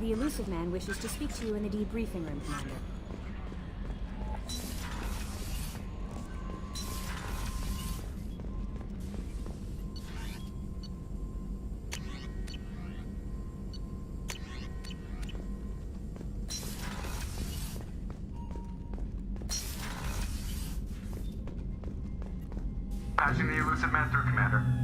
The elusive man wishes to speak to you in the debriefing room, Commander. Patching the elusive man through, Commander.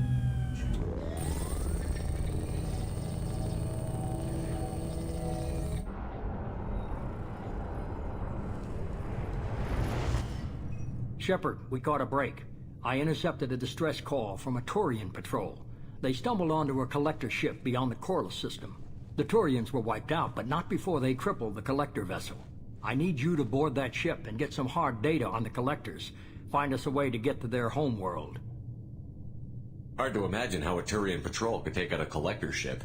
Shepard, we caught a break. I intercepted a distress call from a Turian patrol. They stumbled onto a collector ship beyond the Corliss system. The Turians were wiped out, but not before they crippled the collector vessel. I need you to board that ship and get some hard data on the collectors. Find us a way to get to their home world. Hard to imagine how a Turian patrol could take out a collector ship.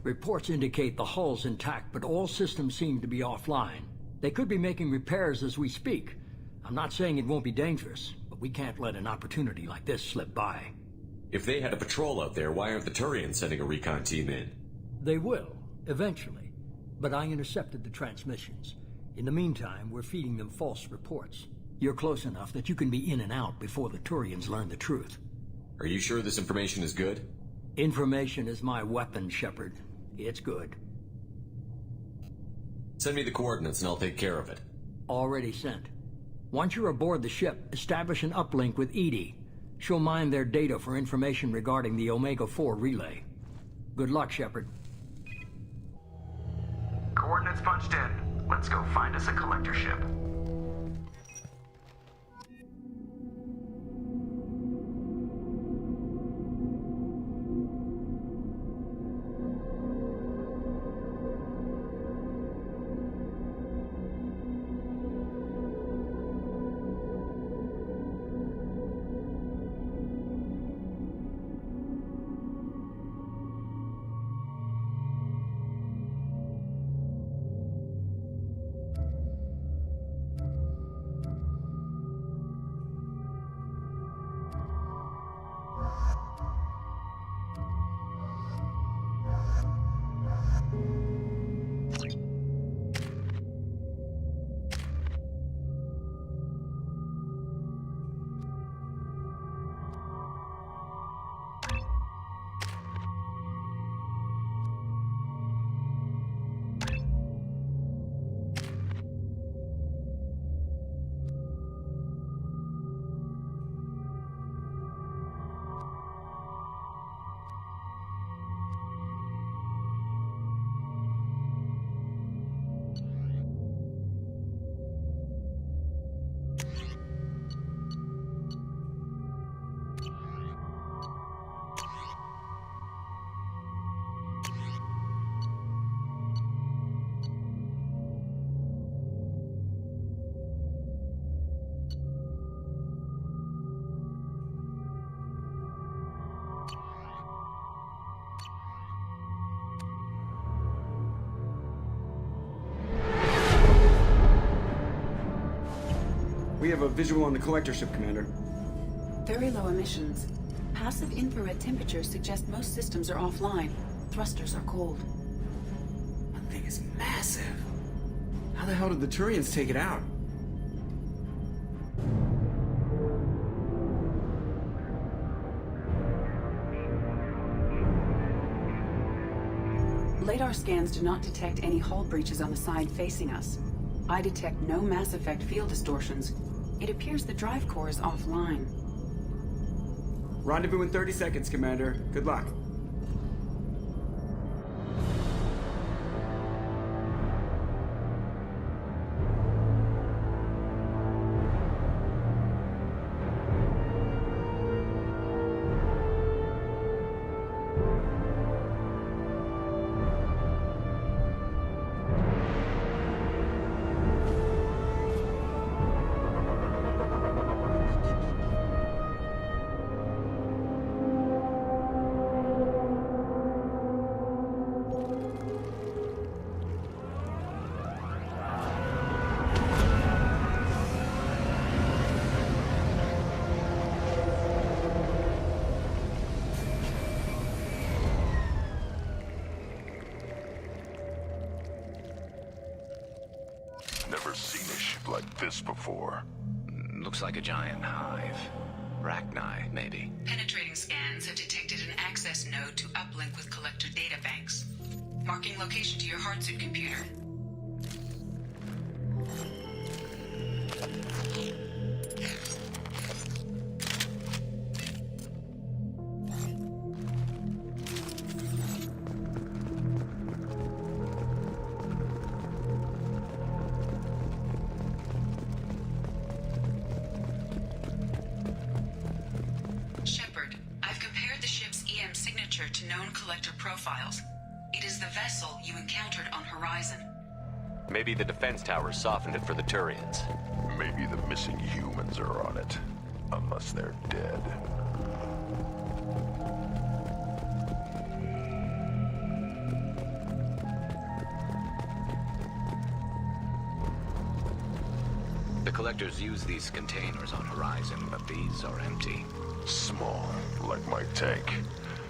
Reports indicate the hull's intact, but all systems seem to be offline. They could be making repairs as we speak. I'm not saying it won't be dangerous, but we can't let an opportunity like this slip by. If they had a patrol out there, why aren't the Turians sending a recon team in? They will, eventually. But I intercepted the transmissions. In the meantime, we're feeding them false reports. You're close enough that you can be in and out before the Turians learn the truth. Are you sure this information is good? Information is my weapon, Shepard. It's good. Send me the coordinates and I'll take care of it. Already sent. Once you're aboard the ship, establish an uplink with Edie. She'll mine their data for information regarding the Omega-4 relay. Good luck, Shepard. Coordinates punched in. Let's go find us a collector ship. We have a visual on the collector ship, Commander. Very low emissions. Passive infrared temperatures suggest most systems are offline. Thrusters are cold. That thing is massive. How the hell did the Turians take it out? Radar scans do not detect any hull breaches on the side facing us. I detect no Mass Effect field distortions. It appears the drive core is offline. Rendezvous in 30 seconds, Commander. Good luck. never seen a ship like this before. Looks like a giant hive. Rachni, maybe. Penetrating scans have detected an access node to uplink with collector data banks. Marking location to your hardsuit computer. Shepard, I've compared the ship's EM signature to known collector profiles. It is the vessel you encountered on Horizon. Maybe the defense towers softened it for the Turians. Maybe the missing humans are on it. Unless they're dead. The collectors use these containers on Horizon, but these are empty. Small, like my tank.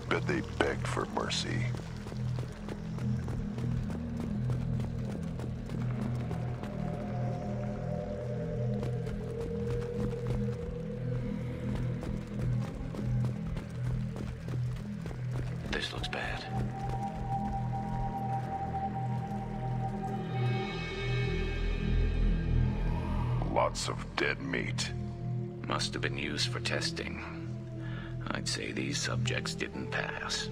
Bet they begged for mercy. This looks bad. Lots of dead meat. Must have been used for testing. I'd say these subjects didn't pass.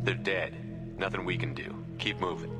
They're dead. Nothing we can do. Keep moving.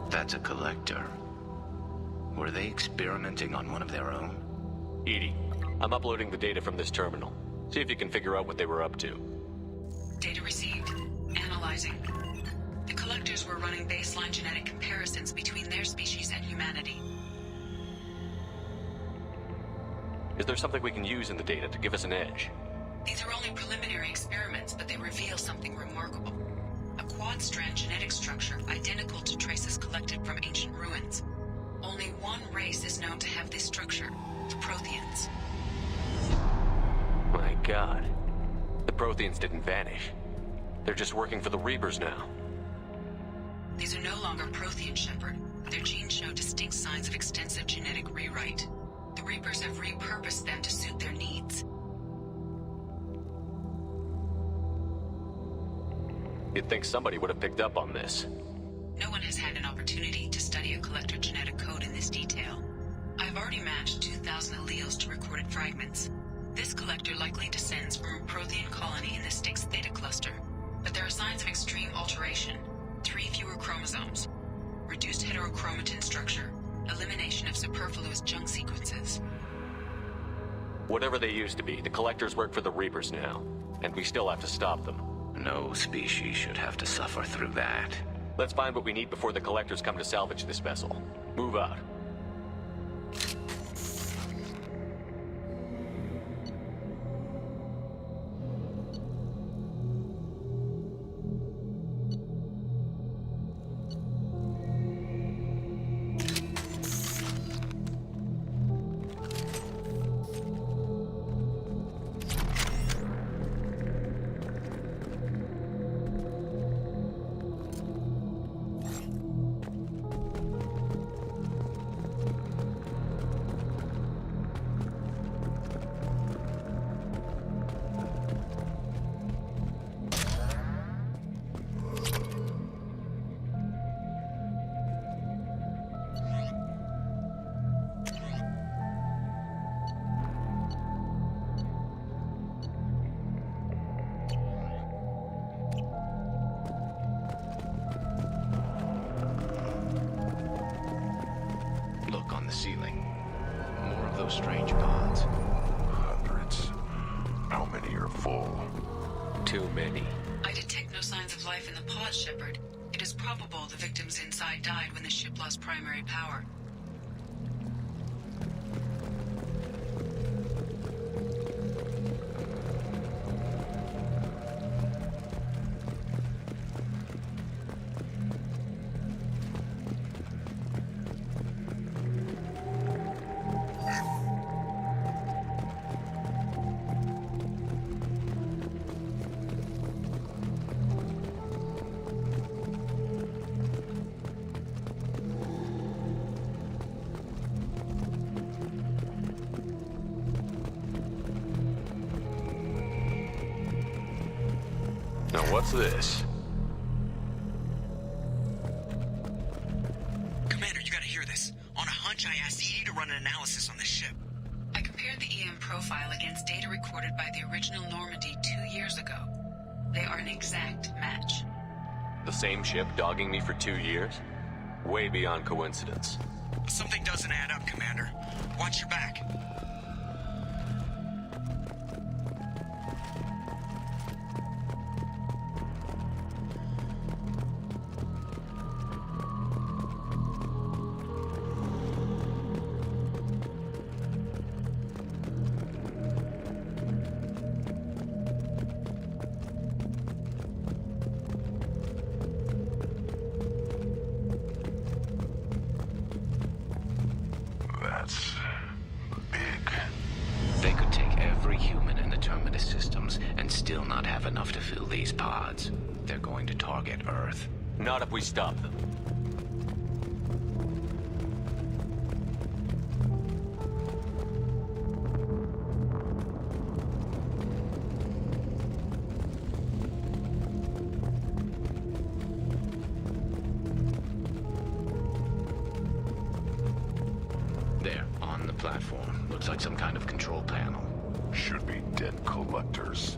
That's a collector. Were they experimenting on one of their own? Edie, I'm uploading the data from this terminal. See if you can figure out what they were up to. Data received. Analyzing. The collectors were running baseline genetic comparisons between their species and humanity. Is there something we can use in the data to give us an edge? These are only preliminary experiments, but they reveal something remarkable. A quad-strand genetic structure identical to traces collected from ancient ruins. Only one race is known to have this structure, the Protheans. My God. The Protheans didn't vanish. They're just working for the Reapers now. These are no longer Prothean, Shepard. Their genes show distinct signs of extensive genetic rewrite. The Reapers have repurposed them to suit their needs. You'd think somebody would have picked up on this. No one has had an opportunity to study a collector genetic code in this detail. I've already matched 2,000 alleles to recorded fragments. This collector likely descends from a Prothean colony in the Styx Theta cluster, but there are signs of extreme alteration. 3 fewer chromosomes, reduced heterochromatin structure, elimination of superfluous junk sequences. Whatever they used to be, the collectors work for the Reapers now, and we still have to stop them. No species should have to suffer through that. Let's find what we need before the collectors come to salvage this vessel. Move out. the ceiling. More of those strange pods. Hundreds. How many are full? Too many. I detect no signs of life in the pod, Shepard. It is probable the victims inside died when the ship lost primary power. Now what's this? Commander, you gotta hear this. On a hunch, I asked Edie to run an analysis on this ship. I compared the EM profile against data recorded by the original Normandy 2 years ago. They are an exact match. The same ship dogging me for 2 years? Way beyond coincidence. Something doesn't add up, Commander. Watch your back. That's big. They could take every human in the Terminus systems and still not have enough to fill these pods. They're going to target Earth. Not if we stop them. There, on the platform. Looks like some kind of control panel. Should be dead collectors.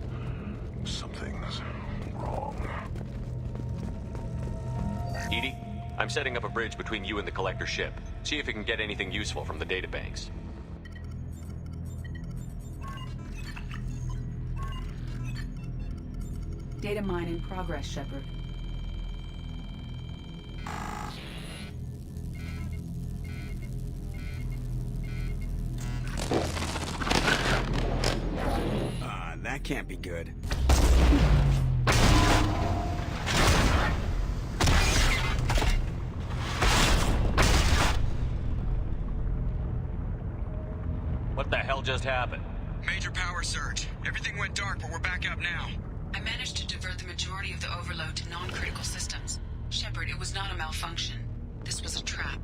Something's wrong. Edie, I'm setting up a bridge between you and the collector ship. See if you can get anything useful from the databanks. Data mine in progress, Shepard. That can't be good. What the hell just happened? Major power surge. Everything went dark, but we're back up now. I managed to divert the majority of the overload to non-critical systems. Shepard, it was not a malfunction. This was a trap.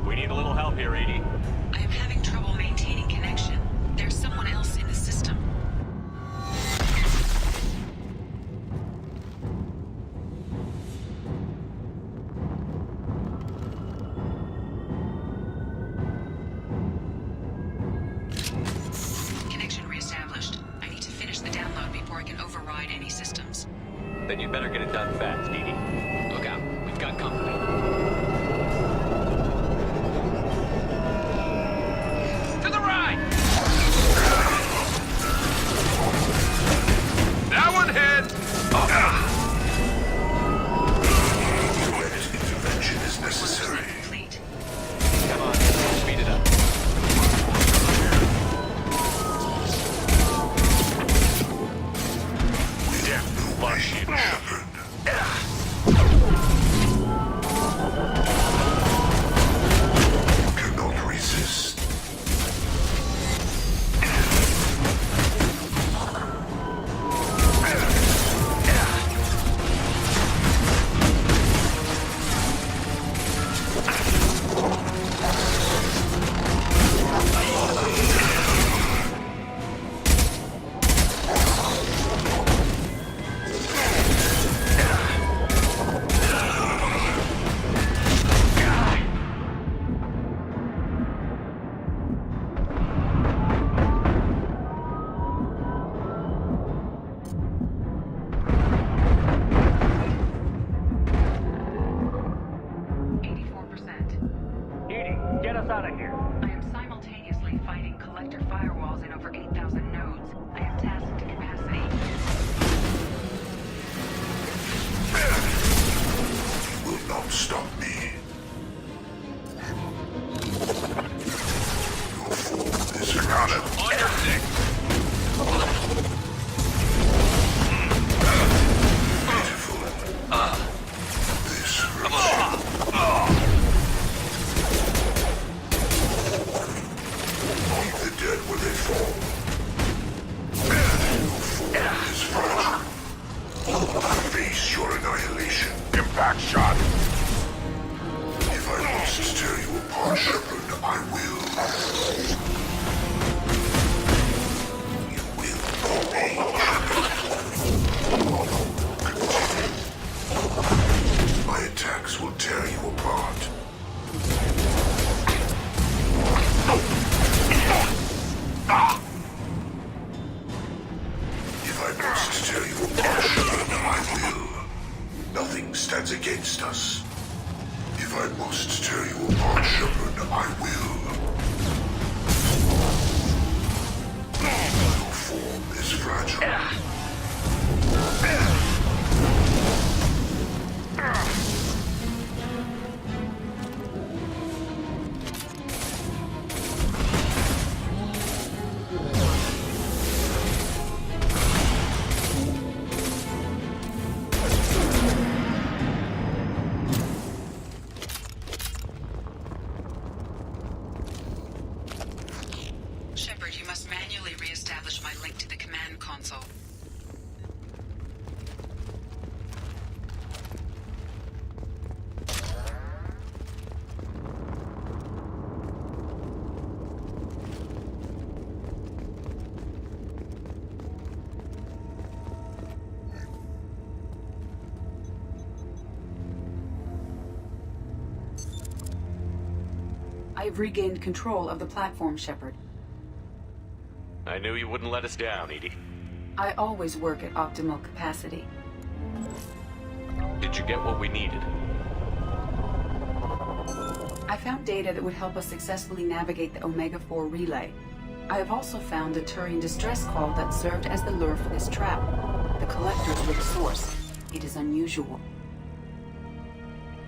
We need a little help here, Edie. I am having trouble maintaining connection. There's someone else in the system. Connection reestablished. I need to finish the download before I can override any systems. Then you'd better get it done fast, Edie. Look out, we've got company. us out of here. I am simultaneously fighting collector firewalls in over 8,000 nodes. I am tasked to capacity. You will not stop me. Your form is fragile. On your six. Pitiful. This fragile. Leave the dead where they fall. Your form is fragile. Face your annihilation. Impact shot. If I must tear you apart, Shepard, I will. You will obey, Shepard. My attacks will tear you apart. If I must tear you apart, Shepard, I will. Nothing stands against us. If I must tear you apart, Shepard, I will. Your form is fragile. Shepard, you must manually re-establish my link to the command console. I have regained control of the platform, Shepard. I knew you wouldn't let us down, Edie. I always work at optimal capacity. Did you get what we needed? I found data that would help us successfully navigate the Omega-4 relay. I have also found a Turian distress call that served as the lure for this trap. The collectors were the source. It is unusual.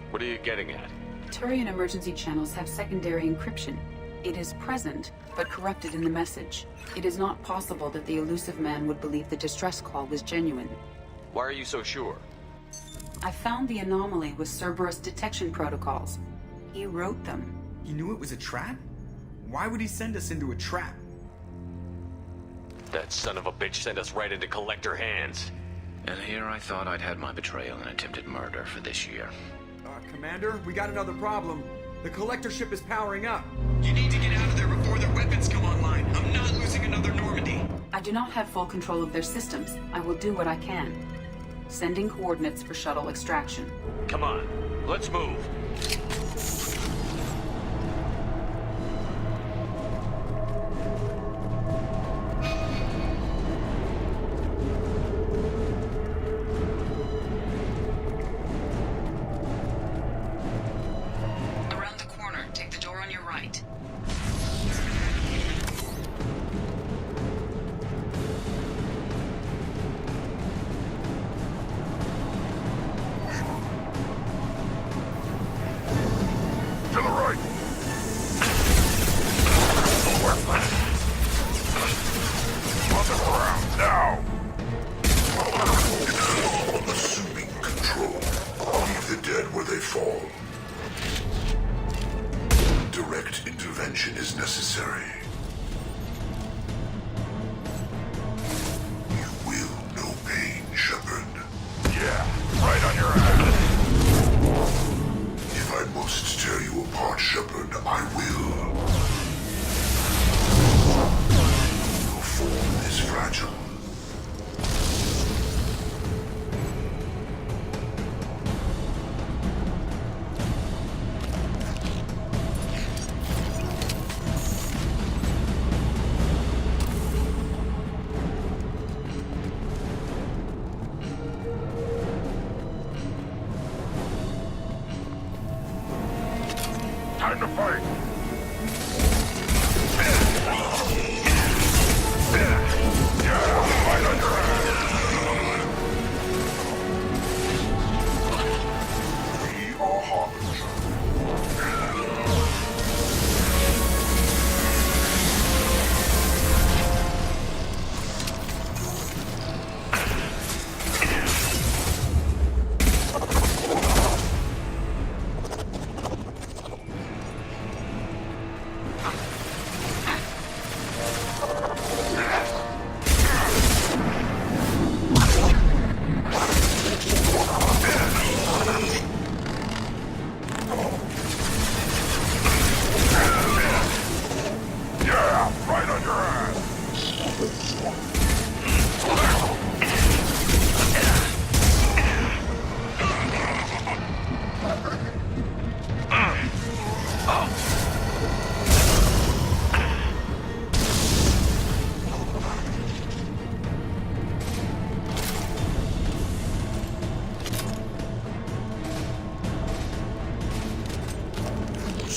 What are you getting at? Turian emergency channels have secondary encryption. It is present, but corrupted in the message. It is not possible that the elusive man would believe the distress call was genuine. Why are you so sure? I found the anomaly with Cerberus detection protocols. He wrote them. He knew it was a trap? Why would he send us into a trap? That son of a bitch sent us right into collector hands. And here I thought I'd had my betrayal and attempted murder for this year. Commander, we got another problem. The collector ship is powering up. You need to get out of there before their weapons come online. I'm not losing another Normandy. I do not have full control of their systems. I will do what I can. Sending coordinates for shuttle extraction. Come on, let's move. Time to fight!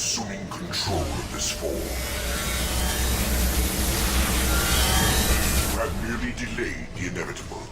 assuming control of this form. You have merely delayed the inevitable.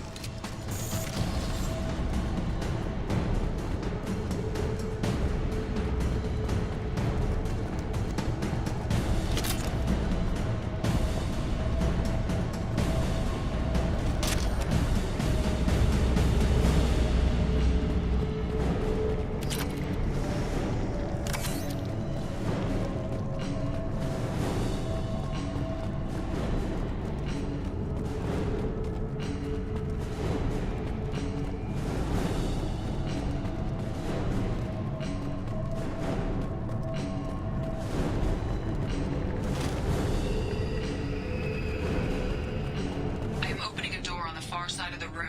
Side of the room.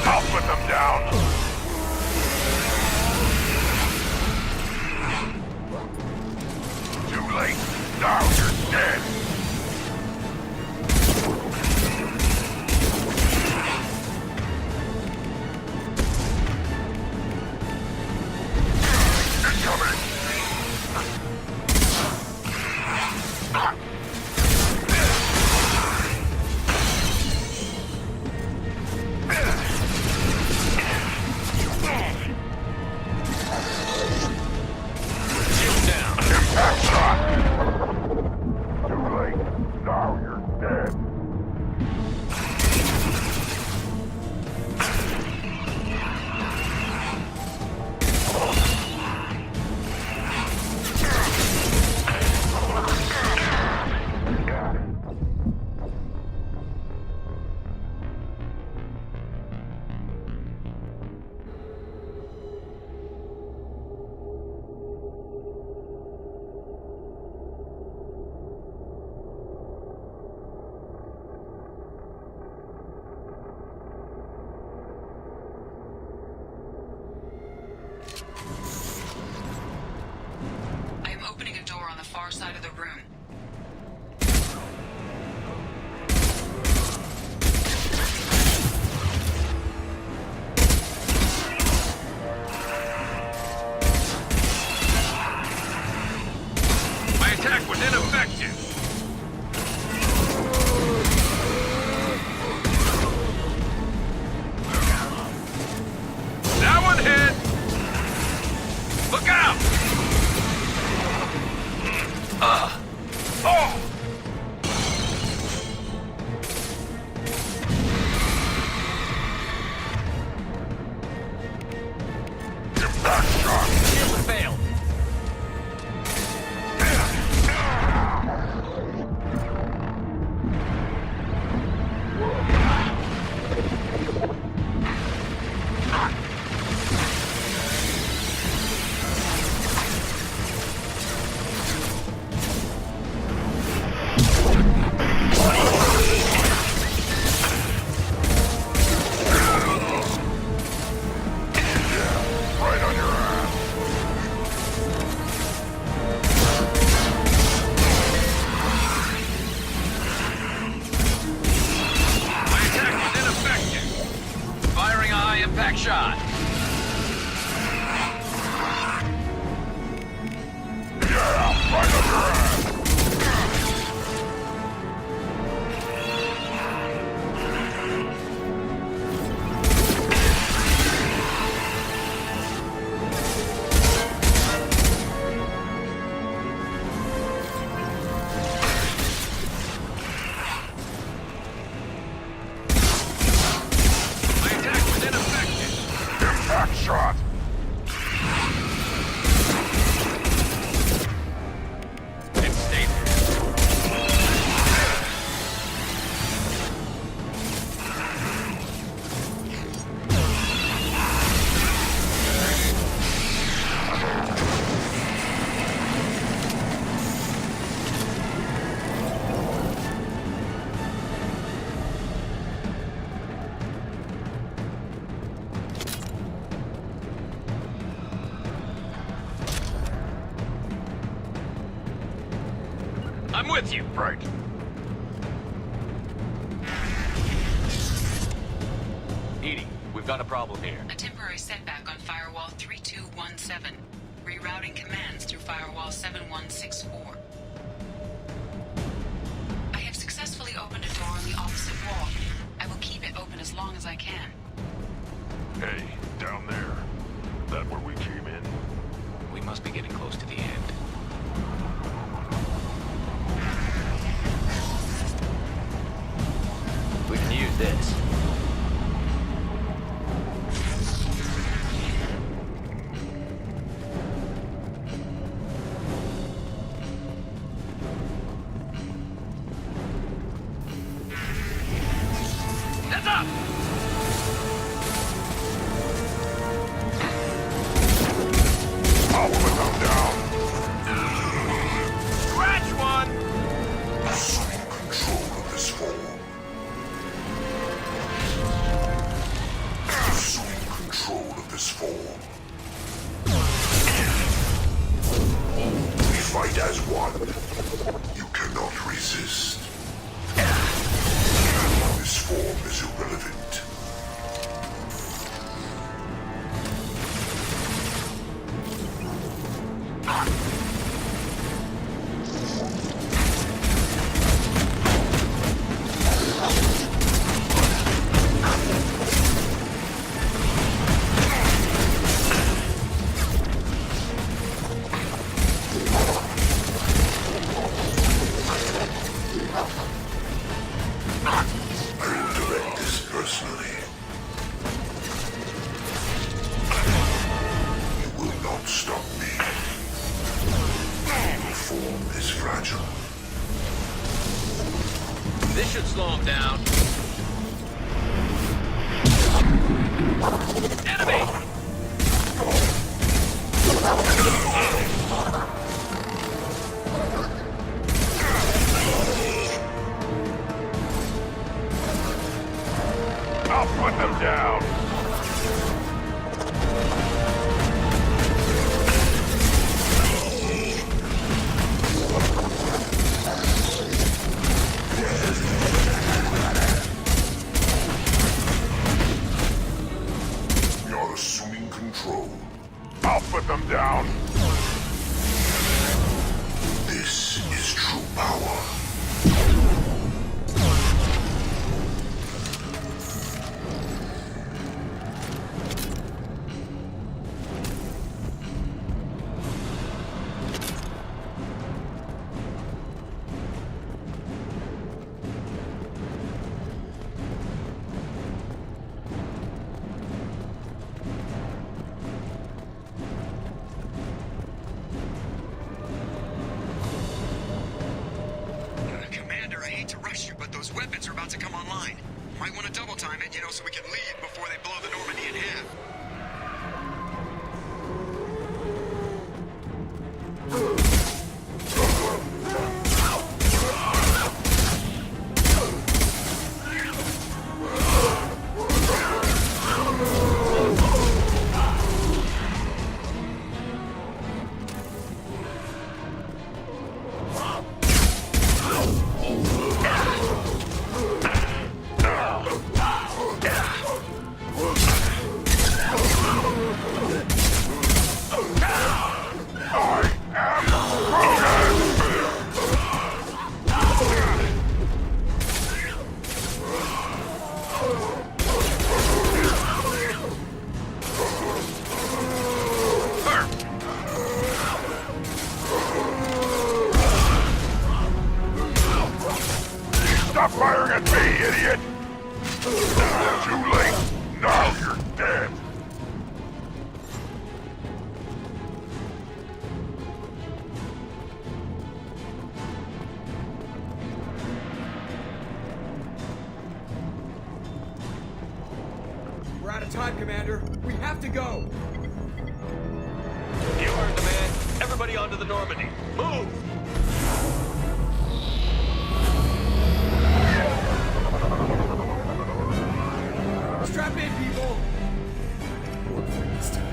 I'll put them down. Too late. Now you're dead. Far side of the room. My attack was ineffective. That one hit. Look out! I'm with you. Right. Edie, we've got a problem here. A temporary setback on Firewall 3217. Rerouting commands through Firewall 7164. I have successfully opened a door on the opposite wall. I will keep it open as long as I can. Hey, down there. That where we came in? We must be getting close to the end. We can use this. Heads up! Power them down. Scratch one! Assuming control of this form. Assuming control of this form. We fight as one. You cannot resist. This form is irrelevant. I will direct this personally. You will not stop me. Your form is fragile. This should slow him down. Enemy! I'll put them down. You're assuming control. I'll put them down. This is true power. Commander, I hate to rush you, but those weapons are about to come online. Might want to double time it, so we can leave before they blow the Normandy in half. Stop firing at me, idiot! Too late. Now you're dead. We're out of time, Commander. We have to go. You heard the man. Everybody onto the Normandy. Move! Strap in, people. Work for this time.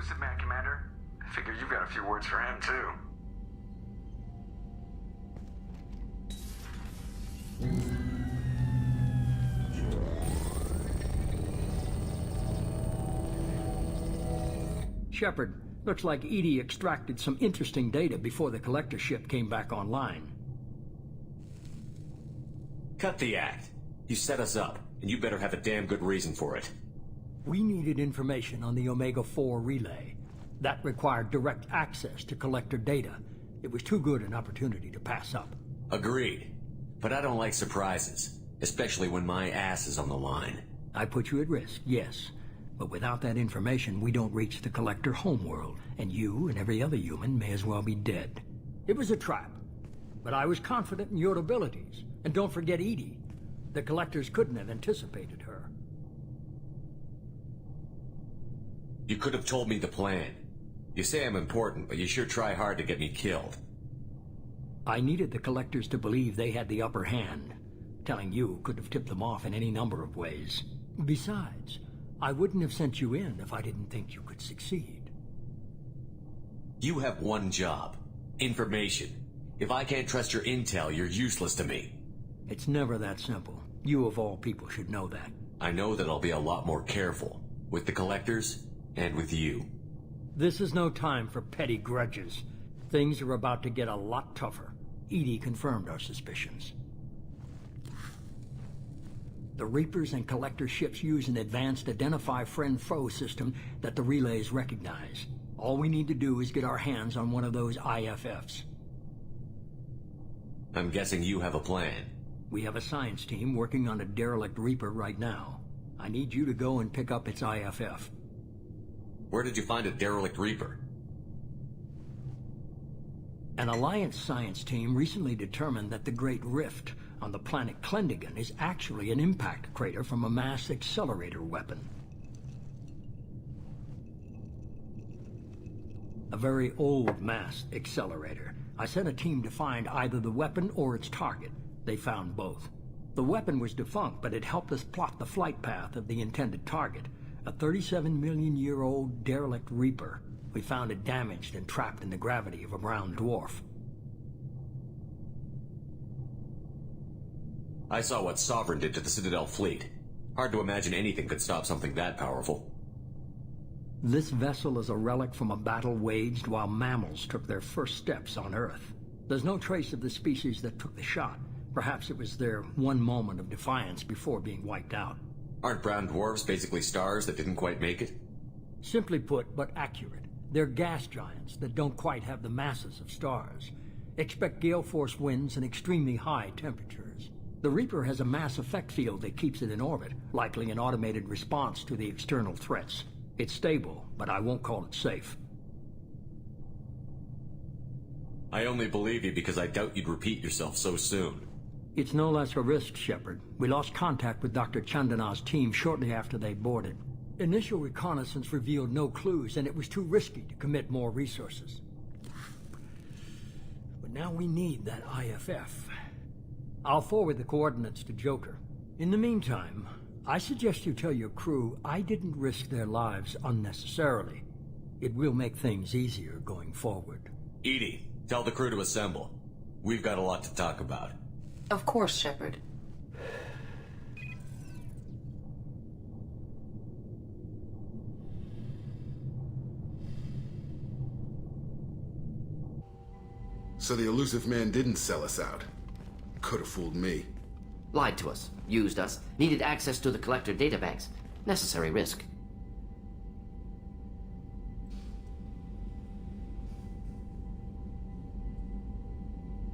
Elusive Man, Commander. I figure you've got a few words for him, too. Shepard, looks like Edie extracted some interesting data before the collector ship came back online. Cut the act. You set us up, and you better have a damn good reason for it. We needed information on the Omega-4 relay. That required direct access to collector data. It was too good an opportunity to pass up. Agreed. But I don't like surprises, especially when my ass is on the line. I put you at risk, yes. But without that information, we don't reach the collector homeworld, and you and every other human may as well be dead. It was a trap, but I was confident in your abilities. And don't forget Edie. The collectors couldn't have anticipated her. You could have told me the plan. You say I'm important, but you sure try hard to get me killed. I needed the collectors to believe they had the upper hand. Telling you could have tipped them off in any number of ways. Besides, I wouldn't have sent you in if I didn't think you could succeed. You have one job. Information. If I can't trust your intel, you're useless to me. It's never that simple. You of all people should know that. I know that I'll be a lot more careful. With the collectors, and with you. This is no time for petty grudges. Things are about to get a lot tougher. Edie confirmed our suspicions. The Reapers and Collector ships use an advanced Identify Friend-Foe system that the relays recognize. All we need to do is get our hands on one of those IFFs. I'm guessing you have a plan. We have a science team working on a derelict Reaper right now. I need you to go and pick up its IFF. Where did you find a derelict Reaper? An Alliance science team recently determined that the Great Rift on the planet Klendigan is actually an impact crater from a mass accelerator weapon. A very old mass accelerator. I sent a team to find either the weapon or its target. They found both. The weapon was defunct, but it helped us plot the flight path of the intended target. A 37-million-year-old derelict Reaper. We found it damaged and trapped in the gravity of a brown dwarf. I saw what Sovereign did to the Citadel fleet. Hard to imagine anything could stop something that powerful. This vessel is a relic from a battle waged while mammals took their first steps on Earth. There's no trace of the species that took the shot. Perhaps it was their one moment of defiance before being wiped out. Aren't brown dwarfs basically stars that didn't quite make it? Simply put, but accurate. They're gas giants that don't quite have the masses of stars. Expect gale force winds and extremely high temperatures. The Reaper has a mass effect field that keeps it in orbit, likely an automated response to the external threats. It's stable, but I won't call it safe. I only believe you because I doubt you'd repeat yourself so soon. It's no less a risk, Shepard. We lost contact with Dr. Chandana's team shortly after they boarded. Initial reconnaissance revealed no clues, and it was too risky to commit more resources. But now we need that IFF. I'll forward the coordinates to Joker. In the meantime, I suggest you tell your crew I didn't risk their lives unnecessarily. It will make things easier going forward. Edie, tell the crew to assemble. We've got a lot to talk about. Of course, Shepard. So the elusive man didn't sell us out. Could have fooled me. Lied to us, used us, needed access to the collector databanks. Necessary risk.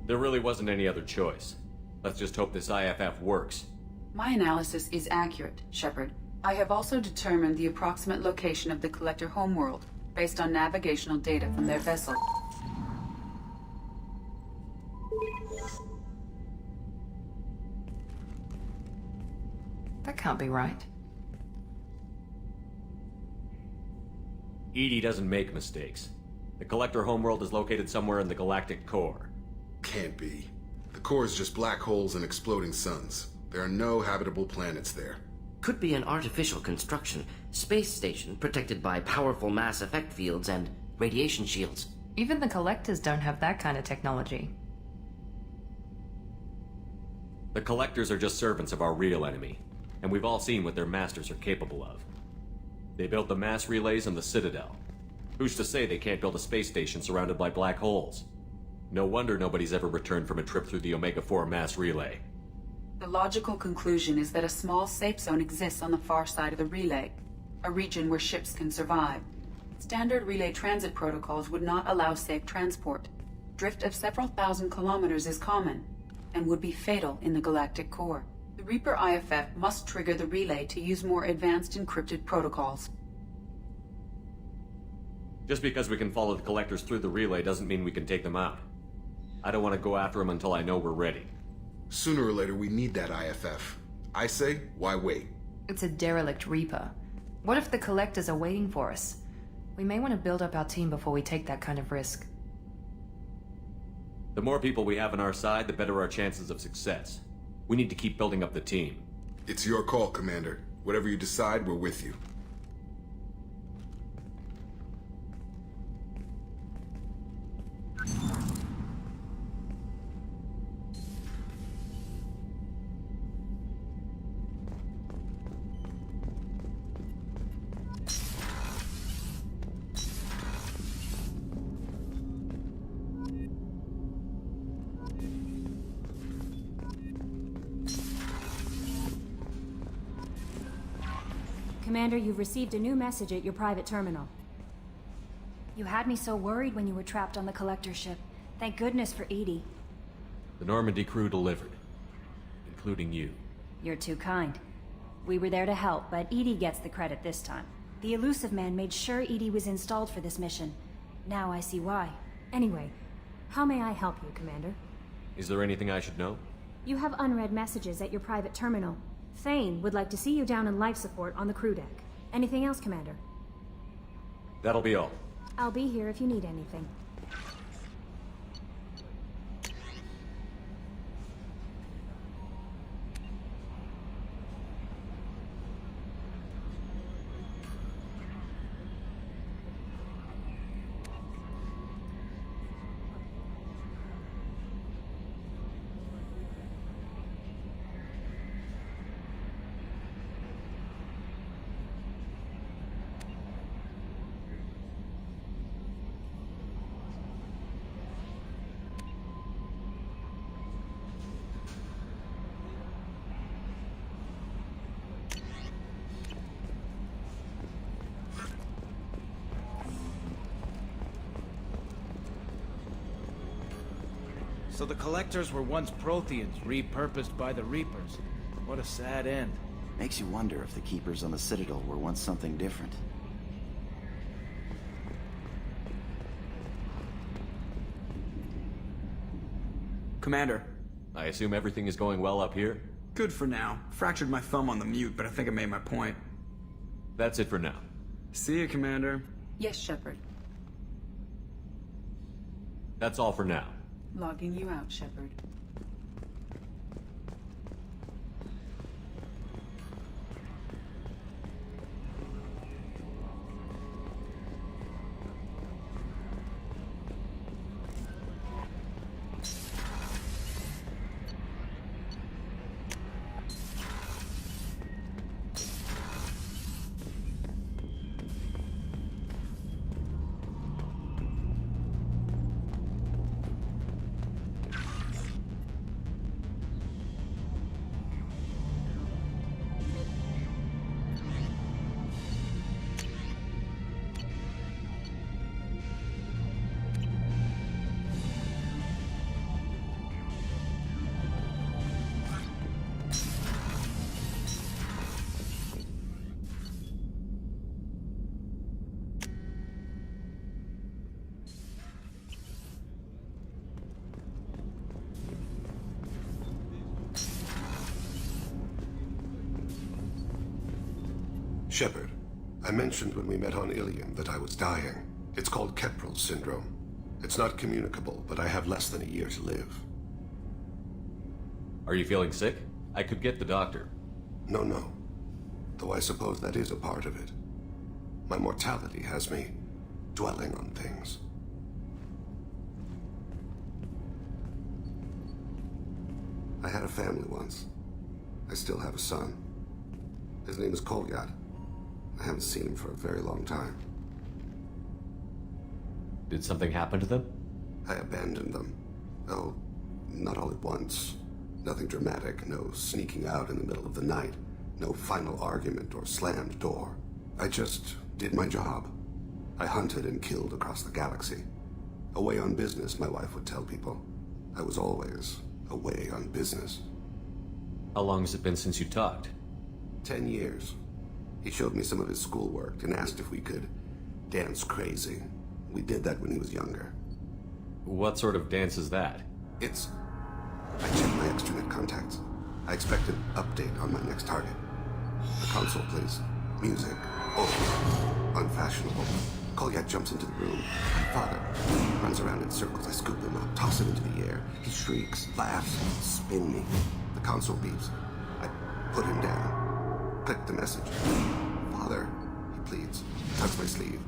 There really wasn't any other choice. Let's just hope this IFF works. My analysis is accurate, Shepard. I have also determined the approximate location of the collector homeworld, based on navigational data from their vessel. That can't be right. Edie doesn't make mistakes. The collector homeworld is located somewhere in the galactic core. Can't be. The core is just black holes and exploding suns. There are no habitable planets there. Could be an artificial construction, space station protected by powerful mass effect fields and radiation shields. Even the Collectors don't have that kind of technology. The Collectors are just servants of our real enemy, and we've all seen what their masters are capable of. They built the mass relays in the Citadel. Who's to say they can't build a space station surrounded by black holes? No wonder nobody's ever returned from a trip through the Omega-4 mass relay. The logical conclusion is that a small safe zone exists on the far side of the relay, a region where ships can survive. Standard relay transit protocols would not allow safe transport. Drift of several thousand kilometers is common, and would be fatal in the galactic core. The Reaper IFF must trigger the relay to use more advanced encrypted protocols. Just because we can follow the Collectors through the relay doesn't mean we can take them out. I don't want to go after them until I know we're ready. Sooner or later, we need that IFF. I say, why wait? It's a derelict Reaper. What if the Collectors are waiting for us? We may want to build up our team before we take that kind of risk. The more people we have on our side, the better our chances of success. We need to keep building up the team. It's your call, Commander. Whatever you decide, we're with you. Commander, you've received a new message at your private terminal. You had me so worried when you were trapped on the Collector ship. Thank goodness for Edie. The Normandy crew delivered, including you. You're too kind. We were there to help, but Edie gets the credit this time. The Elusive Man made sure Edie was installed for this mission. Now I see why. Anyway, how may I help you, Commander? Is there anything I should know? You have unread messages at your private terminal. Thane would like to see you down in life support on the crew deck. Anything else, Commander? That'll be all. I'll be here if you need anything. So the Collectors were once Protheans, repurposed by the Reapers. What a sad end. Makes you wonder if the Keepers on the Citadel were once something different. Commander. I assume everything is going well up here? Good for now. Fractured my thumb on the mute, but I think I made my point. That's it for now. See you, Commander. Yes, Shepard. That's all for now. Logging you out, Shepard. Shepard, I mentioned when we met on Ilium that I was dying. It's called Keprel's syndrome. It's not communicable, but I have less than a year to live. Are you feeling sick? I could get the doctor. No. Though I suppose that is a part of it. My mortality has me dwelling on things. I had a family once. I still have a son. His name is Kolyat. I haven't seen him for a very long time. Did something happen to them? I abandoned them. Oh, not all at once. Nothing dramatic, no sneaking out in the middle of the night, no final argument or slammed door. I just did my job. I hunted and killed across the galaxy. Away on business, my wife would tell people. I was always away on business. How long has it been since you talked? 10 years. He showed me some of his schoolwork and asked if we could dance crazy. We did that when he was younger. What sort of dance is that? I checked my extranet contacts. I expect an update on my next target. The console, please. Music. Oh, unfashionable. Kolyat jumps into the room. My father runs around in circles. I scoop him up, toss him into the air. He shrieks, laughs, spin me. The console beeps. I put him down. Click the message. Father, he pleads. Tugs my sleeve.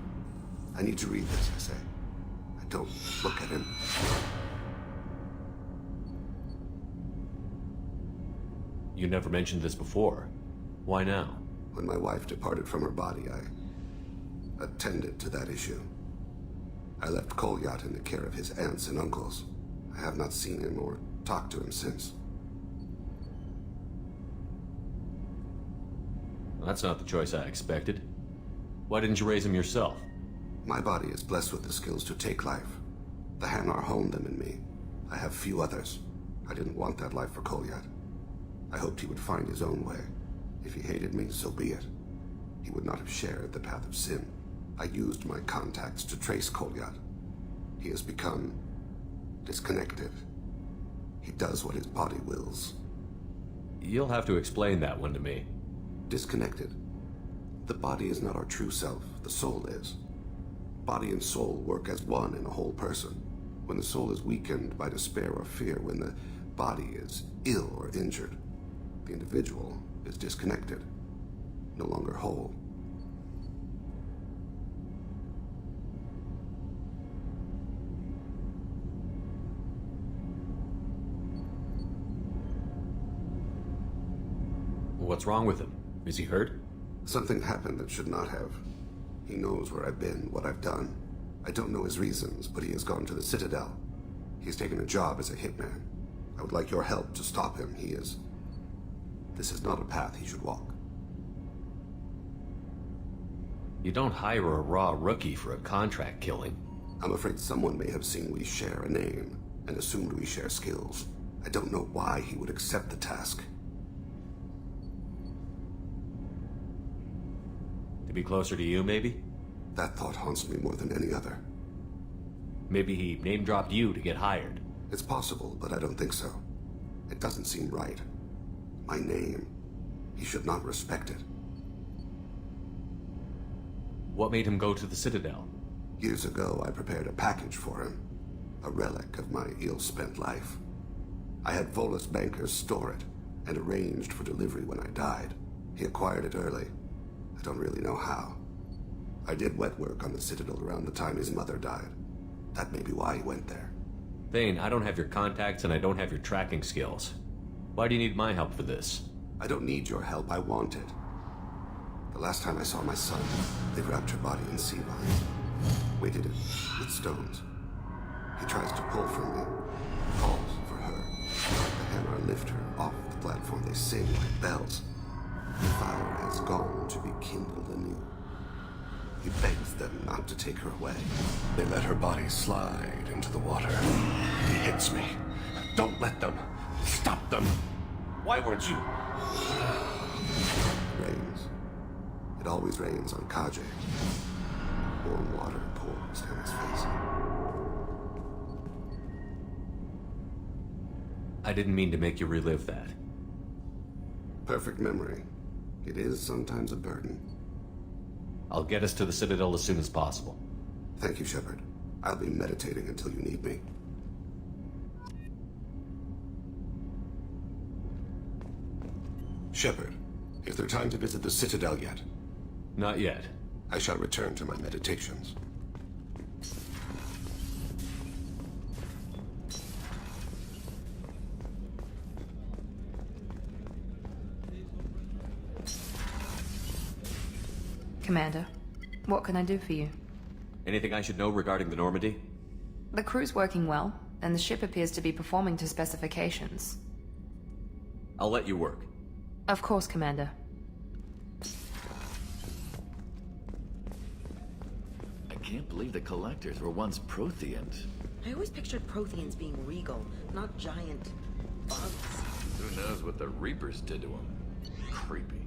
I need to read this, I say. I don't look at him. You never mentioned this before. Why now? When my wife departed from her body, I attended to that issue. I left Kolyat in the care of his aunts and uncles. I have not seen him or talked to him since. Well, that's not the choice I expected. Why didn't you raise him yourself? My body is blessed with the skills to take life. The Hanar honed them in me. I have few others. I didn't want that life for Kolyat. I hoped he would find his own way. If he hated me, so be it. He would not have shared the path of sin. I used my contacts to trace Kolyat. He has become disconnected. He does what his body wills. You'll have to explain that one to me. Disconnected. The body is not our true self. The soul is. Body and soul work as one in a whole person. When the soul is weakened by despair or fear, when the body is ill or injured, the individual is disconnected, no longer whole. What's wrong with him? Is he hurt? Something happened that should not have. He knows where I've been, what I've done. I don't know his reasons, but he has gone to the Citadel. He's taken a job as a hitman. I would like your help to stop him. This is not a path he should walk. You don't hire a raw rookie for a contract killing. I'm afraid someone may have seen we share a name and assumed we share skills. I don't know why he would accept the task. To be closer to you, maybe? That thought haunts me more than any other. Maybe he name-dropped you to get hired. It's possible, but I don't think so. It doesn't seem right. My name. He should not respect it. What made him go to the Citadel? Years ago, I prepared a package for him. A relic of my ill-spent life. I had Volus bankers store it, and arranged for delivery when I died. He acquired it early. I don't really know how. I did wet work on the Citadel around the time his mother died. That may be why he went there. Thane, I don't have your contacts and I don't have your tracking skills. Why do you need my help for this? I don't need your help, I want it. The last time I saw my son, they wrapped her body in sea vines, weighted it with stones. He tries to pull from me, calls for her. The Hanar lift her off the platform, they sing like bells. The fire has gone to be kindled anew. He begs them not to take her away. They let her body slide into the water. He hits me. Don't let them. Stop them. Why weren't you? Rains. It always rains on Kaje. Warm water pours down his face. I didn't mean to make you relive that. Perfect memory. It is sometimes a burden. I'll get us to the Citadel as soon as possible. Thank you, Shepard. I'll be meditating until you need me. Shepard, Is there time to visit the Citadel yet? Not yet. I shall return to my meditations. Commander, what can I do for you? Anything I should know regarding the Normandy? The crew's working well, and the ship appears to be performing to specifications. I'll let you work. Of course, Commander. I can't believe the Collectors were once Protheans. I always pictured Protheans being regal, not giant bugs. Who knows what the Reapers did to them? Creepy.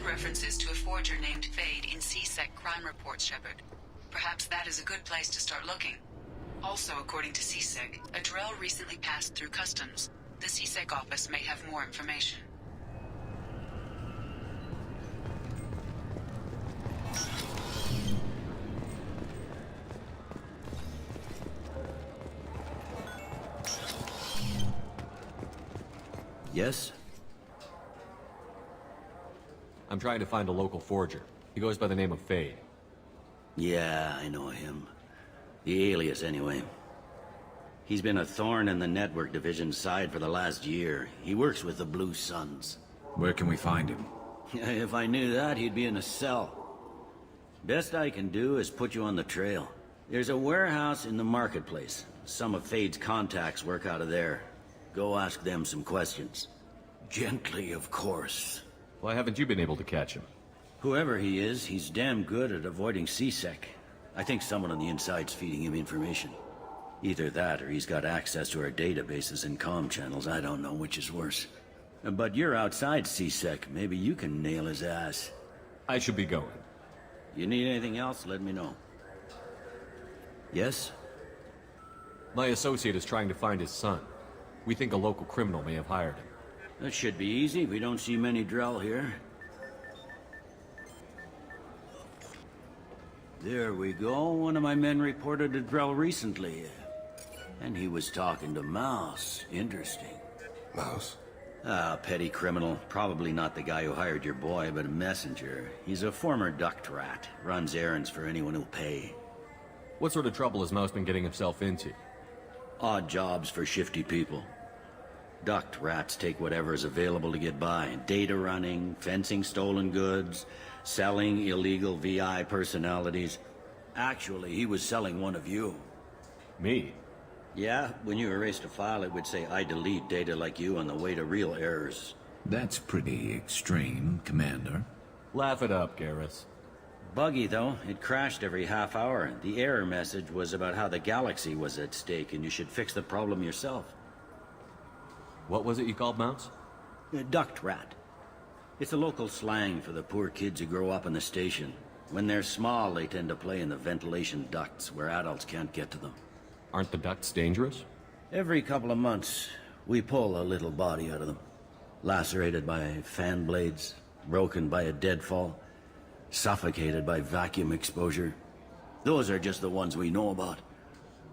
References to a forger named Fade in C-Sec crime reports, Shepard. Perhaps that is a good place to start looking. Also, according to C-Sec, a drill recently passed through customs. The C-Sec office may have more information. Yes? I'm trying to find a local forger. He goes by the name of Fade. Yeah, I know him. The alias, anyway. He's been a thorn in the network division's side for the last year. He works with the Blue Suns. Where can we find him? If I knew that, he'd be in a cell. Best I can do is put you on the trail. There's a warehouse in the marketplace. Some of Fade's contacts work out of there. Go ask them some questions. Gently, of course. Why haven't you been able to catch him? Whoever he is, he's damn good at avoiding CSEC. I think someone on the inside's feeding him information. Either that, or he's got access to our databases and comm channels. I don't know which is worse. But you're outside CSEC. Maybe you can nail his ass. I should be going. You need anything else, let me know. Yes? My associate is trying to find his son. We think a local criminal may have hired him. That should be easy. We don't see many Drell here. There we go. One of my men reported to Drell recently. And he was talking to Mouse. Interesting. Mouse? Ah, petty criminal. Probably not the guy who hired your boy, but a messenger. He's a former duct rat. Runs errands for anyone who'll pay. What sort of trouble has Mouse been getting himself into? Odd jobs for shifty people. Duct rats take whatever is available to get by. Data running, fencing stolen goods, selling illegal VI personalities. Actually, he was selling one of you. Me? Yeah, when you erased a file, it would say, I delete data like you on the way to real errors. That's pretty extreme, Commander. Laugh it up, Garrus. Buggy, though. It crashed every half hour. The error message was about how the galaxy was at stake, and you should fix the problem yourself. What was it you called Mouse? A duct rat. It's a local slang for the poor kids who grow up in the station. When they're small, they tend to play in the ventilation ducts where adults can't get to them. Aren't the ducts dangerous? Every couple of months, we pull a little body out of them. Lacerated by fan blades, broken by a deadfall, suffocated by vacuum exposure. Those are just the ones we know about.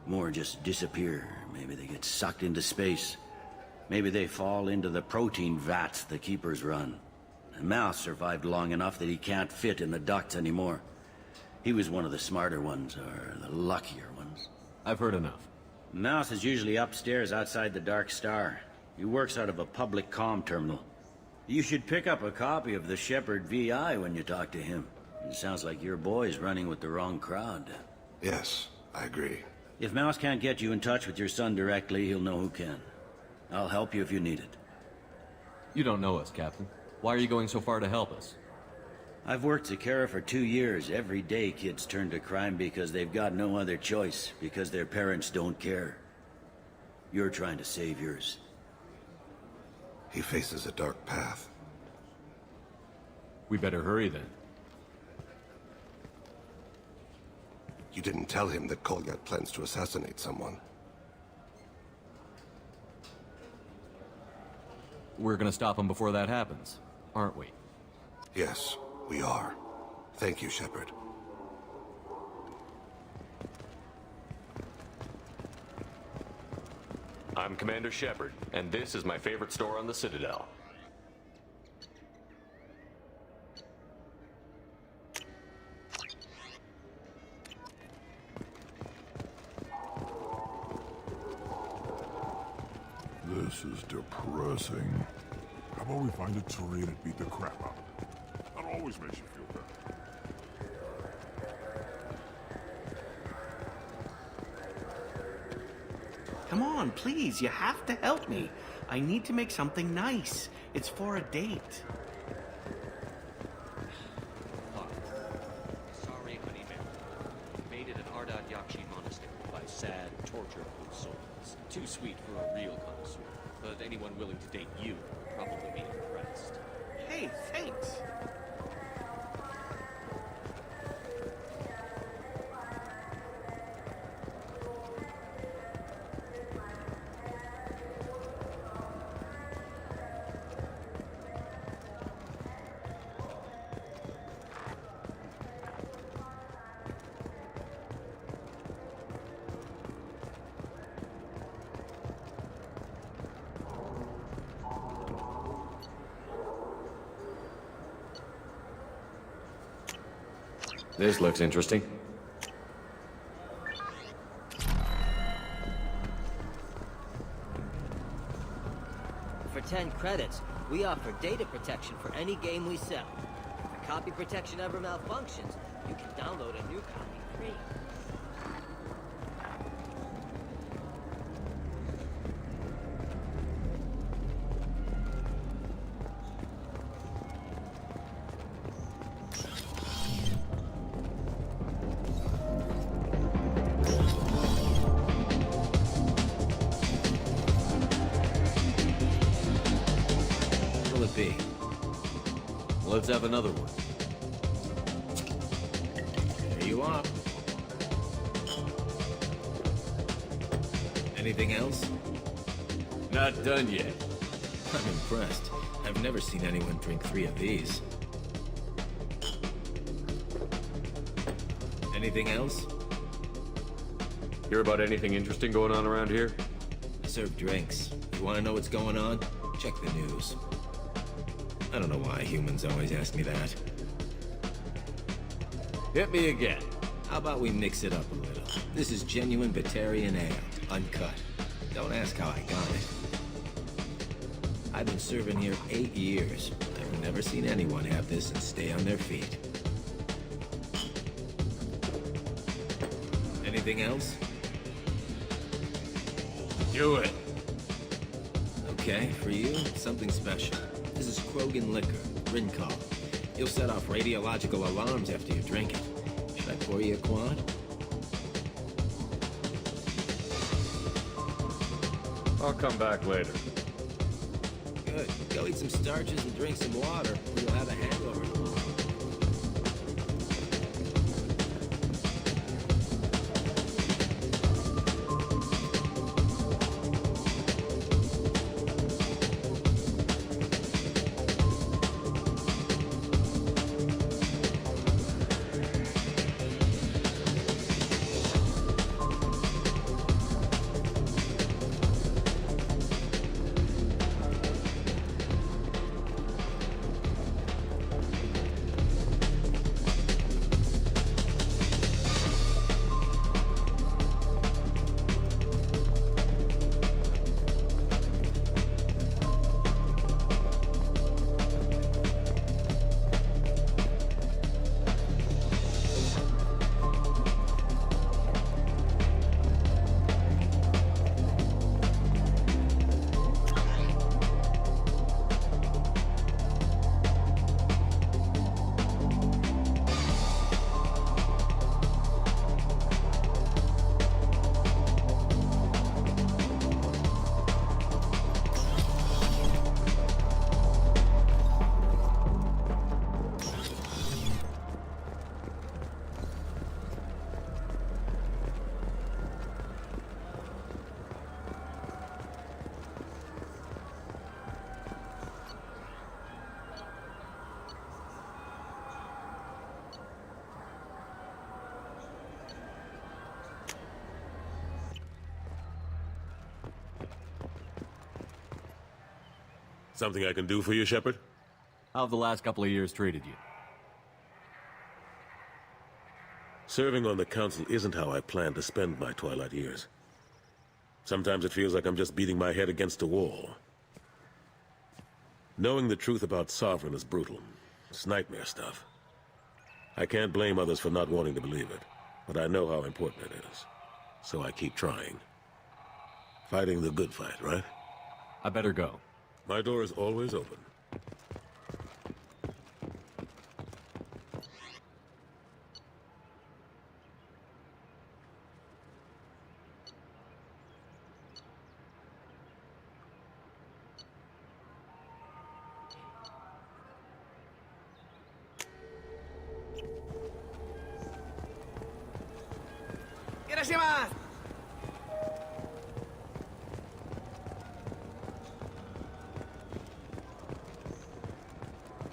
More just disappear. Maybe they get sucked into space. Maybe they fall into the protein vats the Keepers run. And Mouse survived long enough that he can't fit in the ducts anymore. He was one of the smarter ones, or the luckier ones. I've heard enough. Mouse is usually upstairs outside the Dark Star. He works out of a public comm terminal. You should pick up a copy of the Shepherd VI when you talk to him. It sounds like your boy's running with the wrong crowd. Yes, I agree. If Mouse can't get you in touch with your son directly, he'll know who can. I'll help you if you need it. You don't know us, Captain. Why are you going so far to help us? I've worked Zakera for 2 years. Every day kids turn to crime because they've got no other choice, because their parents don't care. You're trying to save yours. He faces a dark path. We better hurry then. You didn't tell him that Kolyat plans to assassinate someone. We're gonna stop him before that happens, aren't we? Yes, we are. Thank you, Shepard. I'm Commander Shepard, and this is my favorite store on the Citadel. This is depressing. How about we find a Turian and beat the crap out of him? That always makes you feel better. Come on, please, you have to help me. I need to make something nice. It's for a date. Sorry, honey man. Made it at Ardat Yakshi Monastery by sad, tortured old souls. Too sweet for a real connoisseur, but anyone willing to date you would probably be impressed. Hey, thanks. This looks interesting. For 10 credits, we offer data protection for any game we sell. If the copy protection ever malfunctions, You can download a new copy free. What'll it be? Let's have another one. There you are. Anything else? Not done yet. I'm impressed. I've never seen anyone drink 3 of these. Anything else? Hear about anything interesting going on around here? I serve drinks. You want to know what's going on? Check the news. I don't know why humans always ask me that. Hit me again. How about we mix it up a little? This is genuine Batarian ale, uncut. Don't ask how I got it. I've been serving here 8 years. I've never seen anyone have this and stay on their feet. Anything else? Do it. Okay, for you, something special. This is Krogan liquor, Rincol. You'll set off radiological alarms after you drink it. Should I pour you a quad? I'll come back later. Good. Go eat some starches and drink some water, or you'll have a hangover tomorrow. Something I can do for you, Shepard? How have the last couple of years treated you? Serving on the Council isn't how I plan to spend my twilight years. Sometimes it feels like I'm just beating my head against a wall. Knowing the truth about Sovereign is brutal. It's nightmare stuff. I can't blame others for not wanting to believe it, but I know how important it is. So I keep trying. Fighting the good fight, right? I better go. My door is always open.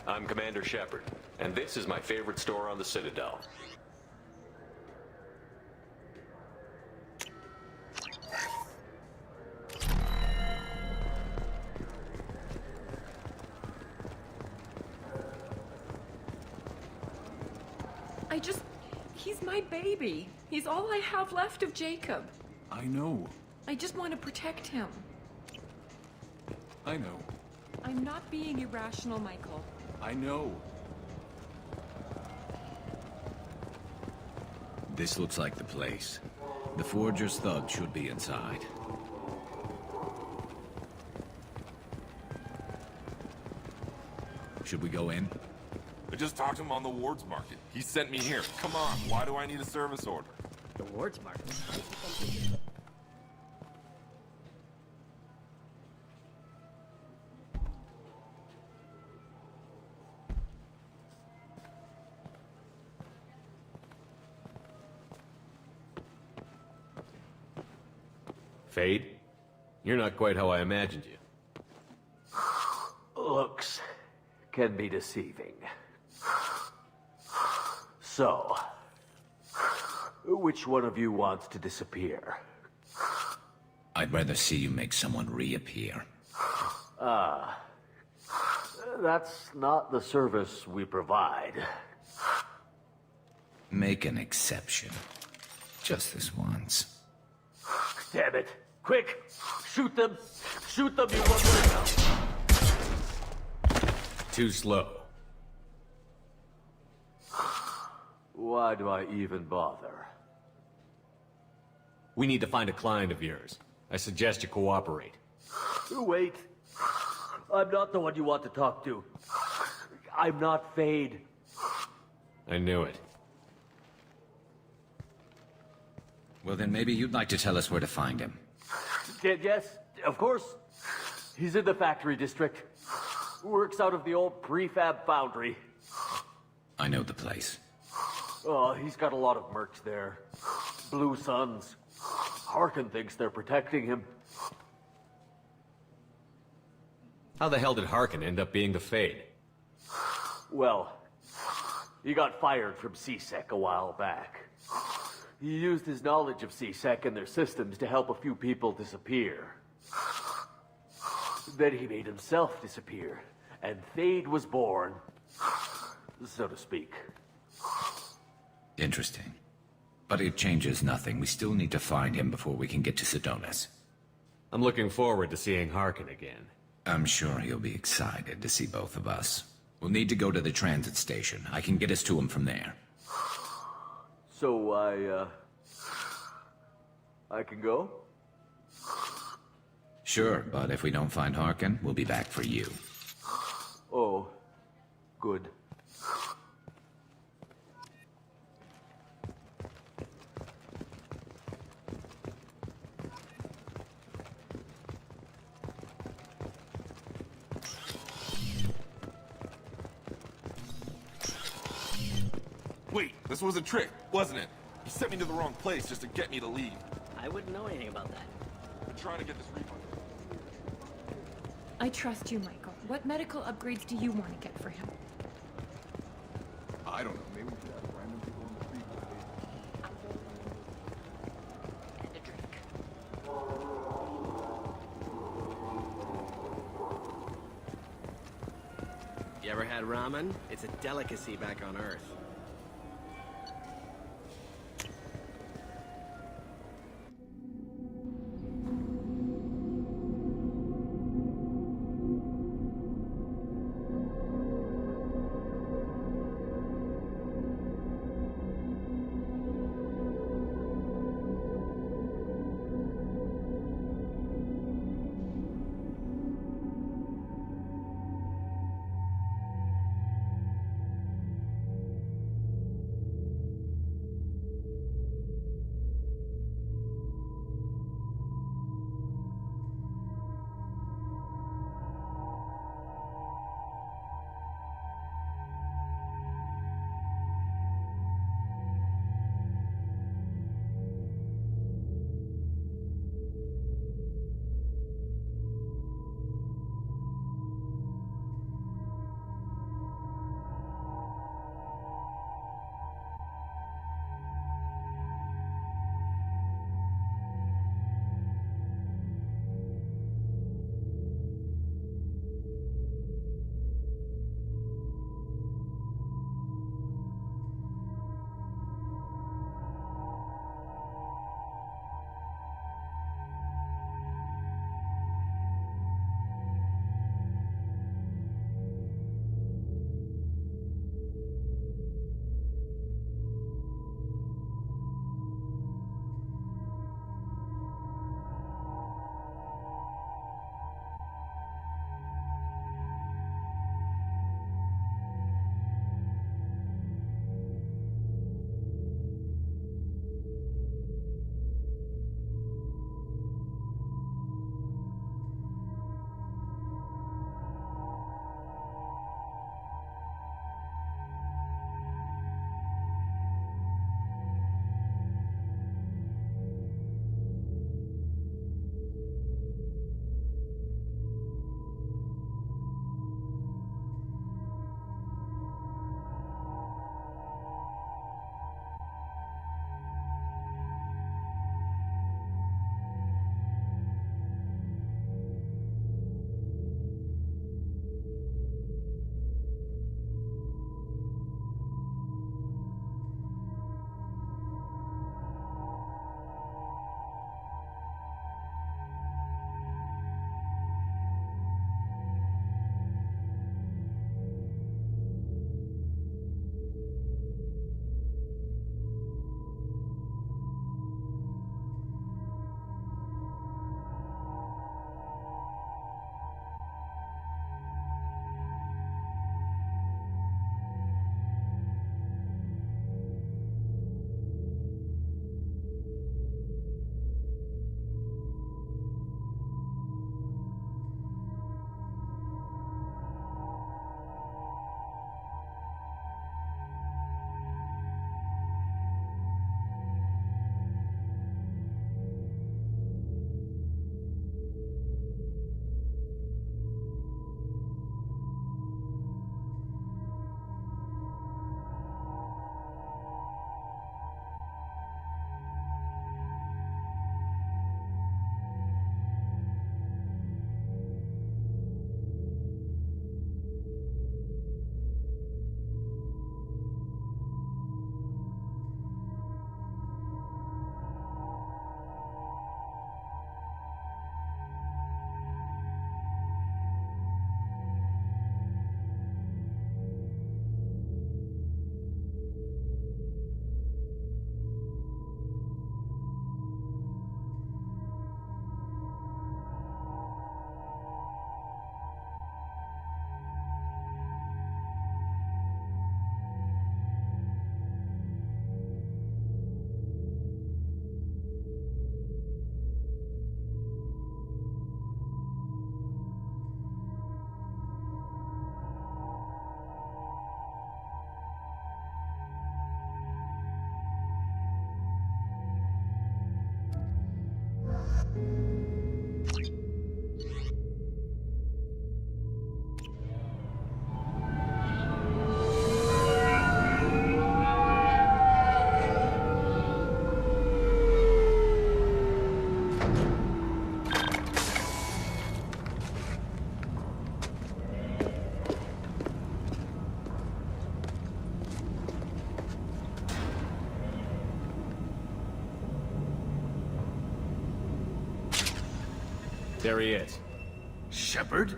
I'm Commander Shepard, and this is my favorite store on the Citadel. He's my baby. He's all I have left of Jacob. I know. I just want to protect him. I know. I'm not being irrational, Michael. I know. This looks like the place. The Forger's thug should be inside. Should we go in? I just talked to him on the Wards Market. He sent me here. Come on, why do I need a service order? The Wards Market. Fade? You're not quite how I imagined you. Looks can be deceiving. So, which one of you wants to disappear? I'd rather see you make someone reappear. That's not the service we provide. Make an exception. Just this once. Damn it. Quick! Shoot them! Shoot them, you mother... Too slow. Why do I even bother? We need to find a client of yours. I suggest you cooperate. Wait. I'm not the one you want to talk to. I'm not Fade. I knew it. Well, then maybe you'd like to tell us where to find him. Yes, of course. He's in the factory district. Works out of the old prefab foundry. I know the place. Oh, he's got a lot of mercs there. Blue Suns. Harkin thinks they're protecting him. How the hell did Harkin end up being the Fade? Well, he got fired from CSEC a while back. He used his knowledge of CSEC and their systems to help a few people disappear. Then he made himself disappear, and Fade was born, so to speak. Interesting. But it changes nothing. We still need to find him before we can get to Sedonis. I'm looking forward to seeing Harkin again. I'm sure he'll be excited to see both of us. We'll need to go to the transit station. I can get us to him from there. So I can go? Sure, but if we don't find Harkin, we'll be back for you. Oh, good. Wait, this was a trick, wasn't it? He sent me to the wrong place just to get me to leave. I wouldn't know anything about that. I'm trying to get this refund. I trust you, Michael. What medical upgrades do you want to get for him? I don't know, maybe we could have random people in the street. And a drink. You ever had ramen? It's a delicacy back on Earth. There he is. Shepard?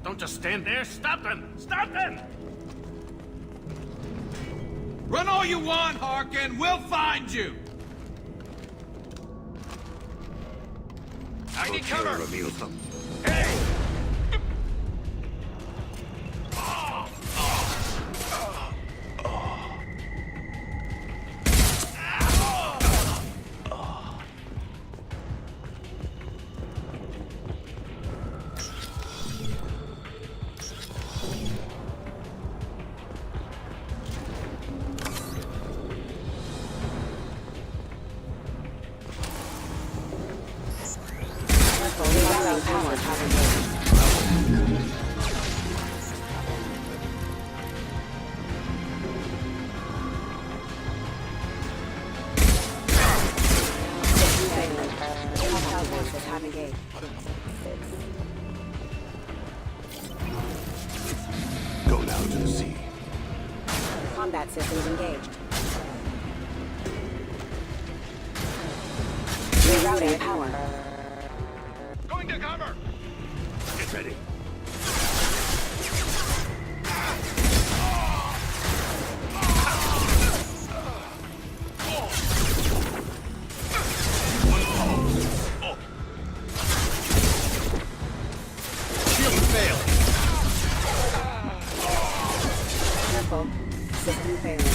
Don't just stand there. Stop them! Stop them! Run all you want, Harkin. We'll find you. I need cover. Reveal something. Hey! Go now to the sea. Combat systems engaged. Rerouting power. Going to cover! Get ready. Shield failed. Careful. System failure.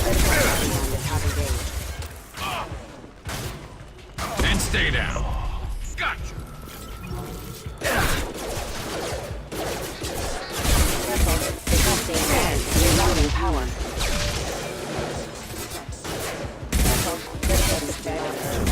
Critical is half engaged. And stay down. Gotcha. Careful. Detecting and rerouting power. Careful. Critical is failure.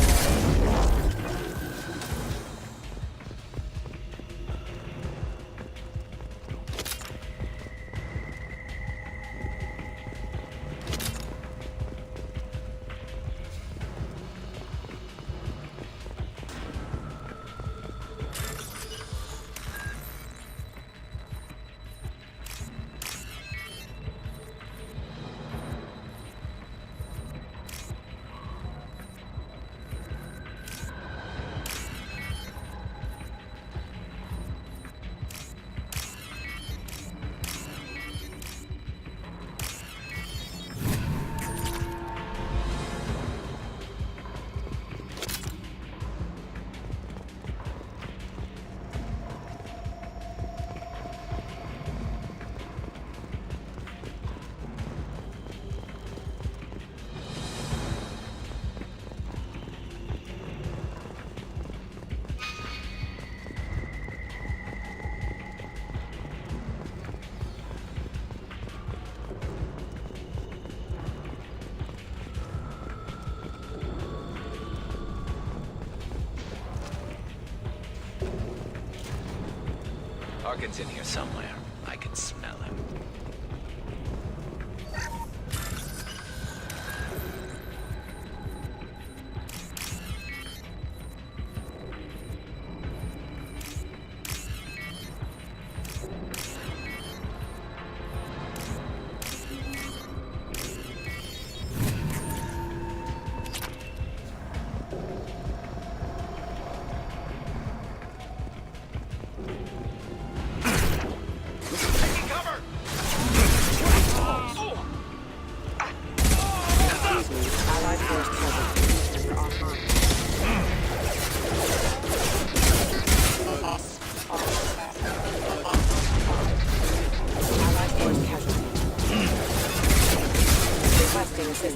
Harkin's in here somewhere. I can smell him.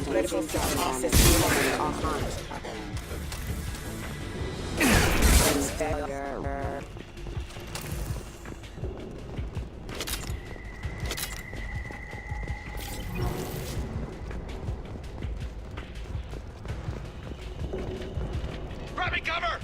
Critical system offline. Failure. Grabbing cover!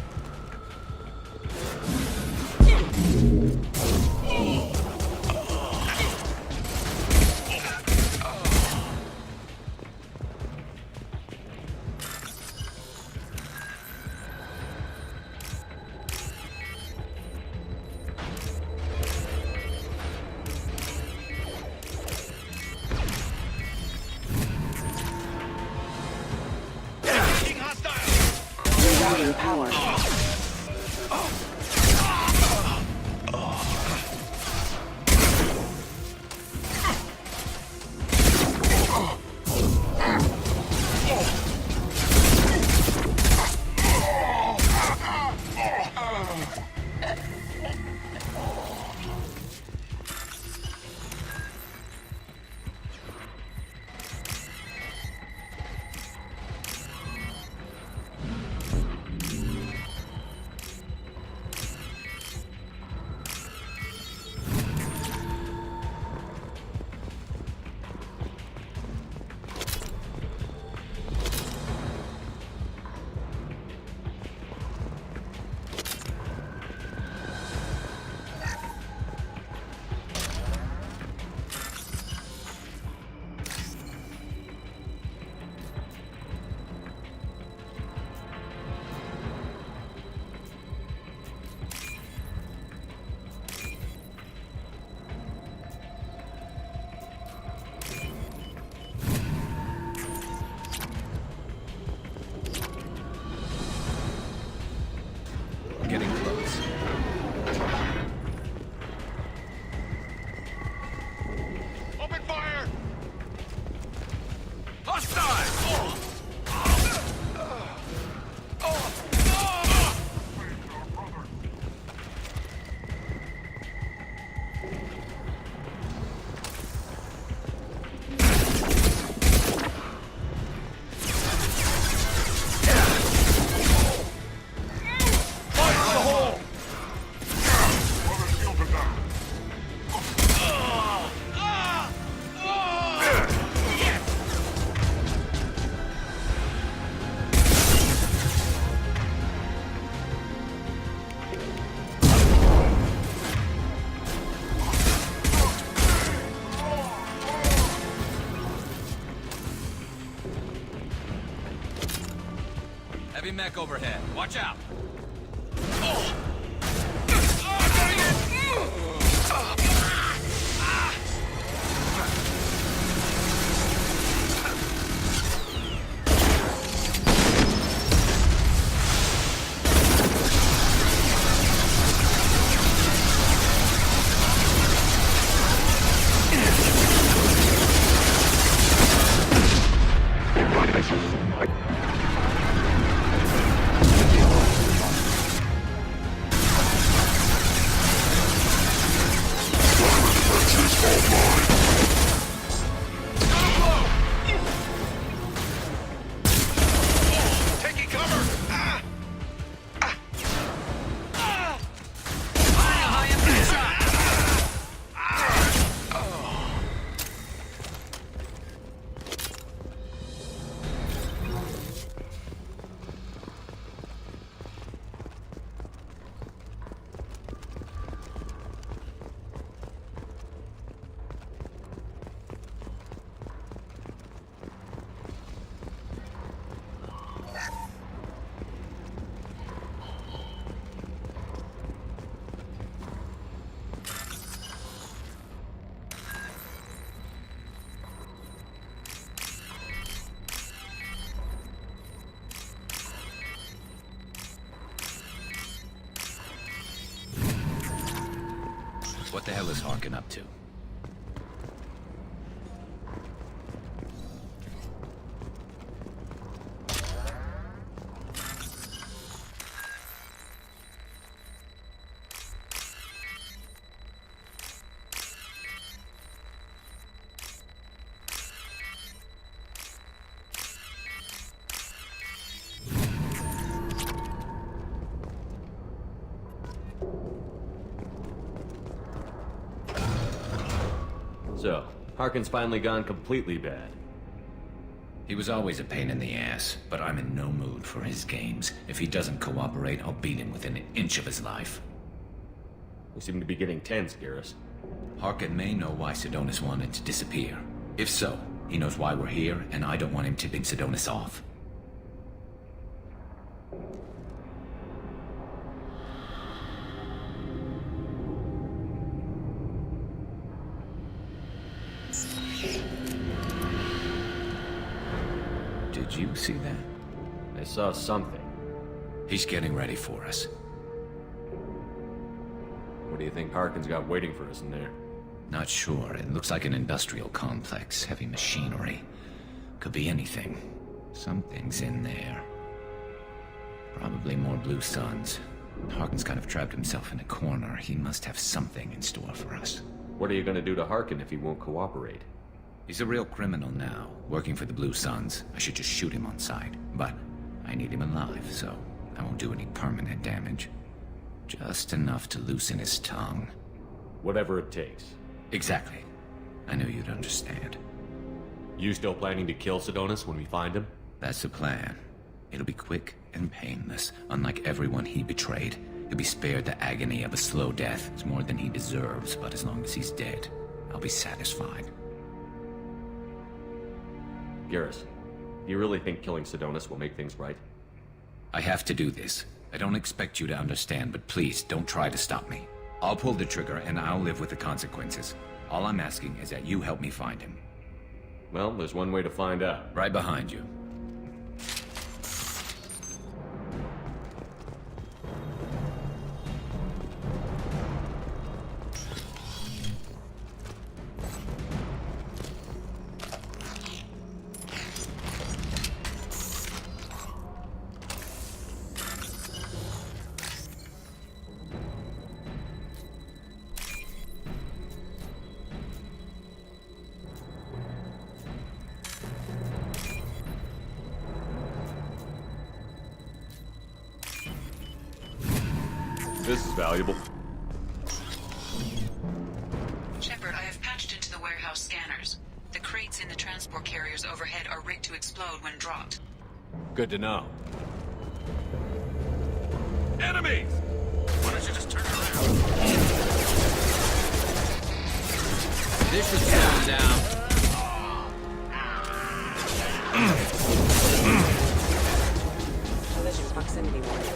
power. Getting close. Open fire! Hostile! Heavy mech overhead. Watch out. Taking cover! What the hell is Harkin up to? So, Harkin's finally gone completely bad. He was always a pain in the ass, but I'm in no mood for his games. If he doesn't cooperate, I'll beat him within an inch of his life. We seem to be getting tense, Garrus. Harkin may know why Sidonis wanted to disappear. If so, he knows why we're here, and I don't want him tipping Sidonis off. Did you see that? I saw something. He's getting ready for us. What do you think Harkin's got waiting for us in there? Not sure. It looks like an industrial complex. Heavy machinery. Could be anything. Something's in there. Probably more Blue Suns. Harkin's kind of trapped himself in a corner. He must have something in store for us. What are you gonna do to Harkin if he won't cooperate? He's a real criminal now, working for the Blue Suns. I should just shoot him on sight. But I need him alive, so I won't do any permanent damage. Just enough to loosen his tongue. Whatever it takes. Exactly. I knew you'd understand. You still planning to kill Sidonis when we find him? That's the plan. It'll be quick and painless. Unlike everyone he betrayed, he'll be spared the agony of a slow death. It's more than he deserves, but as long as he's dead, I'll be satisfied. Garrus, do you really think killing Sidonis will make things right? I have to do this. I don't expect you to understand, but please, don't try to stop me. I'll pull the trigger, and I'll live with the consequences. All I'm asking is that you help me find him. Well, there's one way to find out. Right behind you. This is valuable. Shepard, I have patched into the warehouse scanners. The crates in the transport carriers overhead are rigged to explode when dropped. Good to know. Enemies! Why don't you just turn around? This should slow him down. Collision proximity warning.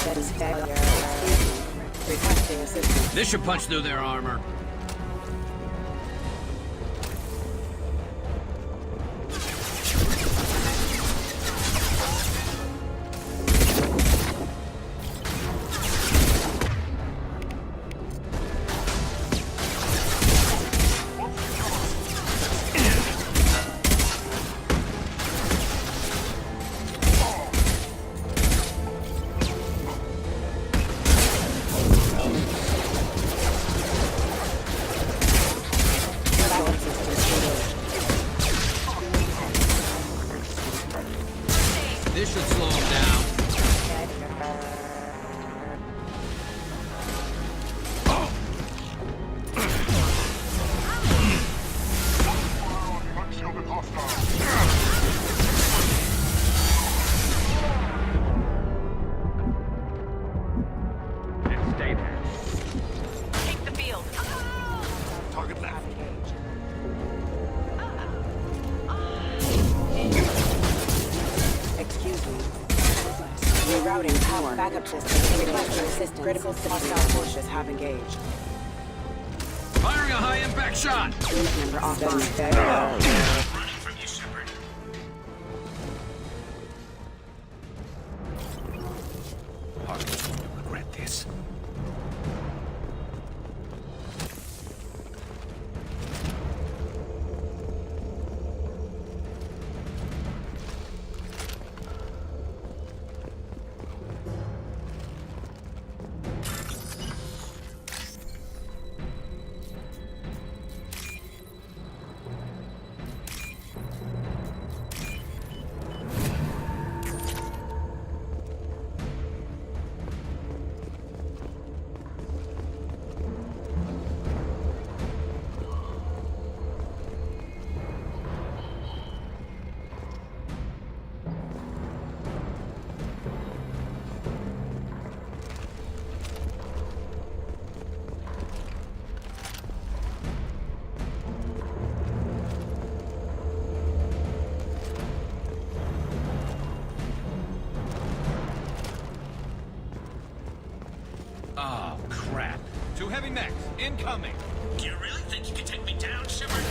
That is failure. Requesting assistance. This should punch through their armor. This should slow him down. Stay there. Take the field. Target left. Excuse me. Rerouting power. Backup system. Requesting assistance. Critical hostile forces have engaged. Firing a high-impact shot! Unit member offline. Running from you, Shepard. Harkin's going to regret this. Oh, crap. Two heavy mechs, incoming. Do you really think you can take me down, Shepard?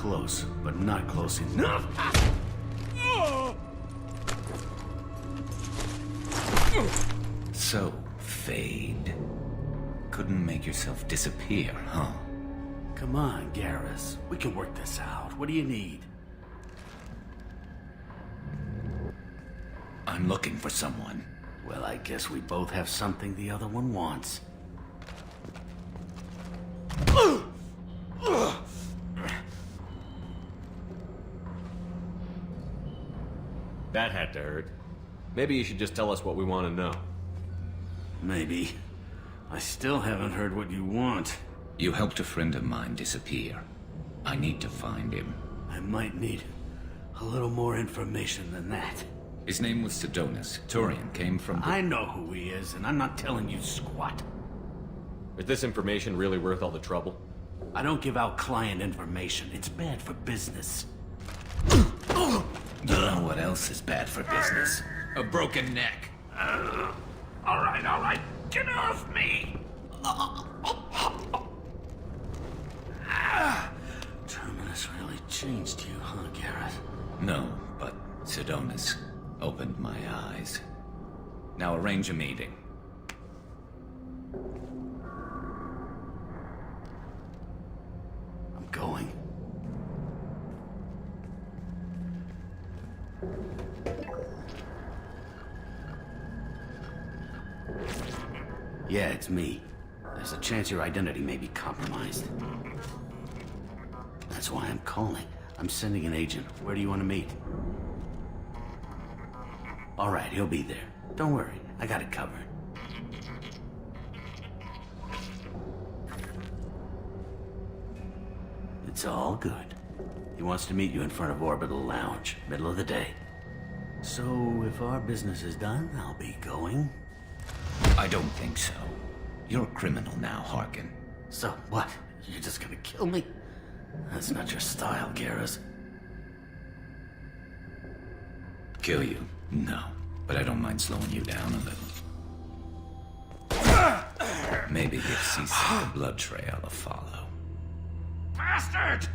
close, but not close enough. So, Fade. Couldn't make yourself disappear, huh? Come on, Garrus. We can work this out. What do you need? I'm looking for someone. Well, I guess we both have something the other one wants. That had to hurt. Maybe you should just tell us what we want to know. Maybe. I still haven't heard what you want. You helped a friend of mine disappear. I need to find him. I might need a little more information than that. His name was Sidonis. Turian came from I know who he is, and I'm not telling you squat. Is this information really worth all the trouble? I don't give out client information. It's bad for business. You know what else is bad for business? A broken neck. All right. Get off me! Terminus really changed you, huh, Garrett? No, but Sidonis opened my eyes. Now arrange a meeting. I'm going. Yeah, it's me. There's a chance your identity may be compromised. That's why I'm calling. I'm sending an agent. Where do you want to meet? All right, he'll be there. Don't worry, I got it covered. It's all good. He wants to meet you in front of Orbital Lounge, middle of the day. So, if our business is done, I'll be going. I don't think so. You're a criminal now, Harkin. So what? You're just gonna kill me? That's not your style, Garrus. Kill you? No. But I don't mind slowing you down a little. Maybe give Cecil a blood trail to follow. Bastard!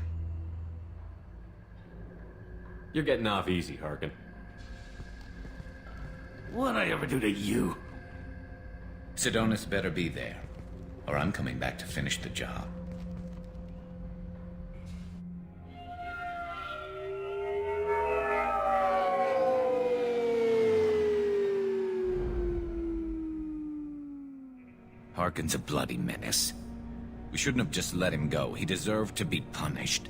You're getting off easy, Harkin. What'd I ever do to you? Sidonis better be there, or I'm coming back to finish the job. Harkin's a bloody menace. We shouldn't have just let him go. He deserved to be punished.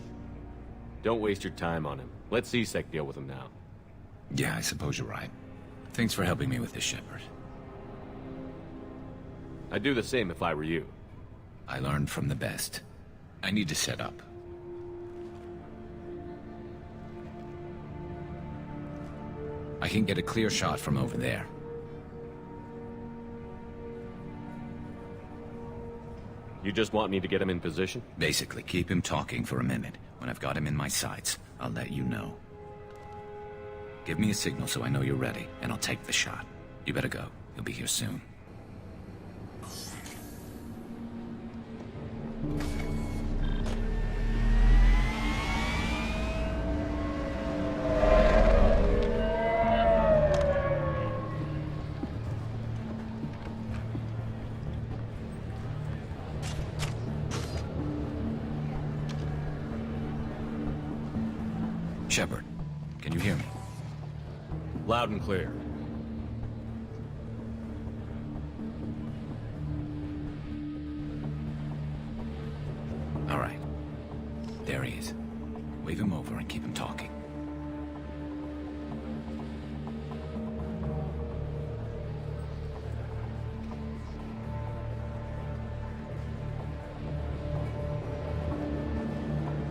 Don't waste your time on him. Let C-Sec deal with him now. Yeah, I suppose you're right. Thanks for helping me with this, Shepard. I'd do the same if I were you. I learned from the best. I need to set up. I can get a clear shot from over there. You just want me to get him in position? Basically, keep him talking for a minute. When I've got him in my sights, I'll let you know. Give me a signal so I know you're ready, and I'll take the shot. You better go. He'll be here soon. Shepard, can you hear me? Loud and clear. All right. There he is. Wave him over and keep him talking.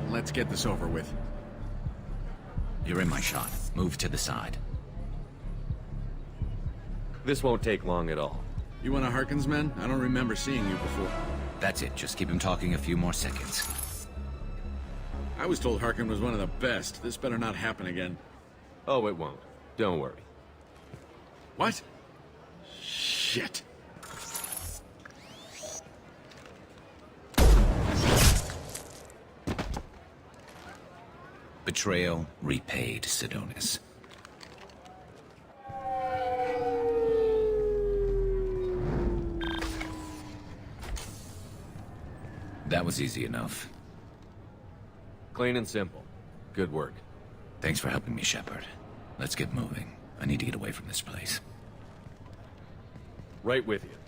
Let's get this over with. You're in my shot. Move to the side. This won't take long at all. You one of Harkin's men? I don't remember seeing you before. That's it. Just keep him talking a few more seconds. I was told Harkin was one of the best. This better not happen again. Oh, it won't. Don't worry. What? Shit. Betrayal repaid, Sidonis. That was easy enough. Clean and simple. Good work. Thanks for helping me, Shepard. Let's get moving. I need to get away from this place. Right with you.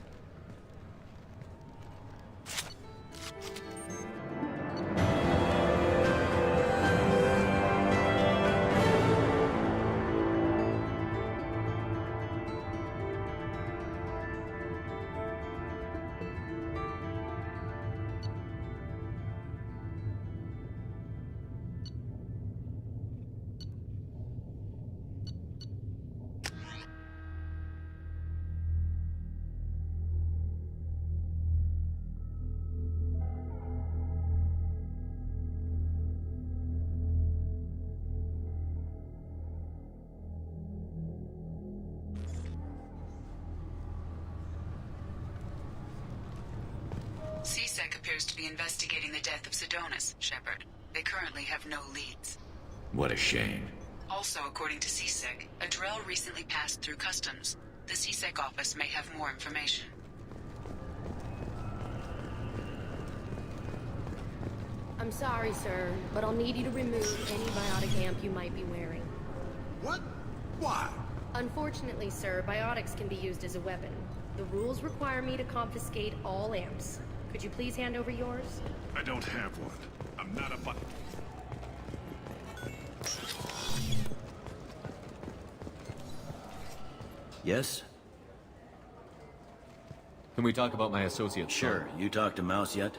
CSEC appears to be investigating the death of Sidonis, Shepard. They currently have no leads. What a shame. Also, according to CSEC, a Drell recently passed through customs. The CSEC office may have more information. I'm sorry, sir, but I'll need you to remove any biotic amp you might be wearing. What? Why? Unfortunately, sir, biotics can be used as a weapon. The rules require me to confiscate all amps. Could you please hand over yours? I don't have one. I'm not a Yes? Can we talk about my associate? Sure. You talked to Mouse yet?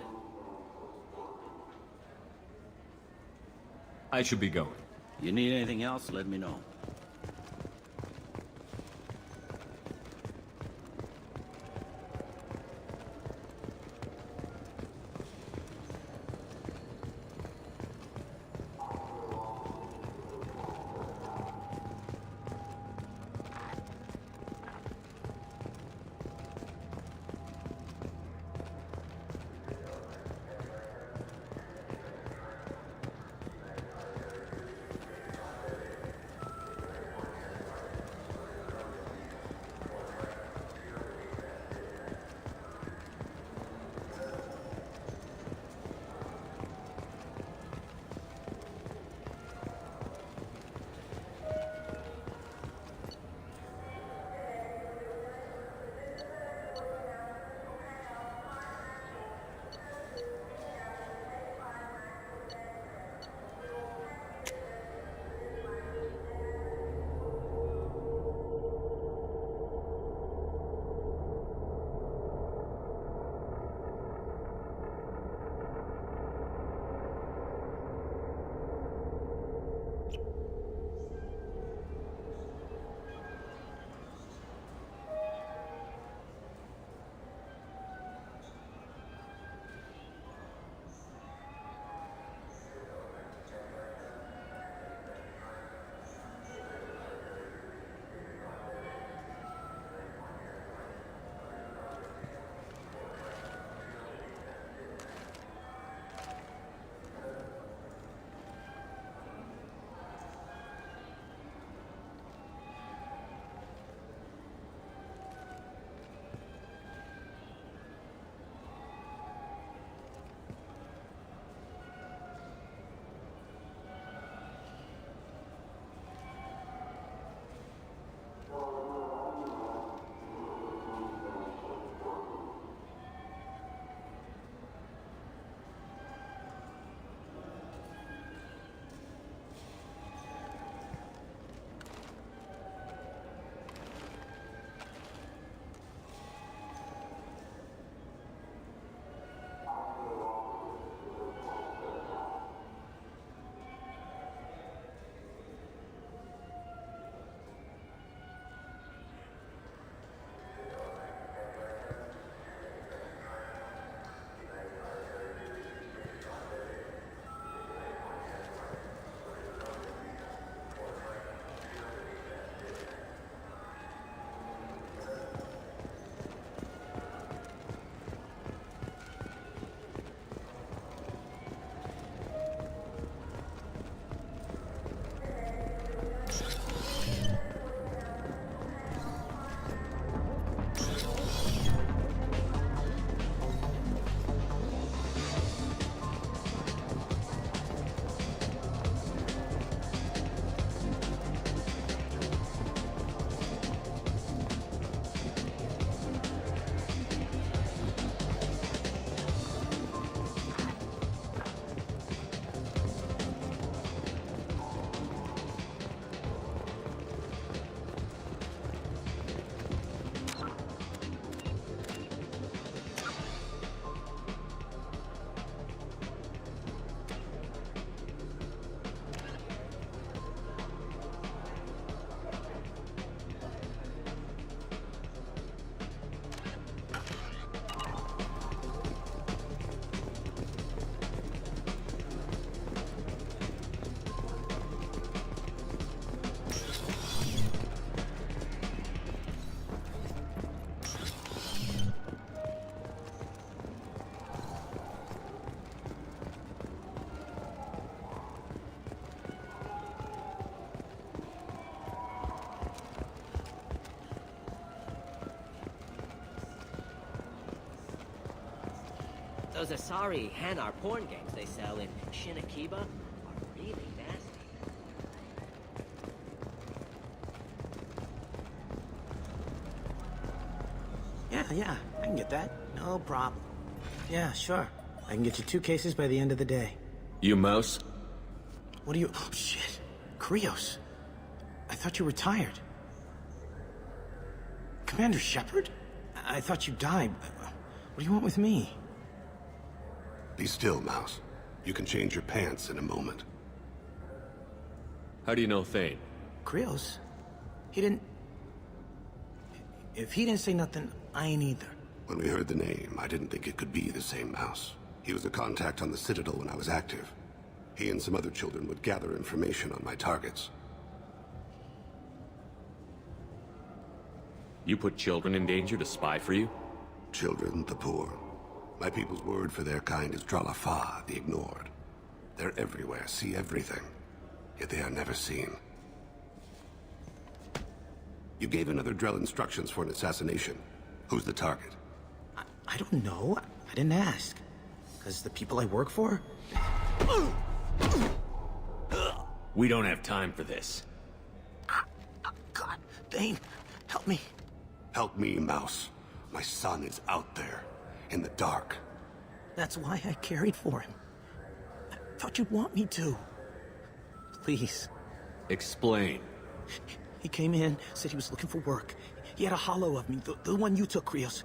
I should be going. You need anything else, let me know. Those Asari Hanar porn games they sell in Shinakiba are really nasty. Yeah, I can get that. No problem. Yeah, sure. I can get you 2 cases by the end of the day. You Mouse? What are you... Oh, shit. Krios. I thought you retired. Commander Shepard? I thought you died. What do you want with me? Be still, Mouse. You can change your pants in a moment. How do you know Thane? Krios? He didn't... If he didn't say nothing, I ain't either. When we heard the name, I didn't think it could be the same Mouse. He was a contact on the Citadel when I was active. He and some other children would gather information on my targets. You put children in danger to spy for you? Children, the poor. My people's word for their kind is Dralafa, the ignored. They're everywhere, see everything. Yet they are never seen. You gave another Drell instructions for an assassination. Who's the target? I don't know. I didn't ask. Because the people I work for... We don't have time for this. God, Thane, help me. Help me, Mouse. My son is out there, in the dark. That's why I carried for him. I thought you'd want me to. Please. Explain. He came in, said he was looking for work. He had a hollow of me, the one you took, Krios.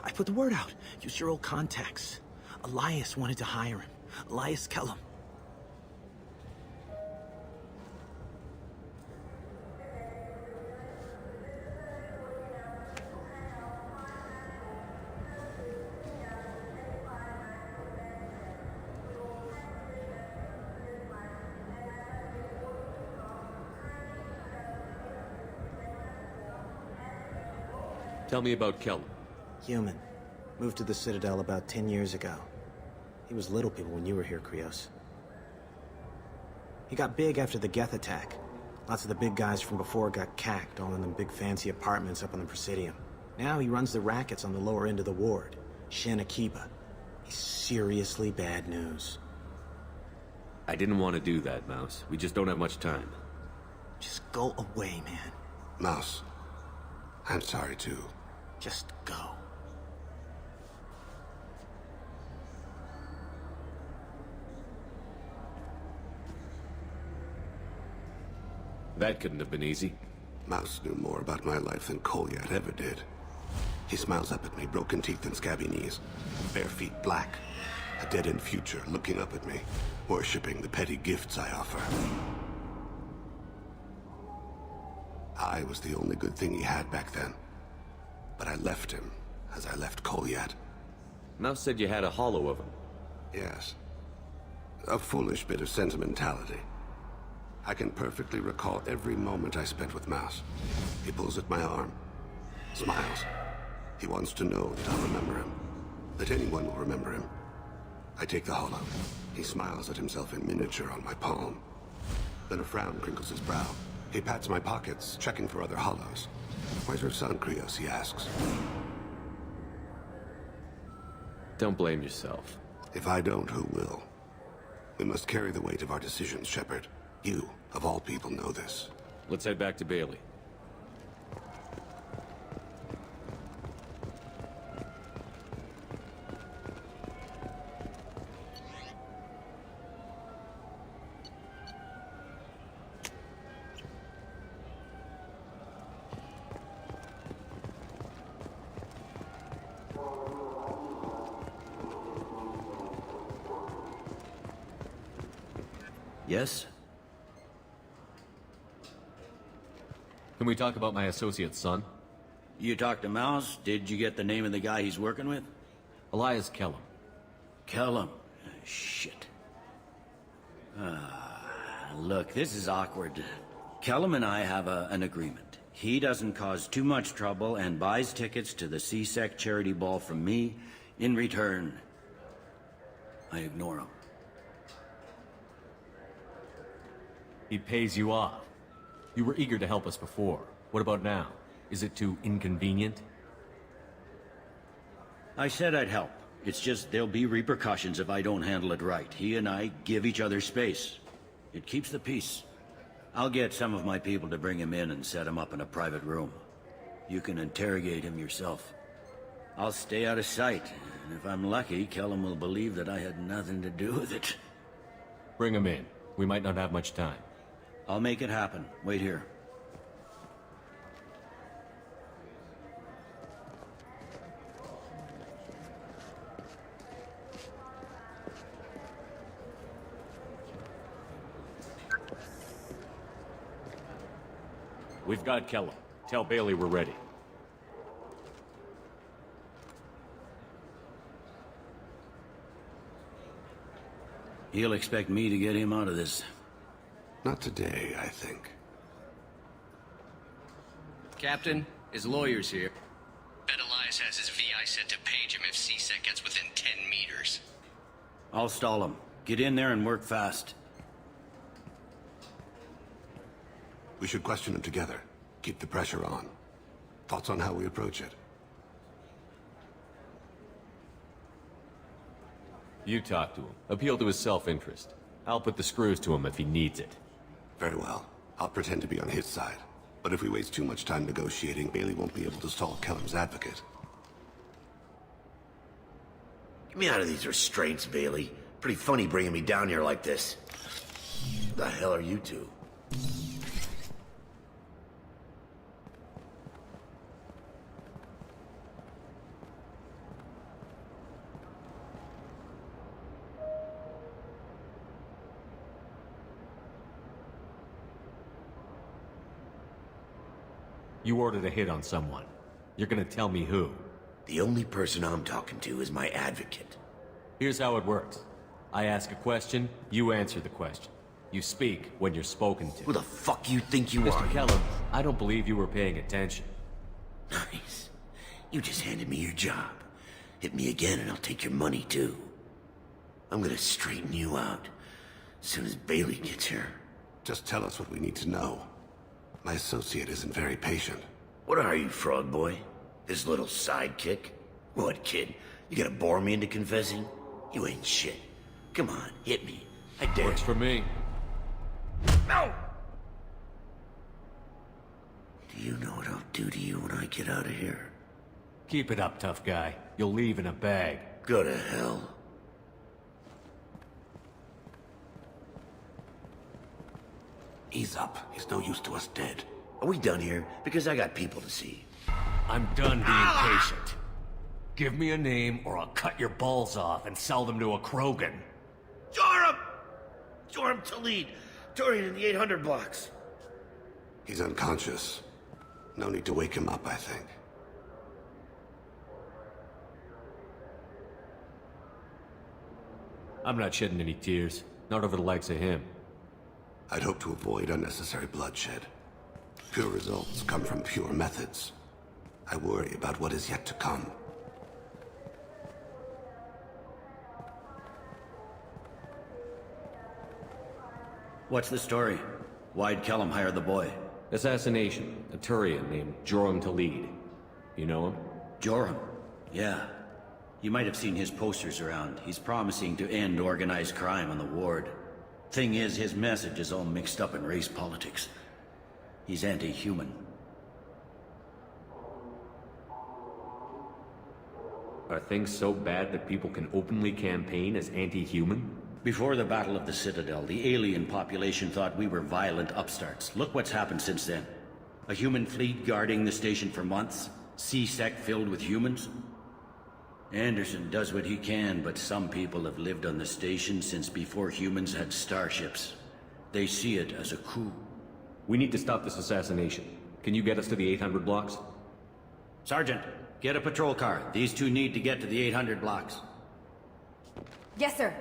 I put the word out. Used your old contacts. Elias wanted to hire him. Elias Kellum. Tell me about Kellum. Human. Moved to the Citadel about 10 years ago. He was little people when you were here, Krios. He got big after the Geth attack. Lots of the big guys from before got cacked, all in them big fancy apartments up on the Presidium. Now he runs the rackets on the lower end of the ward, Shinakiba. He's seriously bad news. I didn't want to do that, Mouse. We just don't have much time. Just go away, man. Mouse, I'm sorry too. Just go. That couldn't have been easy. Mouse knew more about my life than Kolyat ever did. He smiles up at me, broken teeth and scabby knees. Bare feet black. A dead-end future looking up at me, worshipping the petty gifts I offer. I was the only good thing he had back then. But I left him, as I left Kolyat. Mouse said you had a hollow of him. Yes. A foolish bit of sentimentality. I can perfectly recall every moment I spent with Mouse. He pulls at my arm, smiles. He wants to know that I'll remember him, that anyone will remember him. I take the hollow. He smiles at himself in miniature on my palm. Then a frown crinkles his brow. He pats my pockets, checking for other hollows. Where's your son, Krios, he asks. Don't blame yourself. If I don't, who will? We must carry the weight of our decisions, Shepard. You, of all people, know this. Let's head back to Bailey. Yes? Can we talk about my associate's son? You talked to Mouse? Did you get the name of the guy he's working with? Elias Kellum. Kellum? Shit. Look, this is awkward. Kellum and I have an agreement. He doesn't cause too much trouble and buys tickets to the C-Sec charity ball from me. In return, I ignore him. He pays you off. You were eager to help us before. What about now? Is it too inconvenient? I said I'd help. It's just there'll be repercussions if I don't handle it right. He and I give each other space. It keeps the peace. I'll get some of my people to bring him in and set him up in a private room. You can interrogate him yourself. I'll stay out of sight, and if I'm lucky, Kellum will believe that I had nothing to do with it. Bring him in. We might not have much time. I'll make it happen. Wait here. We've got Kellum. Tell Bailey we're ready. He'll expect me to get him out of this. Not today, I think. Captain, his lawyer's here. Bet Elias has his VI set to page him if CSEC gets within 10 meters. I'll stall him. Get in there and work fast. We should question him together. Keep the pressure on. Thoughts on how we approach it? You talk to him. Appeal to his self-interest. I'll put the screws to him if he needs it. Very well. I'll pretend to be on his side. But if we waste too much time negotiating, Bailey won't be able to stall Kellum's advocate. Get me out of these restraints, Bailey. Pretty funny bringing me down here like this. The hell are you two? You ordered a hit on someone. You're gonna tell me who? The only person I'm talking to is my advocate. Here's how it works. I ask a question, you answer the question. You speak when you're spoken to. Who the fuck you think you are? Mr. Kellum, I don't believe you were paying attention. Nice. You just handed me your job. Hit me again and I'll take your money too. I'm gonna straighten you out as soon as Bailey gets here. Just tell us what we need to know. My associate isn't very patient. What are you, frog boy? His little sidekick? What, kid? You gonna bore me into confessing? You ain't shit. Come on, hit me. I dare. Works for me. No! Do you know what I'll do to you when I get out of here? Keep it up, tough guy. You'll leave in a bag. Go to hell. Ease up. He's no use to us dead. Are we done here? Because I got people to see. I'm done being patient. Give me a name or I'll cut your balls off and sell them to a Krogan. Joram! Joram Talid. Turian in the 800 blocks. He's unconscious. No need to wake him up, I think. I'm not shedding any tears. Not over the likes of him. I'd hope to avoid unnecessary bloodshed. Pure results come from pure methods. I worry about what is yet to come. What's the story? Why'd Kellum hire the boy? Assassination. A Turian named Joram Talid. You know him? Joram? Yeah. You might have seen his posters around. He's promising to end organized crime on the ward. Thing is, his message is all mixed up in race politics. He's anti-human. Are things so bad that people can openly campaign as anti-human? Before the Battle of the Citadel, the alien population thought we were violent upstarts. Look what's happened since then. A human fleet guarding the station for months. CSEC filled with humans. Anderson does what he can, but some people have lived on the station since before humans had starships. They see it as a coup. We need to stop this assassination. Can you get us to the 800 blocks? Sergeant, get a patrol car. These two need to get to the 800 blocks. Yes, sir.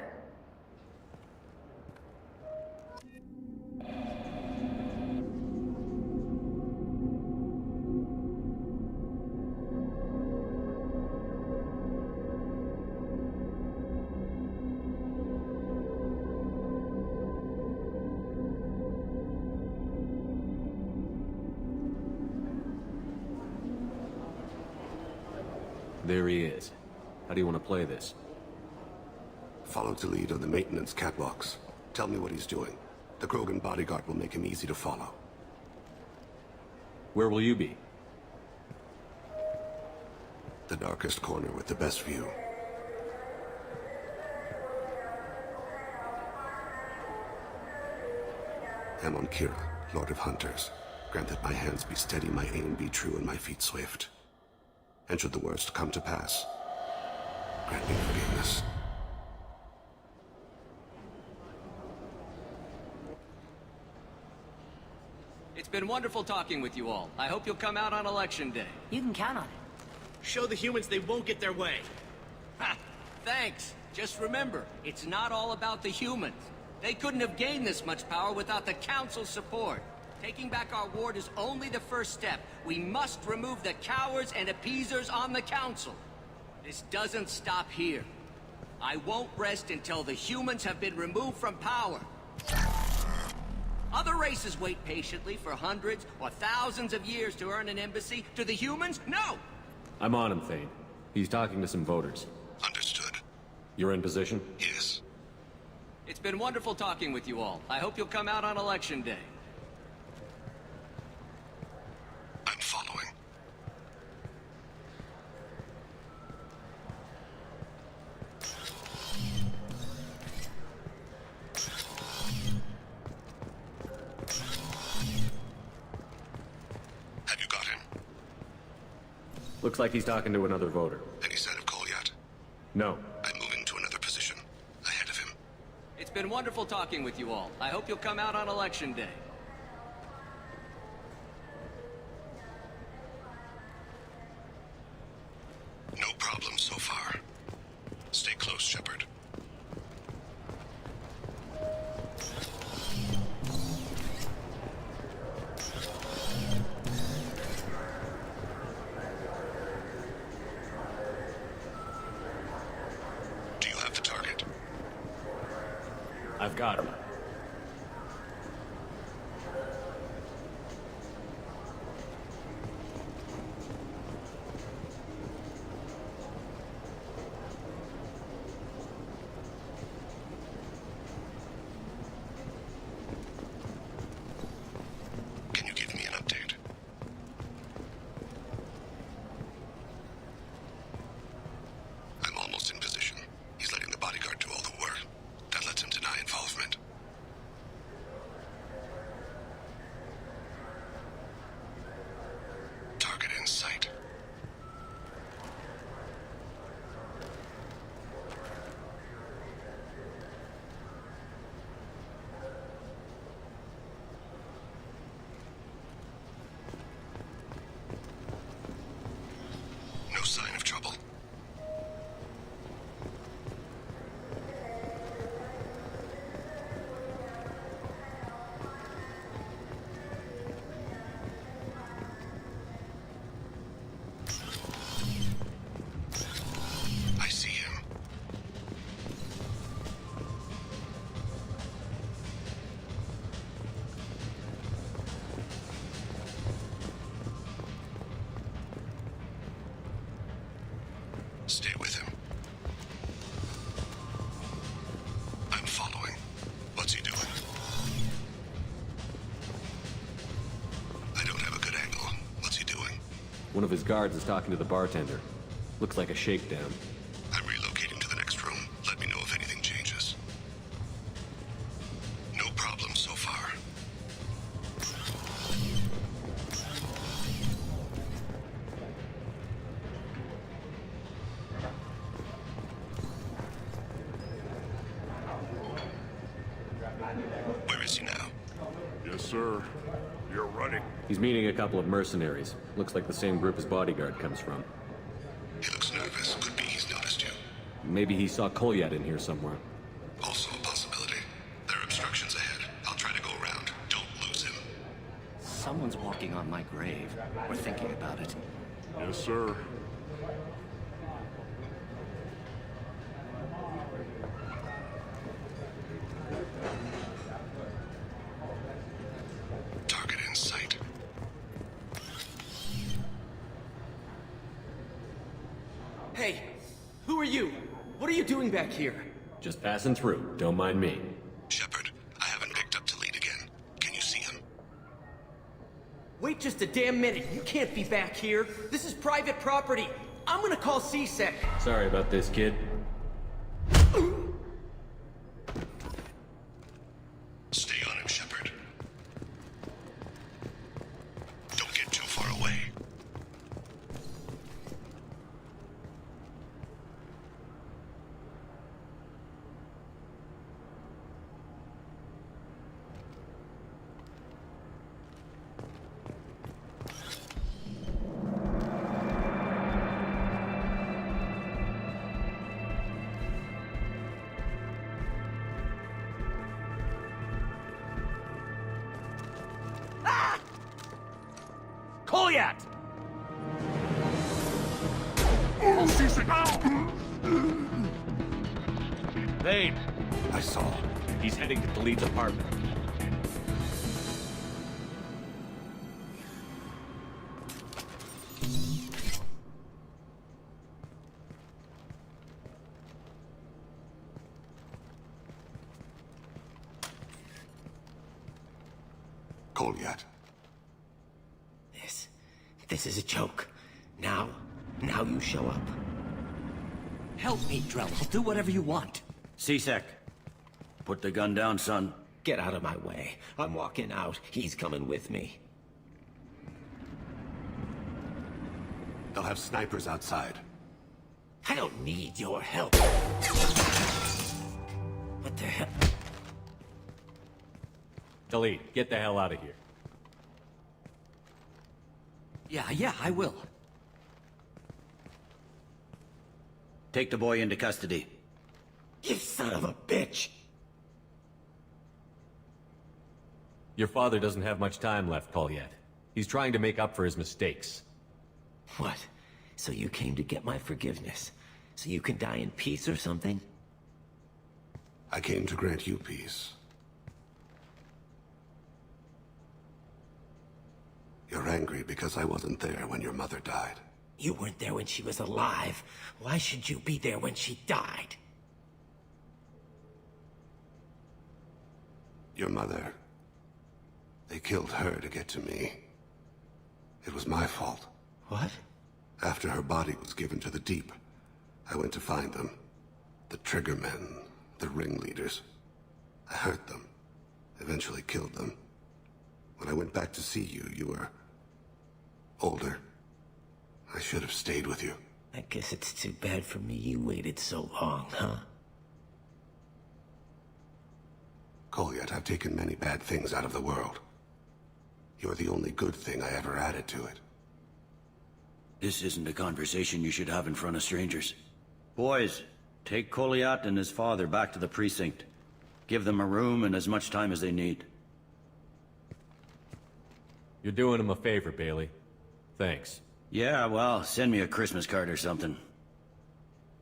There he is. How do you want to play this? Follow the lead on the maintenance catwalks. Tell me what he's doing. The Krogan bodyguard will make him easy to follow. Where will you be? The darkest corner with the best view. Amon Kira, Lord of Hunters. Grant that my hands be steady, my aim be true, and my feet swift. And should the worst come to pass, grant me forgiveness. It's been wonderful talking with you all. I hope you'll come out on Election Day. You can count on it. Show the humans they won't get their way. Ha! Thanks. Just remember, it's not all about the humans. They couldn't have gained this much power without the Council's support. Taking back our ward is only the first step. We must remove the cowards and appeasers on the Council. This doesn't stop here. I won't rest until the humans have been removed from power. Other races wait patiently for hundreds or thousands of years to earn an embassy. To the humans, no! I'm on him, Thane. He's talking to some voters. Understood. You're in position? Yes. It's been wonderful talking with you all. I hope you'll come out on Election Day. I'm following. Have you got him? Looks like he's talking to another voter. Any sign of Cole yet? No. I'm moving to another position. Ahead of him. It's been wonderful talking with you all. I hope you'll come out on Election Day. No problem so far. Stay close, Shepard. Do you have the target? I've got him. Can you give me an update? I'm almost in position. He's letting the bodyguard do all the work. That lets him deny involvement. Target in sight. No sign of trouble. I see him. Stay with him. I'm following. What's he doing? I don't have a good angle. What's he doing? One of his guards is talking to the bartender. Looks like a shakedown. I'm relocating to the next room. Let me know if anything changes. No problem so far. Where is he now? Yes, sir. You're running. He's meeting a couple of mercenaries. Looks like the same group his bodyguard comes from. He looks nervous. Could be he's noticed you. Maybe he saw Kolyat in here somewhere. Also a possibility. There are obstructions ahead. I'll try to go around. Don't lose him. Someone's walking on my grave, or thinking about it. Yes, sir. Target in sight. Hey, Who are you? What are you doing back here? Just passing through. Don't mind me. Shepard, I haven't picked up Talid again. Can you see him? Wait just a damn minute. You can't be back here. This is private property. I'm gonna call CSEC. Sorry about this, kid. Stay on him, Shepard. Don't get too far away. Kolyat! Vane! I saw. He's heading to Talid's apartment. Kolyat. This is a joke. Now you show up. Help me, Drell. I'll do whatever you want. CSEC, put the gun down, son. Get out of my way. I'm walking out. He's coming with me. They'll have snipers outside. I don't need your help. What the hell? Talid, get the hell out of here. Yeah, I will. Take the boy into custody. You son of a bitch! Your father doesn't have much time left, Kolyat. He's trying to make up for his mistakes. What? So you came to get my forgiveness? So you can die in peace or something? I came to grant you peace. You're angry because I wasn't there when your mother died. You weren't there when she was alive. Why should you be there when she died? Your mother... They killed her to get to me. It was my fault. What? After her body was given to the Deep, I went to find them. The Triggermen, the ringleaders. I hurt them. Eventually killed them. When I went back to see you, you were... older. I should have stayed with you. I guess it's too bad for me you waited so long, huh? Kolyat, I've taken many bad things out of the world. You're the only good thing I ever added to it. This isn't a conversation you should have in front of strangers. Boys, take Kolyat and his father back to the precinct. Give them a room and as much time as they need. You're doing him a favor, Bailey. Thanks. Yeah, well, send me a Christmas card or something.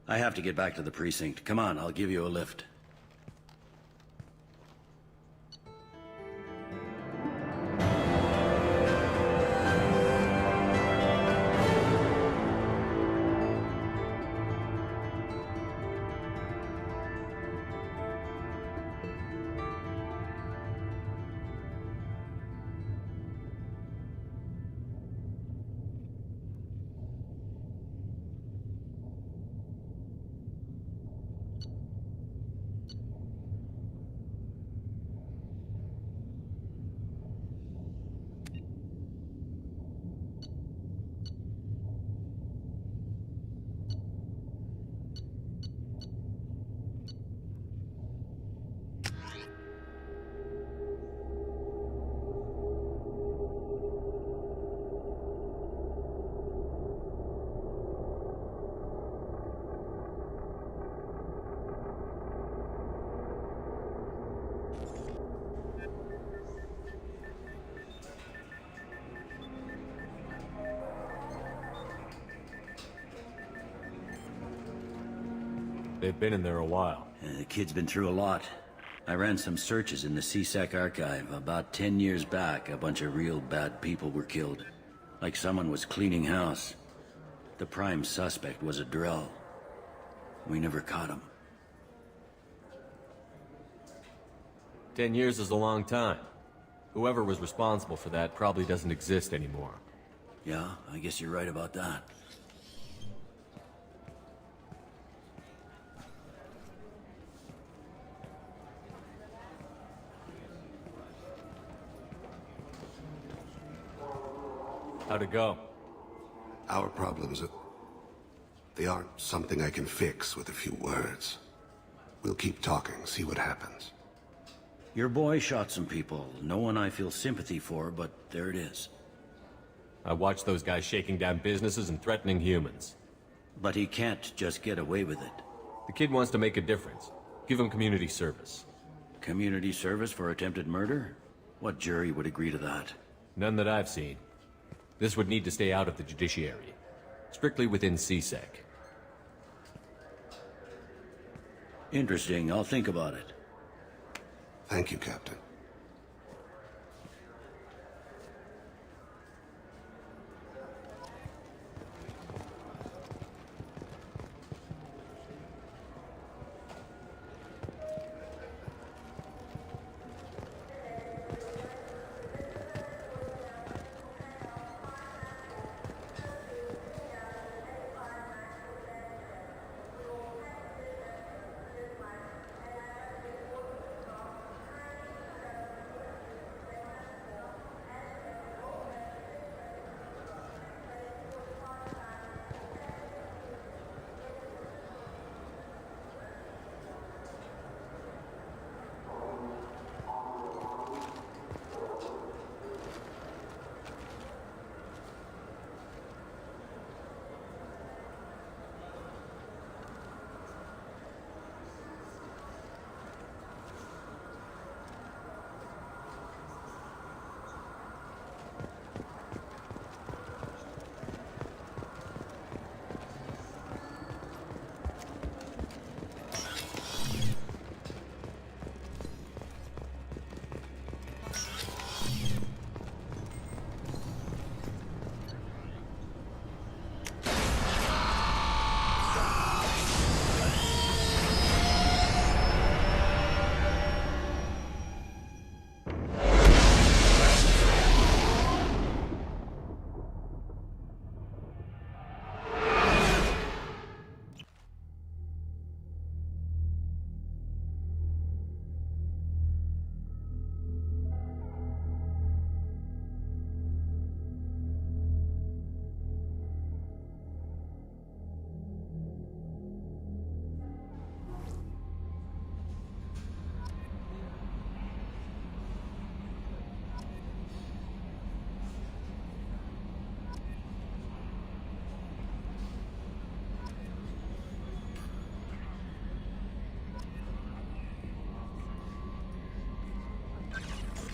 I have to get back to the precinct. Come on, I'll give you a lift. They've been in there a while. The kid's been through a lot. I ran some searches in the CSEC archive. About 10 years back, a bunch of real bad people were killed. Like someone was cleaning house. The prime suspect was a Drell. We never caught him. 10 years is a long time. Whoever was responsible for that probably doesn't exist anymore. Yeah, I guess you're right about that. How'd it go? Our problems they aren't something I can fix with a few words. We'll keep talking, see what happens. Your boy shot some people. No one I feel sympathy for, but there it is. I watched those guys shaking down businesses and threatening humans. But he can't just get away with it. The kid wants to make a difference. Give him community service. Community service for attempted murder? What jury would agree to that? None that I've seen. This would need to stay out of the judiciary. Strictly within CSEC. Interesting. I'll think about it. Thank you, Captain.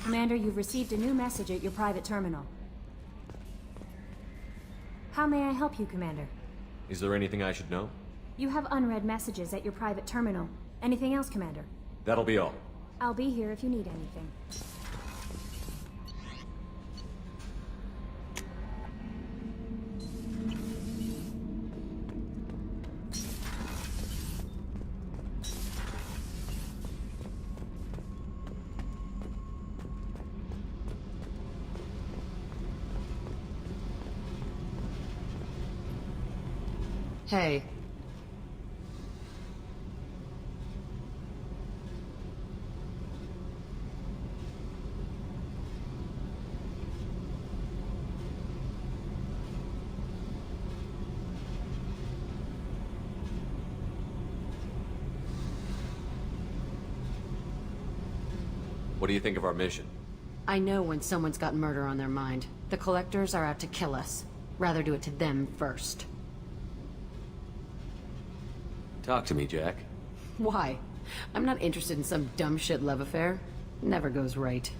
Commander, you've received a new message at your private terminal. How may I help you, Commander? Is there anything I should know? You have unread messages at your private terminal. Anything else, Commander? That'll be all. I'll be here if you need anything. Hey. What do you think of our mission? I know when someone's got murder on their mind. The Collectors are out to kill us. Rather do it to them first. Talk to me, Jack. Why? I'm not interested in some dumb shit love affair. Never goes right.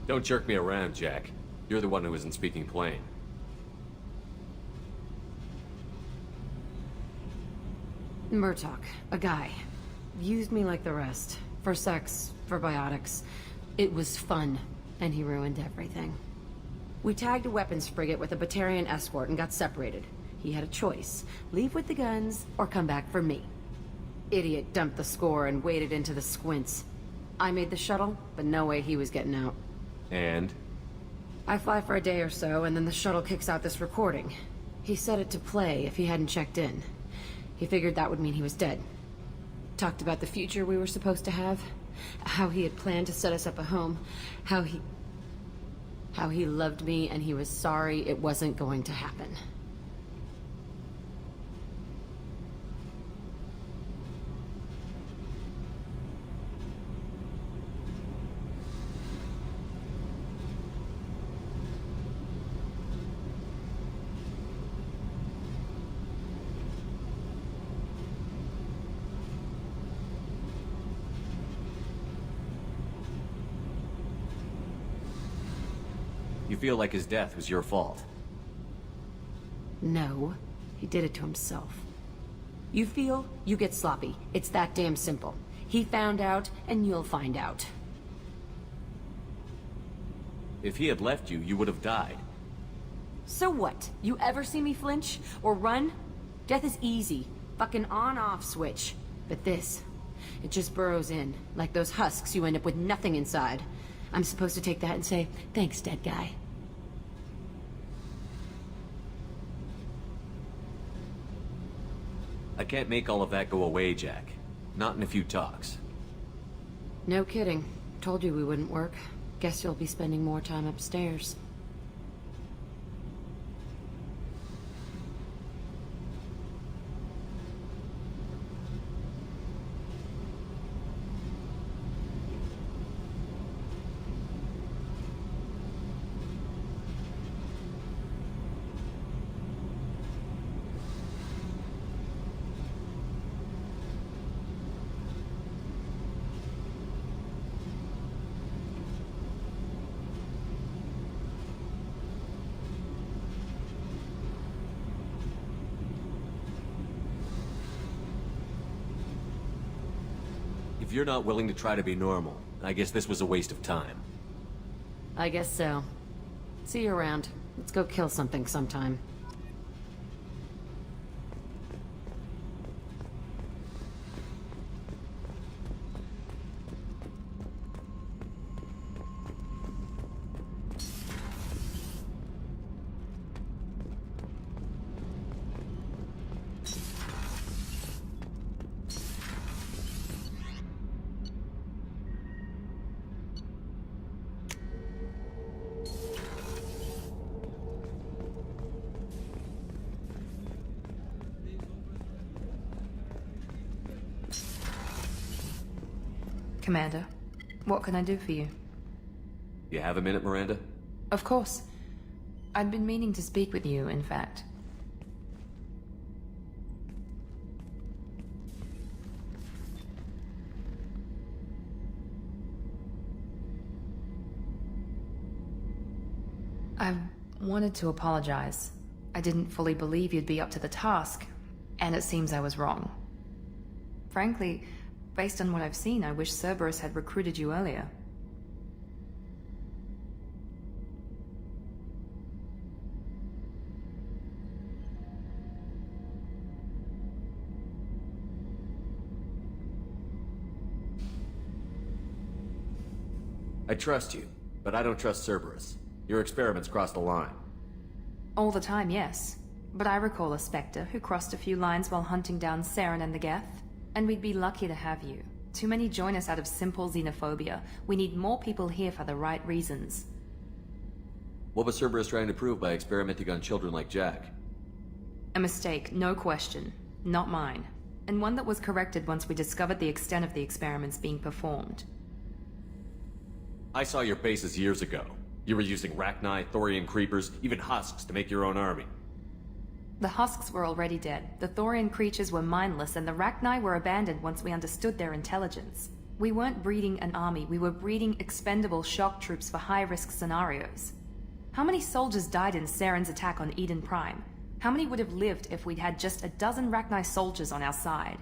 Don't jerk me around, Jack. You're the one who isn't speaking plain. Murtaugh, a guy. Used me like the rest. For sex, for biotics. It was fun, and he ruined everything. We tagged a weapons frigate with a Batarian escort and got separated. He had a choice. Leave with the guns, or come back for me. Idiot dumped the score and waded into the squints. I made the shuttle, but no way he was getting out. And? I fly for a day or so, and then the shuttle kicks out this recording. He set it to play if he hadn't checked in. He figured that would mean he was dead. Talked about the future we were supposed to have. How he had planned to set us up a home. How he loved me and he was sorry it wasn't going to happen. You feel like his death was your fault? No, he did it to himself. You feel, you get sloppy. It's that damn simple. He found out, and you'll find out. If he had left you, you would have died. So what? You ever see me flinch? Or run? Death is easy. Fucking on-off switch. But this, it just burrows in. Like those husks, you end up with nothing inside. I'm supposed to take that and say, thanks, dead guy. I can't make all of that go away, Jack. Not in a few talks. No kidding. Told you we wouldn't work. Guess you'll be spending more time upstairs. If you're not willing to try to be normal, I guess this was a waste of time. I guess so. See you around. Let's go kill something sometime. Commander, what can I do for you? You have a minute, Miranda? Of course. I'd been meaning to speak with you, in fact. I wanted to apologize. I didn't fully believe you'd be up to the task, and it seems I was wrong. Frankly, based on what I've seen, I wish Cerberus had recruited you earlier. I trust you, but I don't trust Cerberus. Your experiments crossed the line. All the time, yes. But I recall a Spectre who crossed a few lines while hunting down Saren and the Geth. And we'd be lucky to have you. Too many join us out of simple xenophobia. We need more people here for the right reasons. What was Cerberus trying to prove by experimenting on children like Jack? A mistake, no question. Not mine. And one that was corrected once we discovered the extent of the experiments being performed. I saw your bases years ago. You were using Rachni, Thorian creepers, even husks to make your own army. The husks were already dead. The Thorian creatures were mindless, and the Rachni were abandoned once we understood their intelligence. We weren't breeding an army, we were breeding expendable shock troops for high-risk scenarios. How many soldiers died in Saren's attack on Eden Prime? How many would have lived if we'd had just a dozen Rachni soldiers on our side?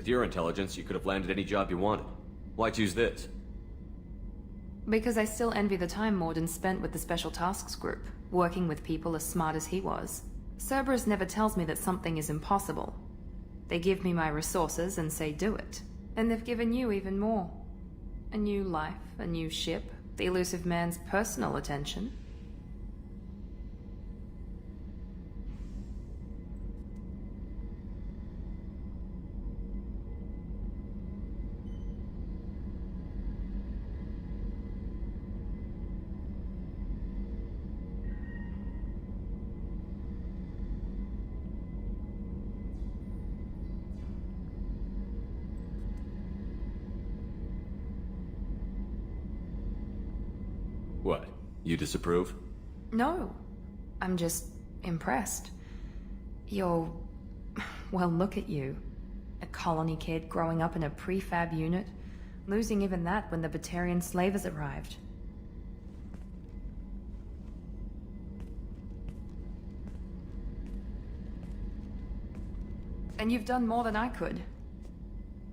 With your intelligence, you could have landed any job you wanted. Why choose this? Because I still envy the time Morden spent with the Special Tasks Group, working with people as smart as he was. Cerberus never tells me that something is impossible. They give me my resources and say do it. And they've given you even more. A new life, a new ship, the elusive man's personal attention. What? You disapprove? No. I'm just impressed. You're... well, look at you. A colony kid growing up in a prefab unit, losing even that when the Batarian slavers arrived. And you've done more than I could.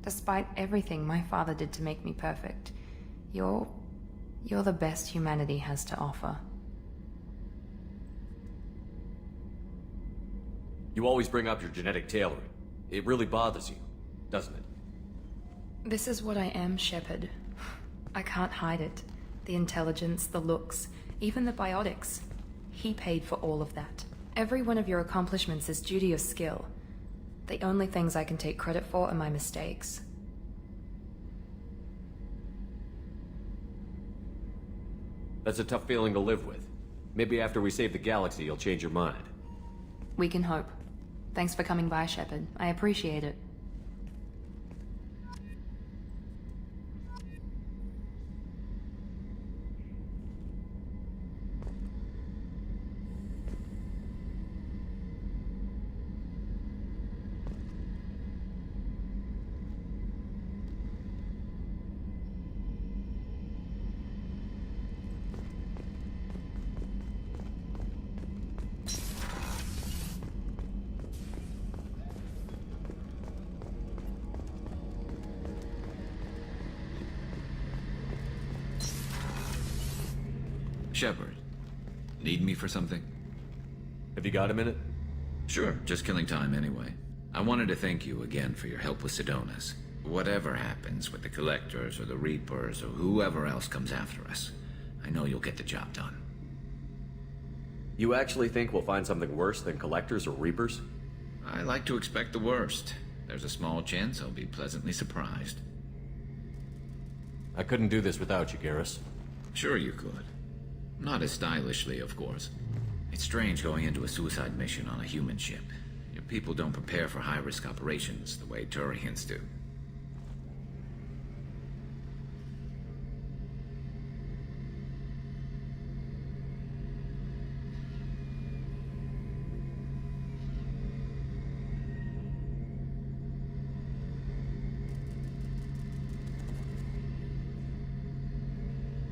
Despite everything my father did to make me perfect, you're the best humanity has to offer. You always bring up your genetic tailoring. It really bothers you, doesn't it? This is what I am, Shepard. I can't hide it. The intelligence, the looks, even the biotics. He paid for all of that. Every one of your accomplishments is due to your skill. The only things I can take credit for are my mistakes. That's a tough feeling to live with. Maybe after we save the galaxy, you'll change your mind. We can hope. Thanks for coming by, Shepard. I appreciate it. Shepard, need me for something? Have you got a minute? Sure, just killing time anyway. I wanted to thank you again for your help with Sidonis. Whatever happens with the Collectors or the Reapers or whoever else comes after us, I know you'll get the job done. You actually think we'll find something worse than Collectors or Reapers? I like to expect the worst. There's a small chance I'll be pleasantly surprised. I couldn't do this without you, Garrus. Sure you could. Not as stylishly, of course. It's strange going into a suicide mission on a human ship. Your people don't prepare for high-risk operations the way Turians do.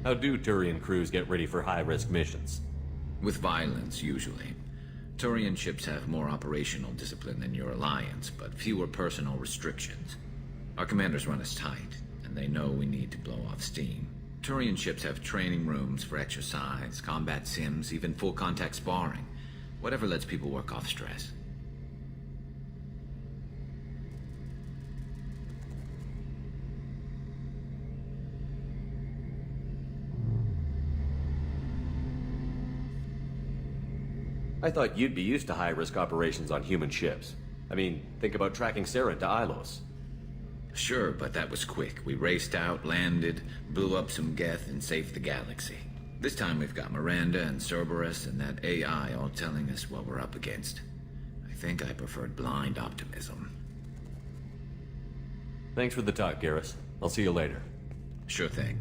How do Turian crews get ready for high-risk missions? With violence, usually. Turian ships have more operational discipline than your alliance, but fewer personal restrictions. Our commanders run us tight, and they know we need to blow off steam. Turian ships have training rooms for exercise, combat sims, even full-contact sparring. Whatever lets people work off stress. I thought you'd be used to high-risk operations on human ships. I mean, think about tracking Sarah to Ilos. Sure, but that was quick. We raced out, landed, blew up some Geth, and saved the galaxy. This time we've got Miranda and Cerberus and that AI all telling us what we're up against. I think I preferred blind optimism. Thanks for the talk, Garrus. I'll see you later. Sure thing.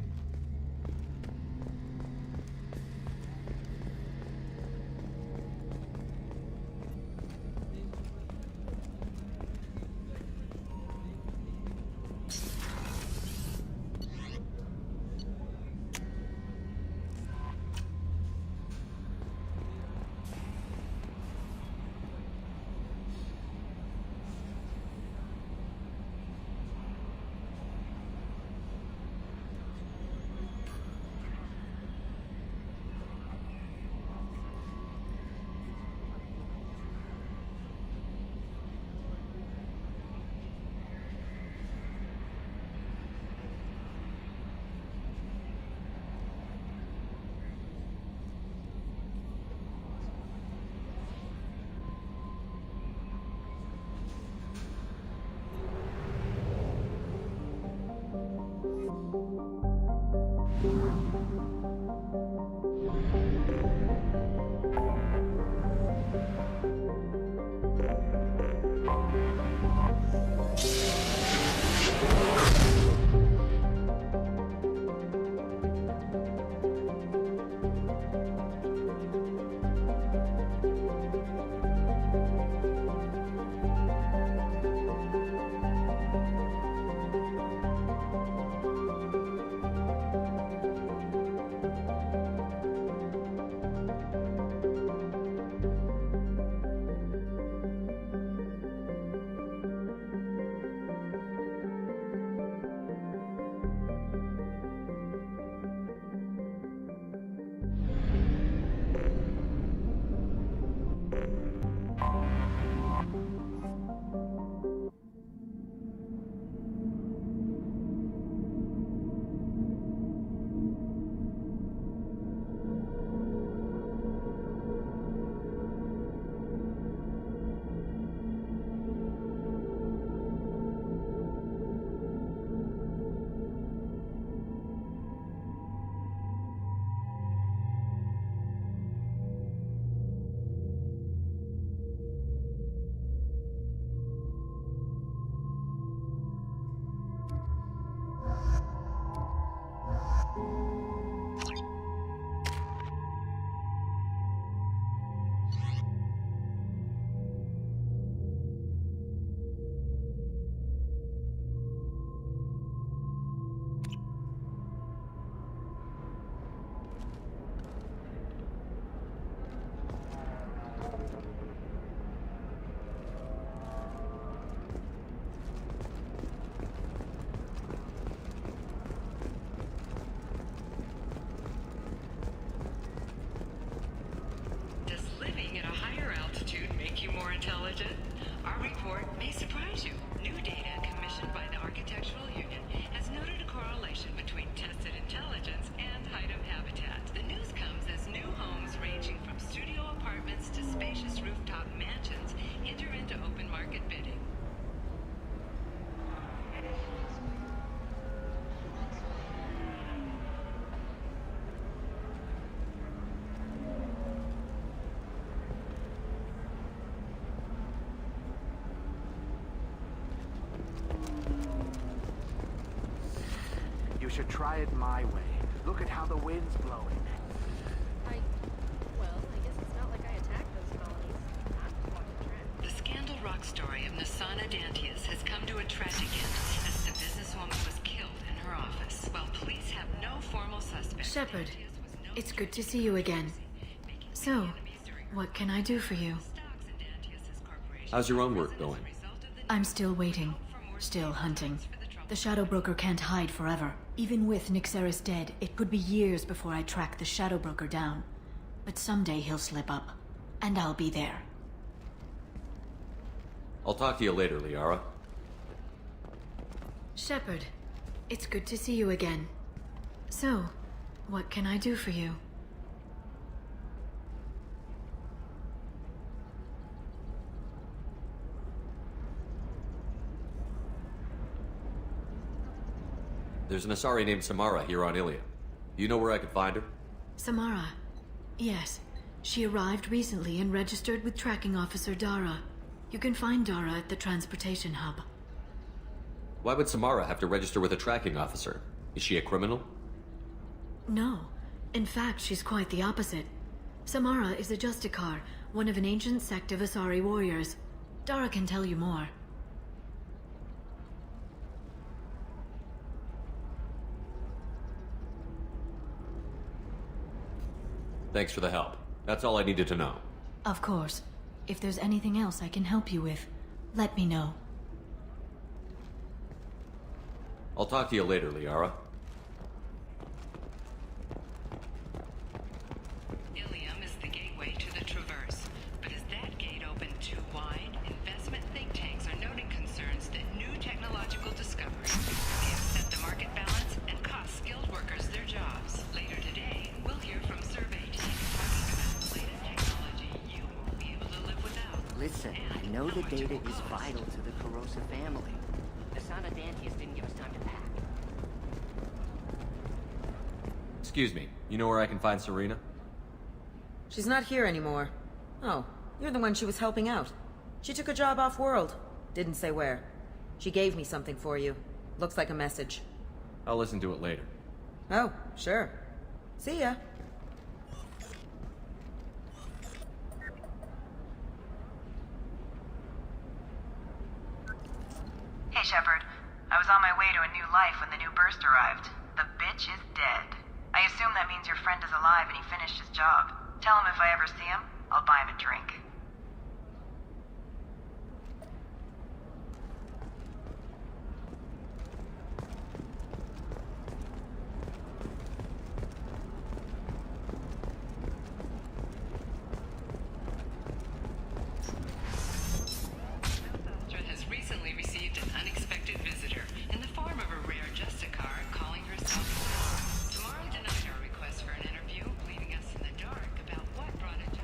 intelligent? Our report may surprise you. New data commissioned by the Architectural Union has noted a correlation between tested intelligence and height of habitat. The news comes as new homes ranging from studio apartments to spacious rooftop mansions enter into open market bidding. You should try it my way. Look at how the wind's blowing. Well, I guess it's not like I attacked those colonies. I'm quite a trip. The Scandal Rock story of Nasana Dantius has come to a tragic end as the businesswoman was killed in her office. While police have no formal suspects. Shepard, it's good to see you again. So, what can I do for you? How's your own work going? I'm still waiting. Still hunting. The Shadow Broker can't hide forever. Even with Nyxeris dead, it could be years before I track the Shadow Broker down. But someday he'll slip up. And I'll be there. I'll talk to you later, Liara. Shepard, it's good to see you again. So, what can I do for you? There's an Asari named Samara here on Ilium. Do you know where I could find her? Samara. Yes. She arrived recently and registered with Tracking Officer Dara. You can find Dara at the transportation hub. Why would Samara have to register with a tracking officer? Is she a criminal? No. In fact, she's quite the opposite. Samara is a Justicar, one of an ancient sect of Asari warriors. Dara can tell you more. Thanks for the help. That's all I needed to know. Of course. If there's anything else I can help you with, let me know. I'll talk to you later, Liara. Ilium is the gateway to the Traverse. But is that gate open too wide? Investment think tanks are noting concerns that new technological discoveries may upset the market balance and cost skilled workers their jobs. Later today, we'll hear from survey teams talking about the latest technology you won't be able to live without. Listen, I know the data is vital to the Corrosa family. Asana Dantius didn't give us time to pack. Excuse me, you know where I can find Serena? She's not here anymore. Oh, you're the one she was helping out. She took a job off-world. Didn't say where. She gave me something for you. Looks like a message. I'll listen to it later. Oh, sure. See ya. Hey, Shepard. I was on my way to a new life when the new burst arrived. The bitch is dead. I assume that means your friend is alive and he finished his job. Tell him if I ever see him, I'll buy him a drink. Has recently received an unexpected visitor in the form of a rare Justicar calling herself Samara denied our request for an interview, leaving us in the dark about what brought it to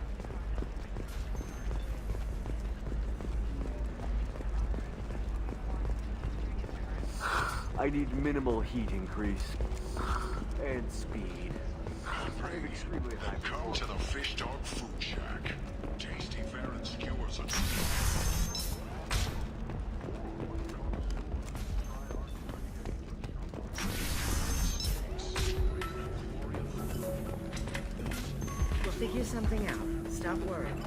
I need minimal heat increase. And speed. I'm extremely high. Come to the Fish Dog Food Shack. Tasty fare and skewers are... We'll figure something out. Stop worrying.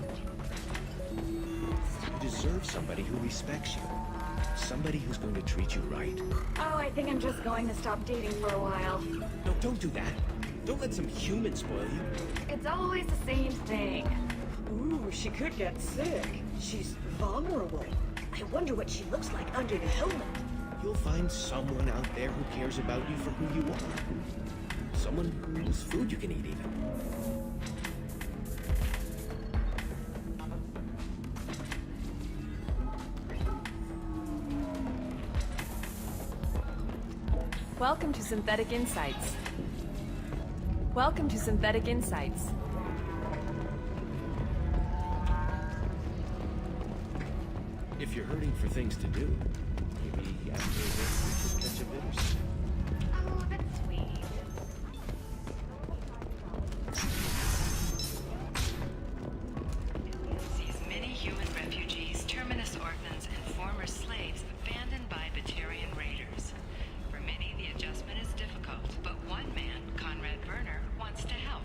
You deserve somebody who respects you. Somebody who's going to treat you right. Oh, I think I'm just going to stop dating for a while. No, don't do that. Don't let some human spoil you. It's always the same thing. Ooh, she could get sick. She's vulnerable. I wonder what she looks like under the helmet. You'll find someone out there who cares about you for who you are. Someone whose food you can eat, even. Welcome to Synthetic Insights. Welcome to Synthetic Insights. If you're hurting for things to do, maybe after this we could catch a bit or something. Oh, that's sweet. sees many human refugees, terminus orphans, and former slaves abandoned by Batarian raiders. For many, the adjustment is difficult, but one man, Conrad Werner, wants to help.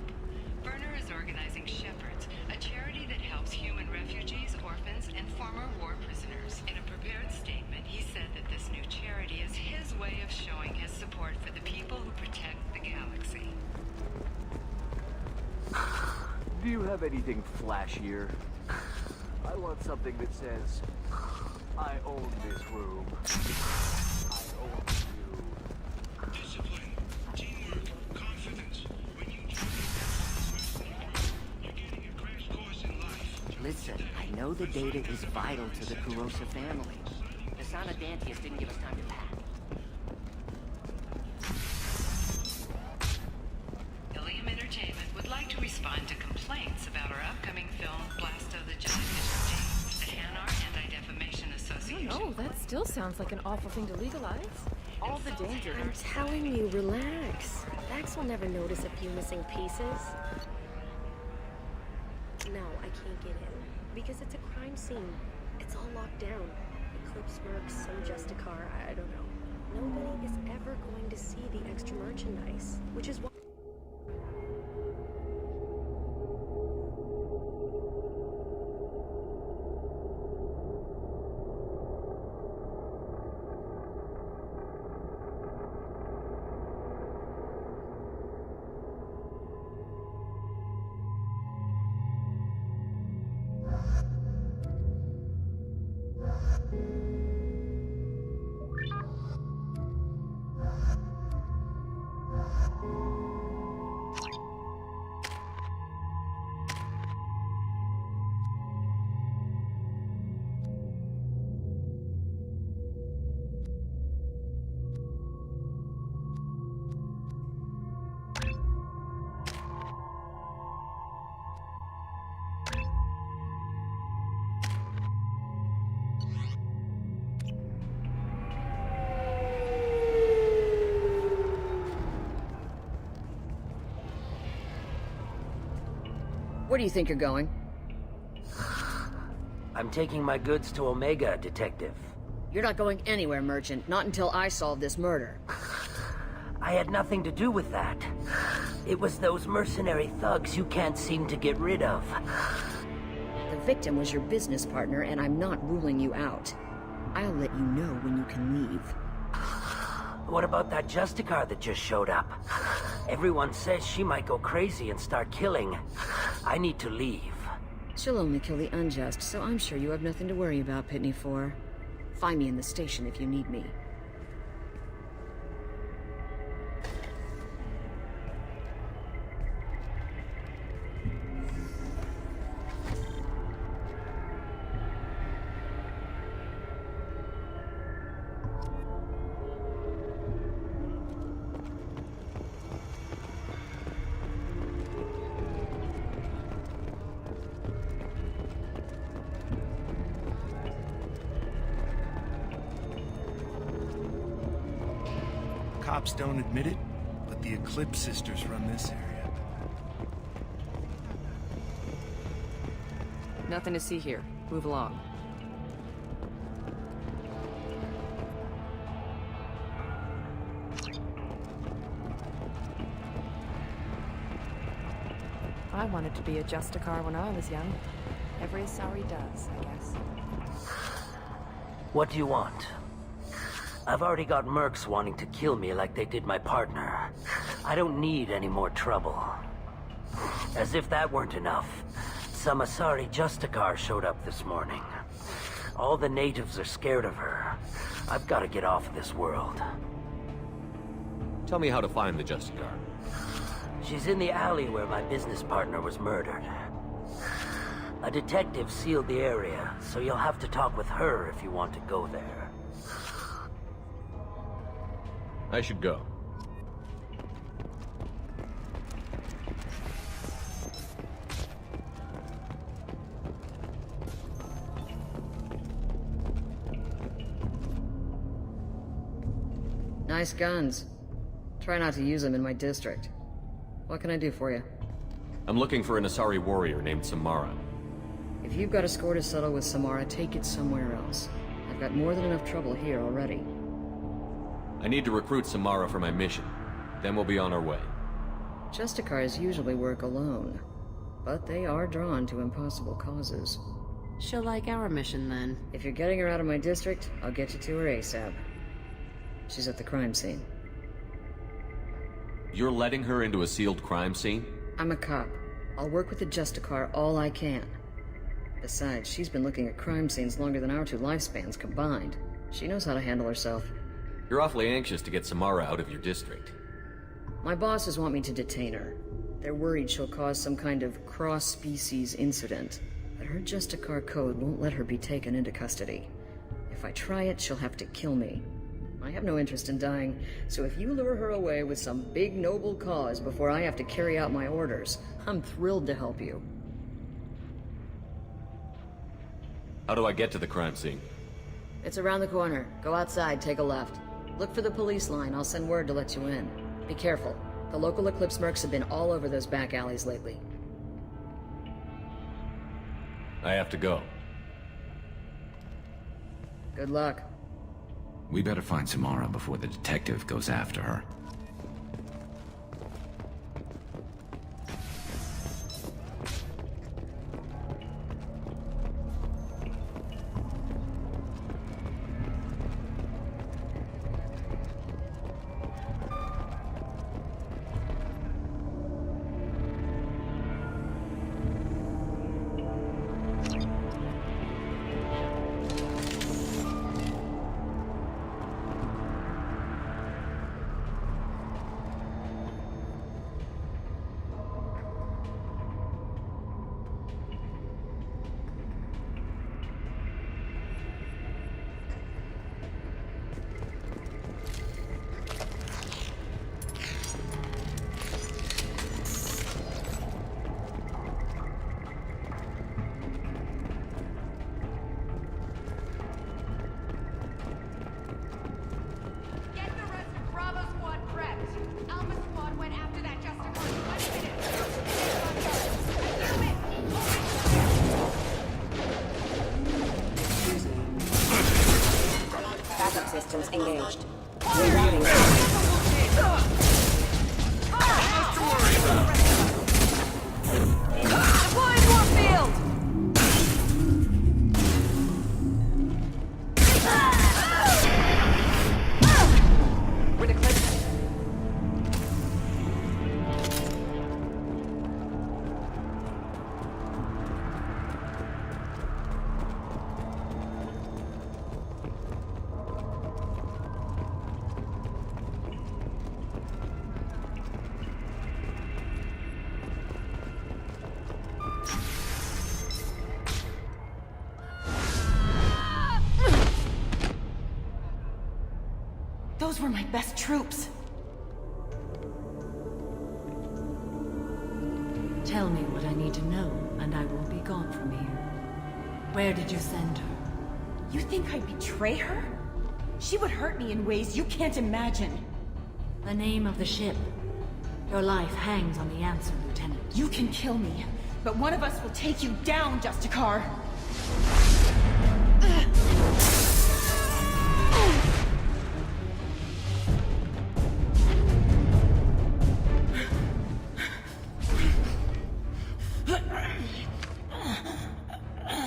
Werner is organizing Shepherds, a charity that helps human refugees, orphans, and former war prisoners. In a prepared statement, he said that this new charity is his way of showing his support for the people who protect the galaxy. Do you have anything flashier? I want something that says, I own this room. I own you. Discipline, teamwork, confidence. When you join you're getting a crash course in life. Listen, I know the data is vital to the Kurosa family. The Sana Dantius didn't give us time to pack. Ilium Entertainment would like to respond to complaints about our upcoming film, Blasto the Jellyfish James, the Hanar Anti-Defamation Association. No, that still sounds like an awful thing to legalize. All the danger. I'm telling you, relax. Vax will never notice a few missing pieces. No, I can't get in. Because it's a crime scene. It's all locked down. Eclipse Mercs, some Justicar, I don't know. Nobody is ever going to see the extra merchandise. Which is why... Where do you think you're going? I'm taking my goods to Omega, Detective. You're not going anywhere, Merchant. Not until I solve this murder. I had nothing to do with that. It was those mercenary thugs you can't seem to get rid of. The victim was your business partner, and I'm not ruling you out. I'll let you know when you can leave. What about that Justicar that just showed up? Everyone says she might go crazy and start killing. I need to leave. She'll only kill the unjust, so I'm sure you have nothing to worry about, Pitney 4. Find me in the station if you need me. Cops don't admit it, but the Eclipse sisters run this area. Nothing to see here. Move along. I wanted to be a Justicar when I was young. Every sorry does, I guess. What do you want? I've already got mercs wanting to kill me like they did my partner. I don't need any more trouble. As if that weren't enough, some Asari Justicar showed up this morning. All the natives are scared of her. I've got to get off of this world. Tell me how to find the Justicar. She's in the alley where my business partner was murdered. A detective sealed the area, so you'll have to talk with her if you want to go there. I should go. Nice guns. Try not to use them in my district. What can I do for you? I'm looking for an Asari warrior named Samara. If you've got a score to settle with Samara, take it somewhere else. I've got more than enough trouble here already. I need to recruit Samara for my mission. Then we'll be on our way. Justicars usually work alone, but they are drawn to impossible causes. She'll like our mission, then. If you're getting her out of my district, I'll get you to her ASAP. She's at the crime scene. You're letting her into a sealed crime scene? I'm a cop. I'll work with the Justicar all I can. Besides, she's been looking at crime scenes longer than our two lifespans combined. She knows how to handle herself. You're awfully anxious to get Samara out of your district. My bosses want me to detain her. They're worried she'll cause some kind of cross-species incident. But her Justicar code won't let her be taken into custody. If I try it, she'll have to kill me. I have no interest in dying, so if you lure her away with some big noble cause before I have to carry out my orders, I'm thrilled to help you. How do I get to the crime scene? It's around the corner. Go outside, take a left. Look for the police line. I'll send word to let you in. Be careful. The local Eclipse mercs have been all over those back alleys lately. I have to go. Good luck. We better find Samara before the detective goes after her. engaged. Rerouting. Deploying warfield! With a clip. Those were my best troops. Tell me what I need to know, and I will be gone from here. Where did you send her? You think I'd betray her? She would hurt me in ways you can't imagine. The name of the ship. Your life hangs on the answer, Lieutenant. You can kill me, but one of us will take you down, Justicar.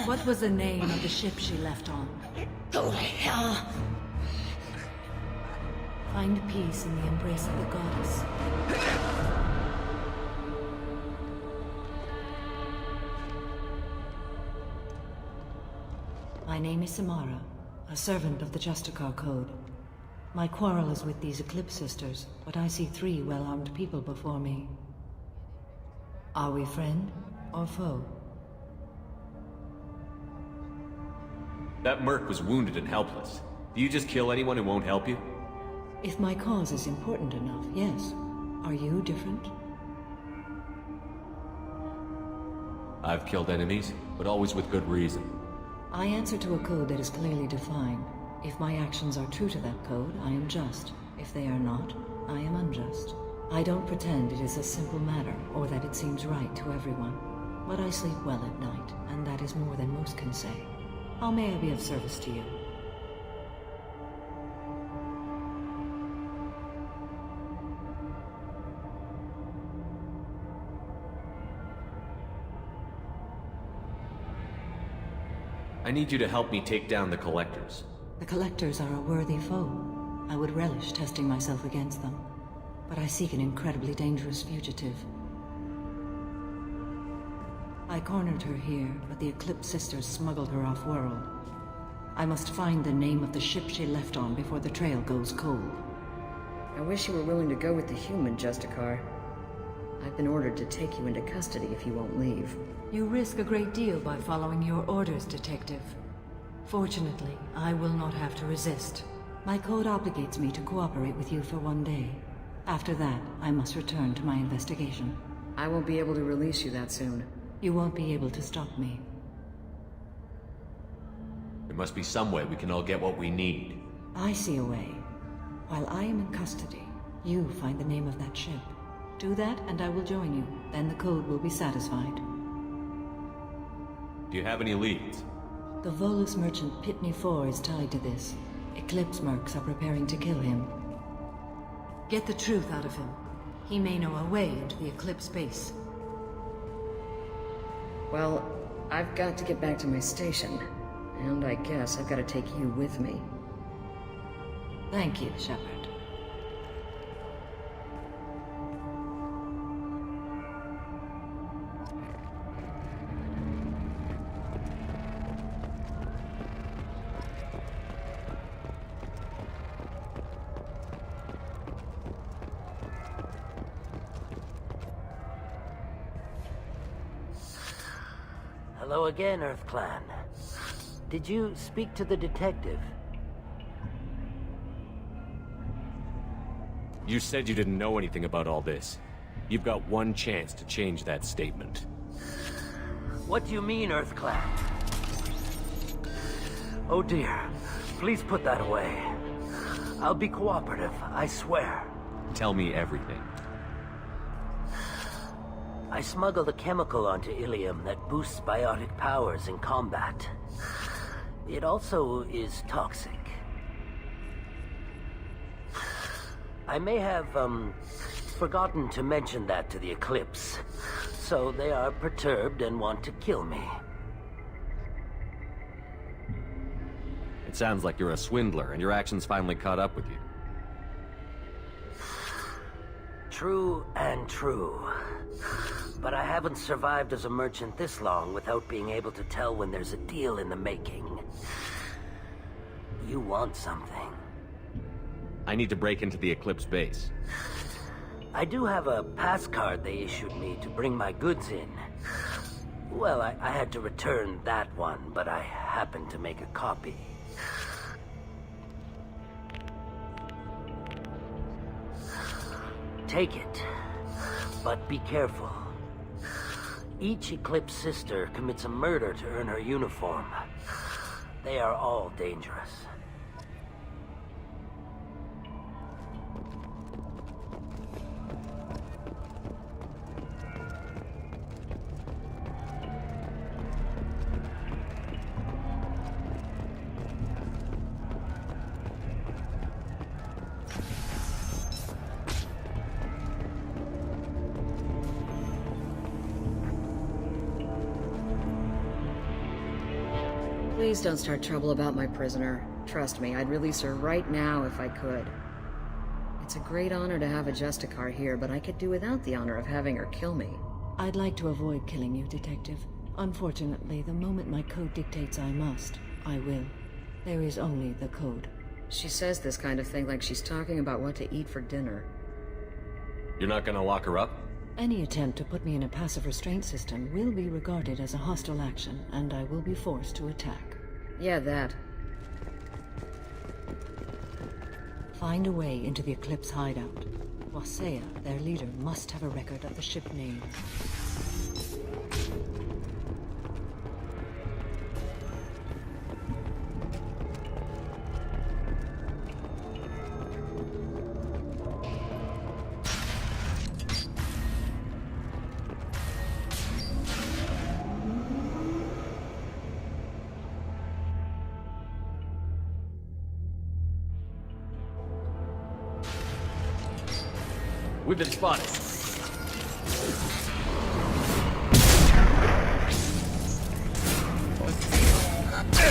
What was the name of the ship she left on? Go to hell. Find peace in the embrace of the goddess. My name is Samara, a servant of the Justicar Code. My quarrel is with these Eclipse Sisters, but I see 3 well-armed people before me. Are we friend or foe? That merc was wounded and helpless. Do you just kill anyone who won't help you? If my cause is important enough, yes. Are you different? I've killed enemies, but always with good reason. I answer to a code that is clearly defined. If my actions are true to that code, I am just. If they are not, I am unjust. I don't pretend it is a simple matter, or that it seems right to everyone. But I sleep well at night, and that is more than most can say. How may I be of service to you? I need you to help me take down the Collectors. The Collectors are a worthy foe. I would relish testing myself against them. But I seek an incredibly dangerous fugitive. I cornered her here, but the Eclipse Sisters smuggled her off-world. I must find the name of the ship she left on before the trail goes cold. I wish you were willing to go with the human, Justicar. I've been ordered to take you into custody if you won't leave. You risk a great deal by following your orders, Detective. Fortunately, I will not have to resist. My code obligates me to cooperate with you for 1 day. After that, I must return to my investigation. I won't be able to release you that soon. You won't be able to stop me. There must be some way we can all get what we need. I see a way. While I am in custody, you find the name of that ship. Do that and I will join you. Then the code will be satisfied. Do you have any leads? The Volus merchant Pitney 4 is tied to this. Eclipse mercs are preparing to kill him. Get the truth out of him. He may know a way into the Eclipse base. Well, I've got to get back to my station. And I guess I've got to take you with me. Thank you, Shepard. Hello again, Earth Clan. Did you speak to the detective? You said you didn't know anything about all this. You've got one chance to change that statement. What do you mean, Earth Clan? Oh dear. Please put that away. I'll be cooperative, I swear. Tell me everything. I smuggled a chemical onto Ilium that boosts biotic powers in combat. It also is toxic. I may have, forgotten to mention that to the Eclipse. So they are perturbed and want to kill me. It sounds like you're a swindler, and your actions finally caught up with you. True and true. But I haven't survived as a merchant this long without being able to tell when there's a deal in the making. You want something. I need to break into the Eclipse base. I do have a pass card they issued me to bring my goods in. Well, I had to return that one, but I happened to make a copy. Take it, but be careful. Each Eclipse sister commits a murder to earn her uniform. They are all dangerous. Please don't start trouble about my prisoner. Trust me, I'd release her right now if I could. It's a great honor to have a Justicar here, but I could do without the honor of having her kill me. I'd like to avoid killing you, Detective. Unfortunately, the moment my code dictates I must, I will. There is only the code. She says this kind of thing like she's talking about what to eat for dinner. You're not gonna lock her up? Any attempt to put me in a passive restraint system will be regarded as a hostile action, and I will be forced to attack. Yeah, that. Find a way into the Eclipse hideout. Wasea, their leader, must have a record of the ship name. We've been spotted.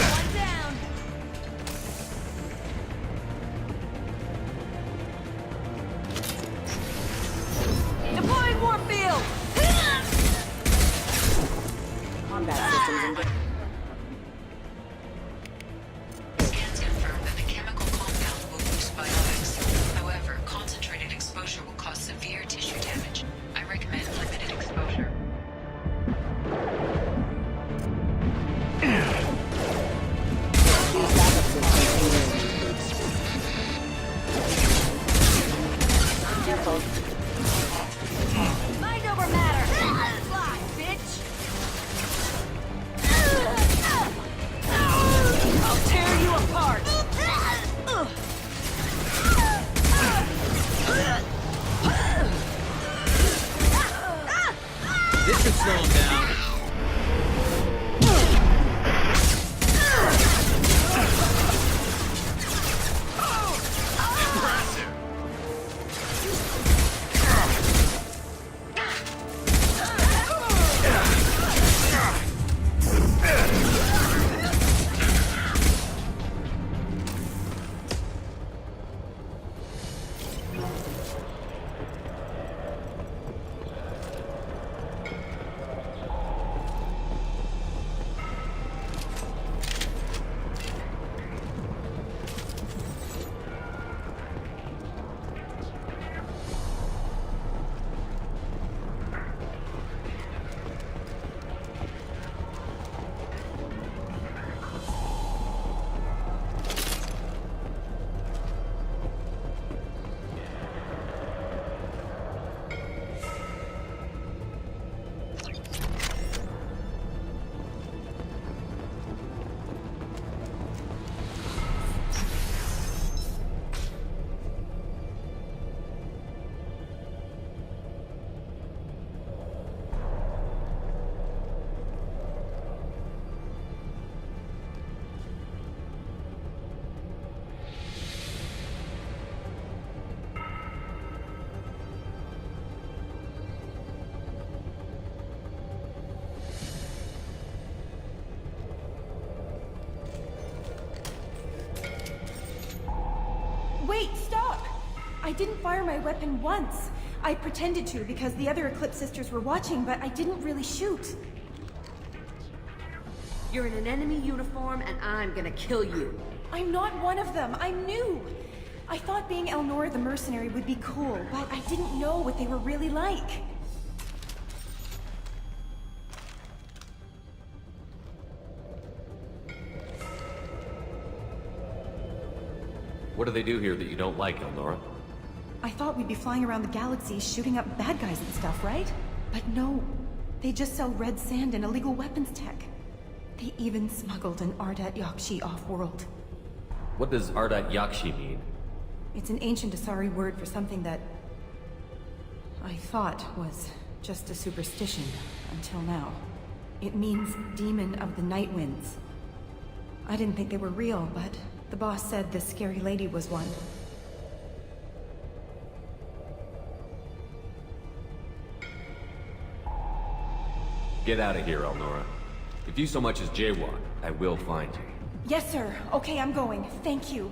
One down. Deploying warfield. Combat systems engaged. Scans confirm that the chemical compound will boost biotics. However, concentrated exposure will cause severe tissue damage. I recommend limited exposure. These backup systems engaged. Careful. Mind over matter. Fly, bitch. I didn't fire my weapon once. I pretended to because the other Eclipse sisters were watching, but I didn't really shoot. You're in an enemy uniform, and I'm gonna kill you. I'm not one of them. I'm new. I thought being Elnora the mercenary would be cool, but I didn't know what they were really like. What do they do here that you don't like, Elnora? I thought we'd be flying around the galaxy shooting up bad guys and stuff, right? But no. They just sell red sand and illegal weapons tech. They even smuggled an Ardat Yakshi off-world. What does Ardat Yakshi mean? It's an ancient Asari word for something that I thought was just a superstition until now. It means demon of the night winds. I didn't think they were real, but the boss said this scary lady was one. Get out of here, Elnora. If you so much as jaywalk, I will find you. Yes, sir. Okay, I'm going. Thank you.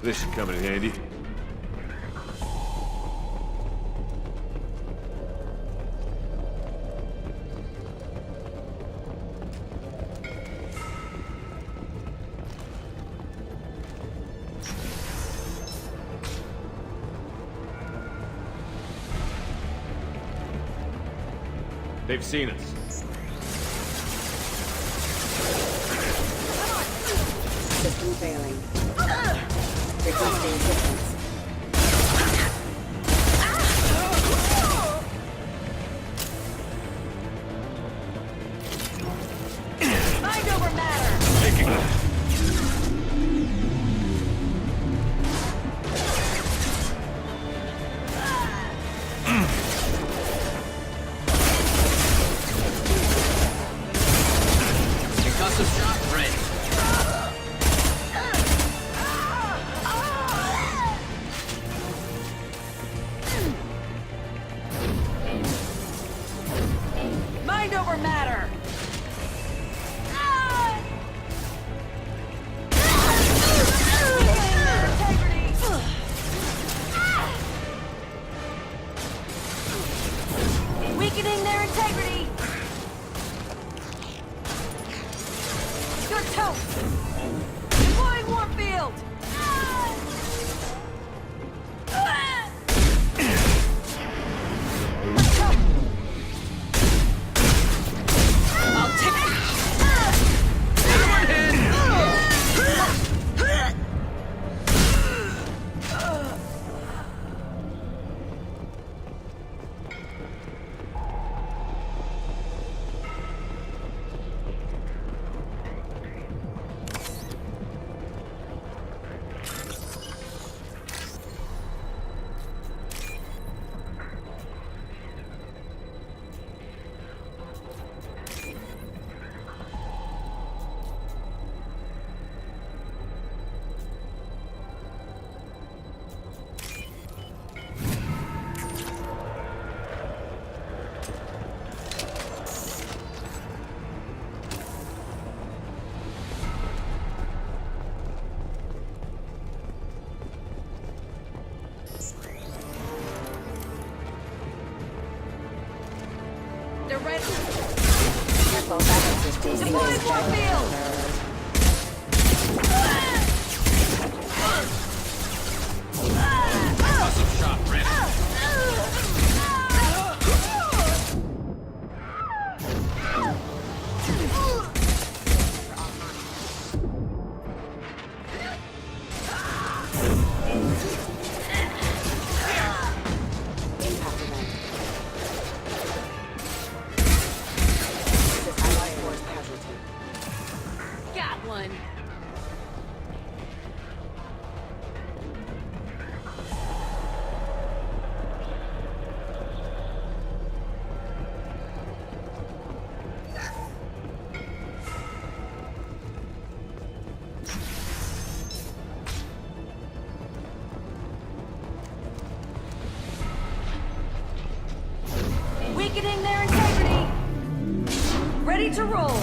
This should come in handy. They've seen us. System failing. Requesting assistance. Mind over matter! Taking it. Concussive shot ready. Mind over matter! Weakening their integrity! Good toast! Deploying Warfield! I'll take it! They're ready! Careful, backup systems Deploying Warfield! Concussive shot ready. Impact event. This is Allied Force casualty. ready to roll.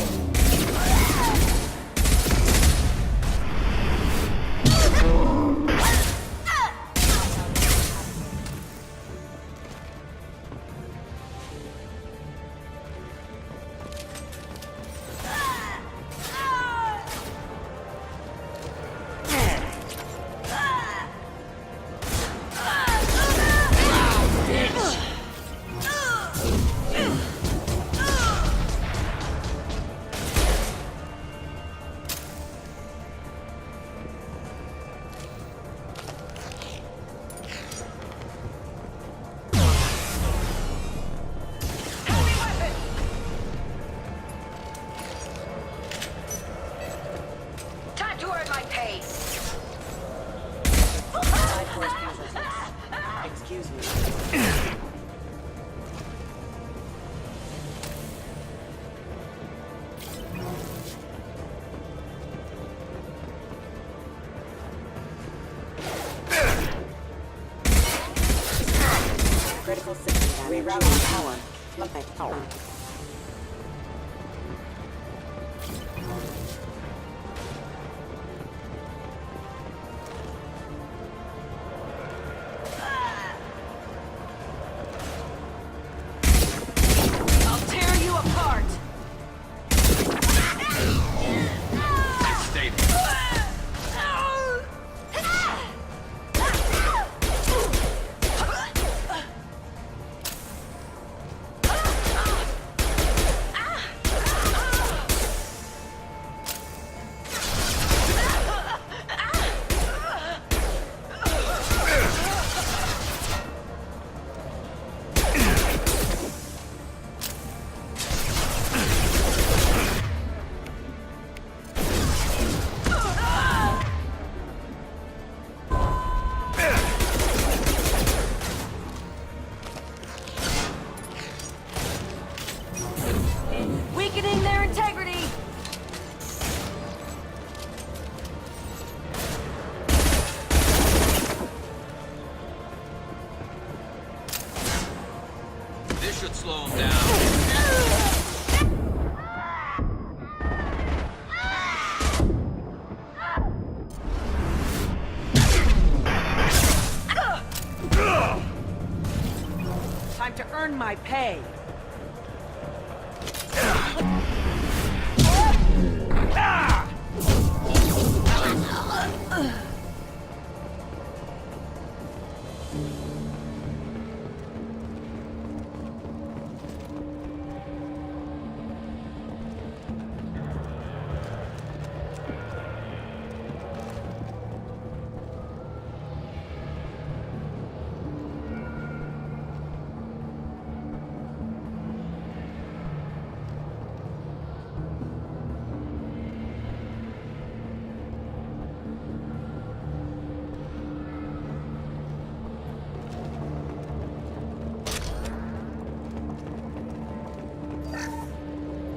Time to earn my pay. Excuse me. Critical system damage. Rerouting power. Okay. Power. I'll tear you apart. Stay Weakening their integrity. This should slow him down. Time to earn my pay.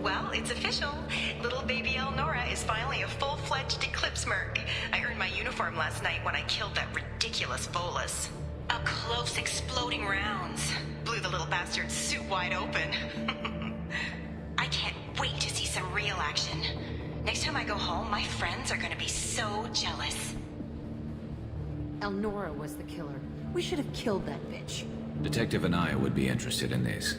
Well, it's official. Little baby Elnora is finally a full-fledged Eclipse Merc. I earned my uniform last night when I killed that ridiculous Volus. Up close, exploding rounds. Blew the little bastard's suit wide open. I can't wait to see some real action. Next time I go home, my friends are gonna be so jealous. Elnora was the killer. We should have killed that bitch. Detective Anaya would be interested in this.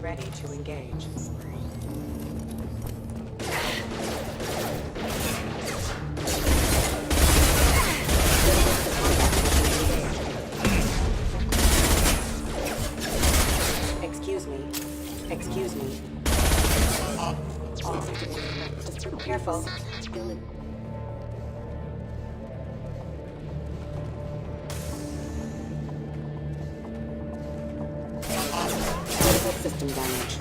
Ready to engage. Excuse me. Excuse me. Careful. Critical system damage.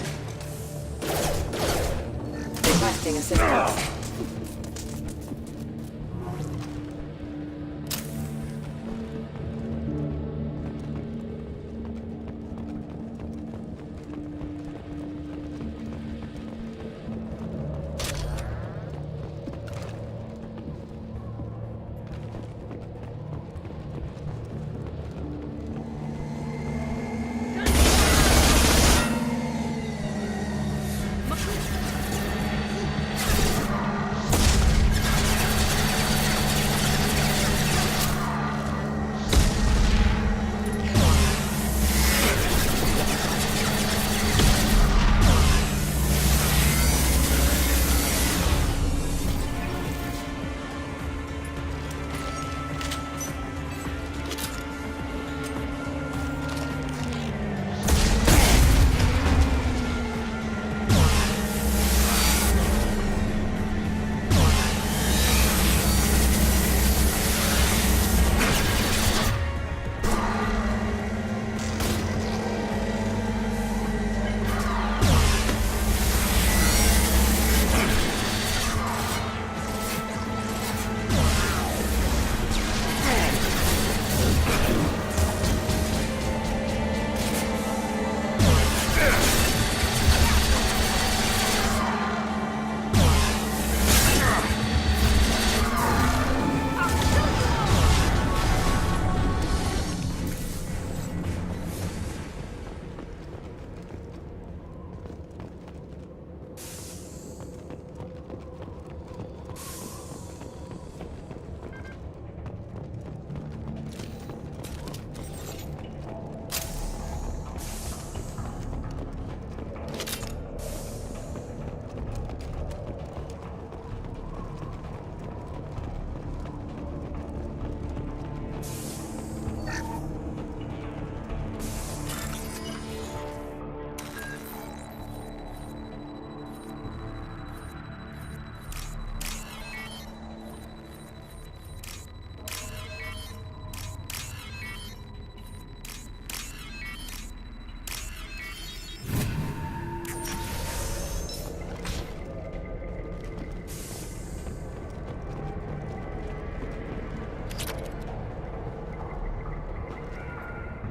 Requesting assistance.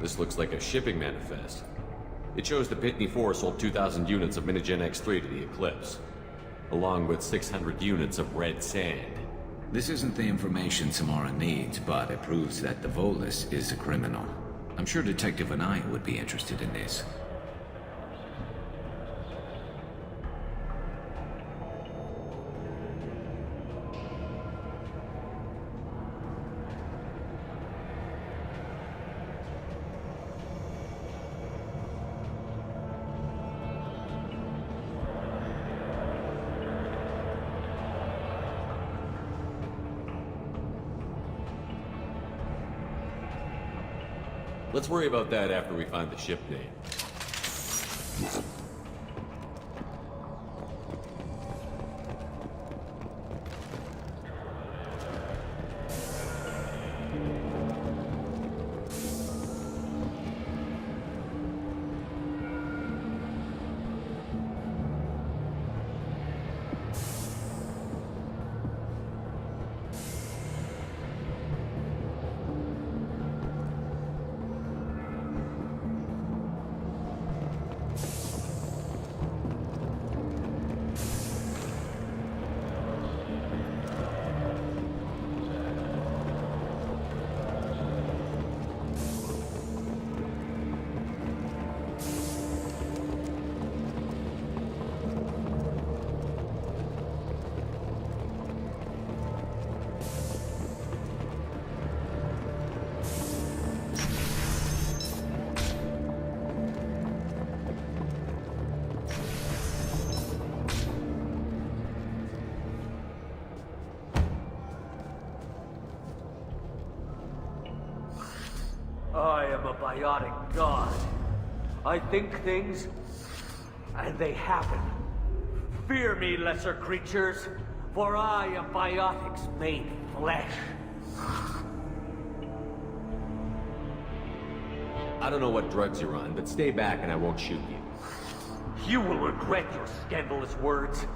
This looks like a shipping manifest. It shows the Pitney 4 sold 2,000 units of Minigen X3 to the Eclipse, along with 600 units of red sand. This isn't the information Samara needs, but it proves that the Volus is a criminal. I'm sure Detective Anaya would be interested in this. Let's worry about that after we find the ship name. I am a biotic god. I think things, and they happen. Fear me, lesser creatures, for I am biotics made flesh. I don't know what drugs you're on, but stay back and I won't shoot you. You will regret your scandalous words.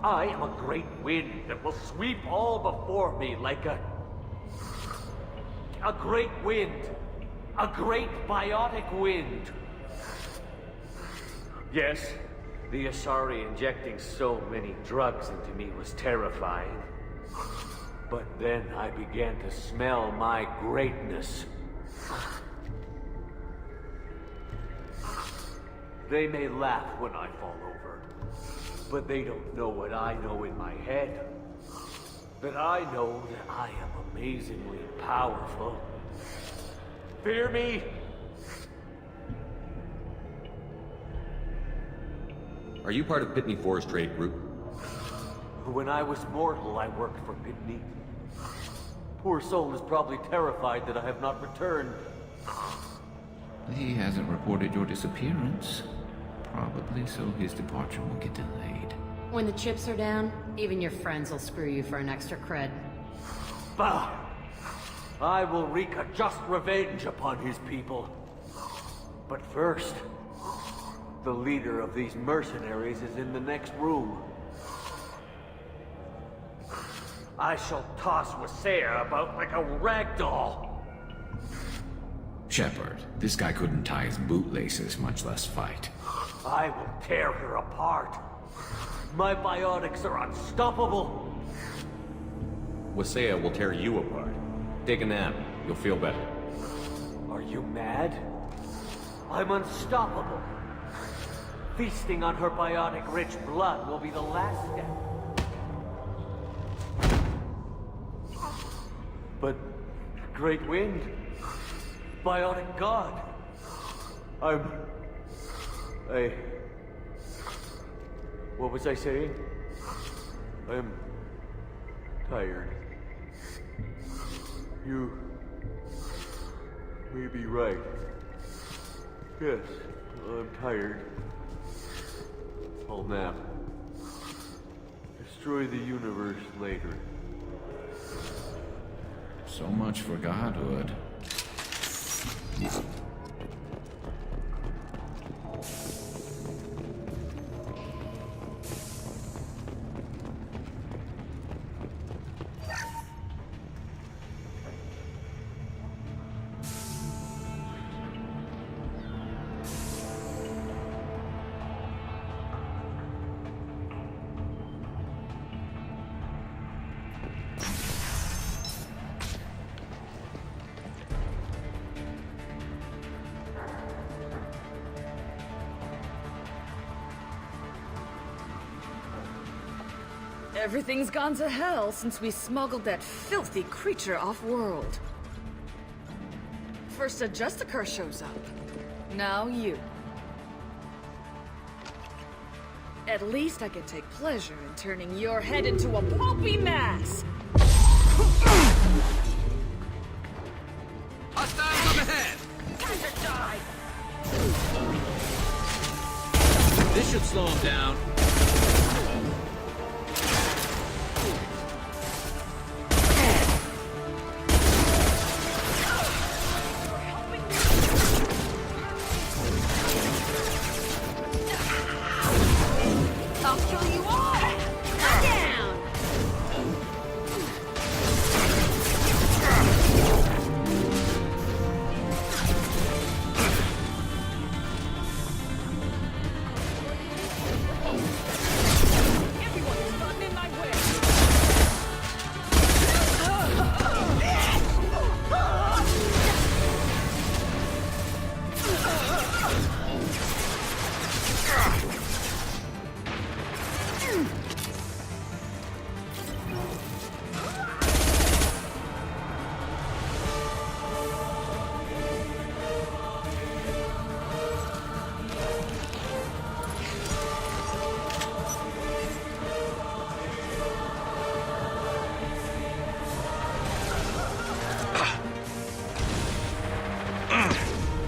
I am a great wind that will sweep all before me like a great wind. A great biotic wind. Yes, the Asari injecting so many drugs into me was terrifying. But then I began to smell my greatness. They may laugh when I fall over, but they don't know what I know in my head. That I know that I am amazingly powerful. Fear me? Are you part of Pitney 4's trade group? When I was mortal, I worked for Pitney. Poor soul is probably terrified that I have not returned. He hasn't reported your disappearance. Probably so his departure will get delayed. When the chips are down, even your friends will screw you for an extra cred. Bah! I will wreak a just revenge upon his people. But first, the leader of these mercenaries is in the next room. I shall toss Wasea about like a rag doll. Shepard, this guy couldn't tie his bootlaces, much less fight. I will tear her apart. My biotics are unstoppable. Wasea will tear you apart. Take a nap. You'll feel better. Are you mad? I'm unstoppable. Feasting on her biotic-rich blood will be the last step. But, Great Wind, biotic god, what was I saying? I'm tired. You may be right. Yes, I'm tired. I'll nap. Destroy the universe later. So much for godhood. Everything's gone to hell since we smuggled that filthy creature off-world. First a Justicar shows up. Now you. At least I can take pleasure in turning your head into a pulpy mass! Hostiles up ahead! Time to die! This should slow him down. I'll kill you all! Down! Everyone has gotten in my way!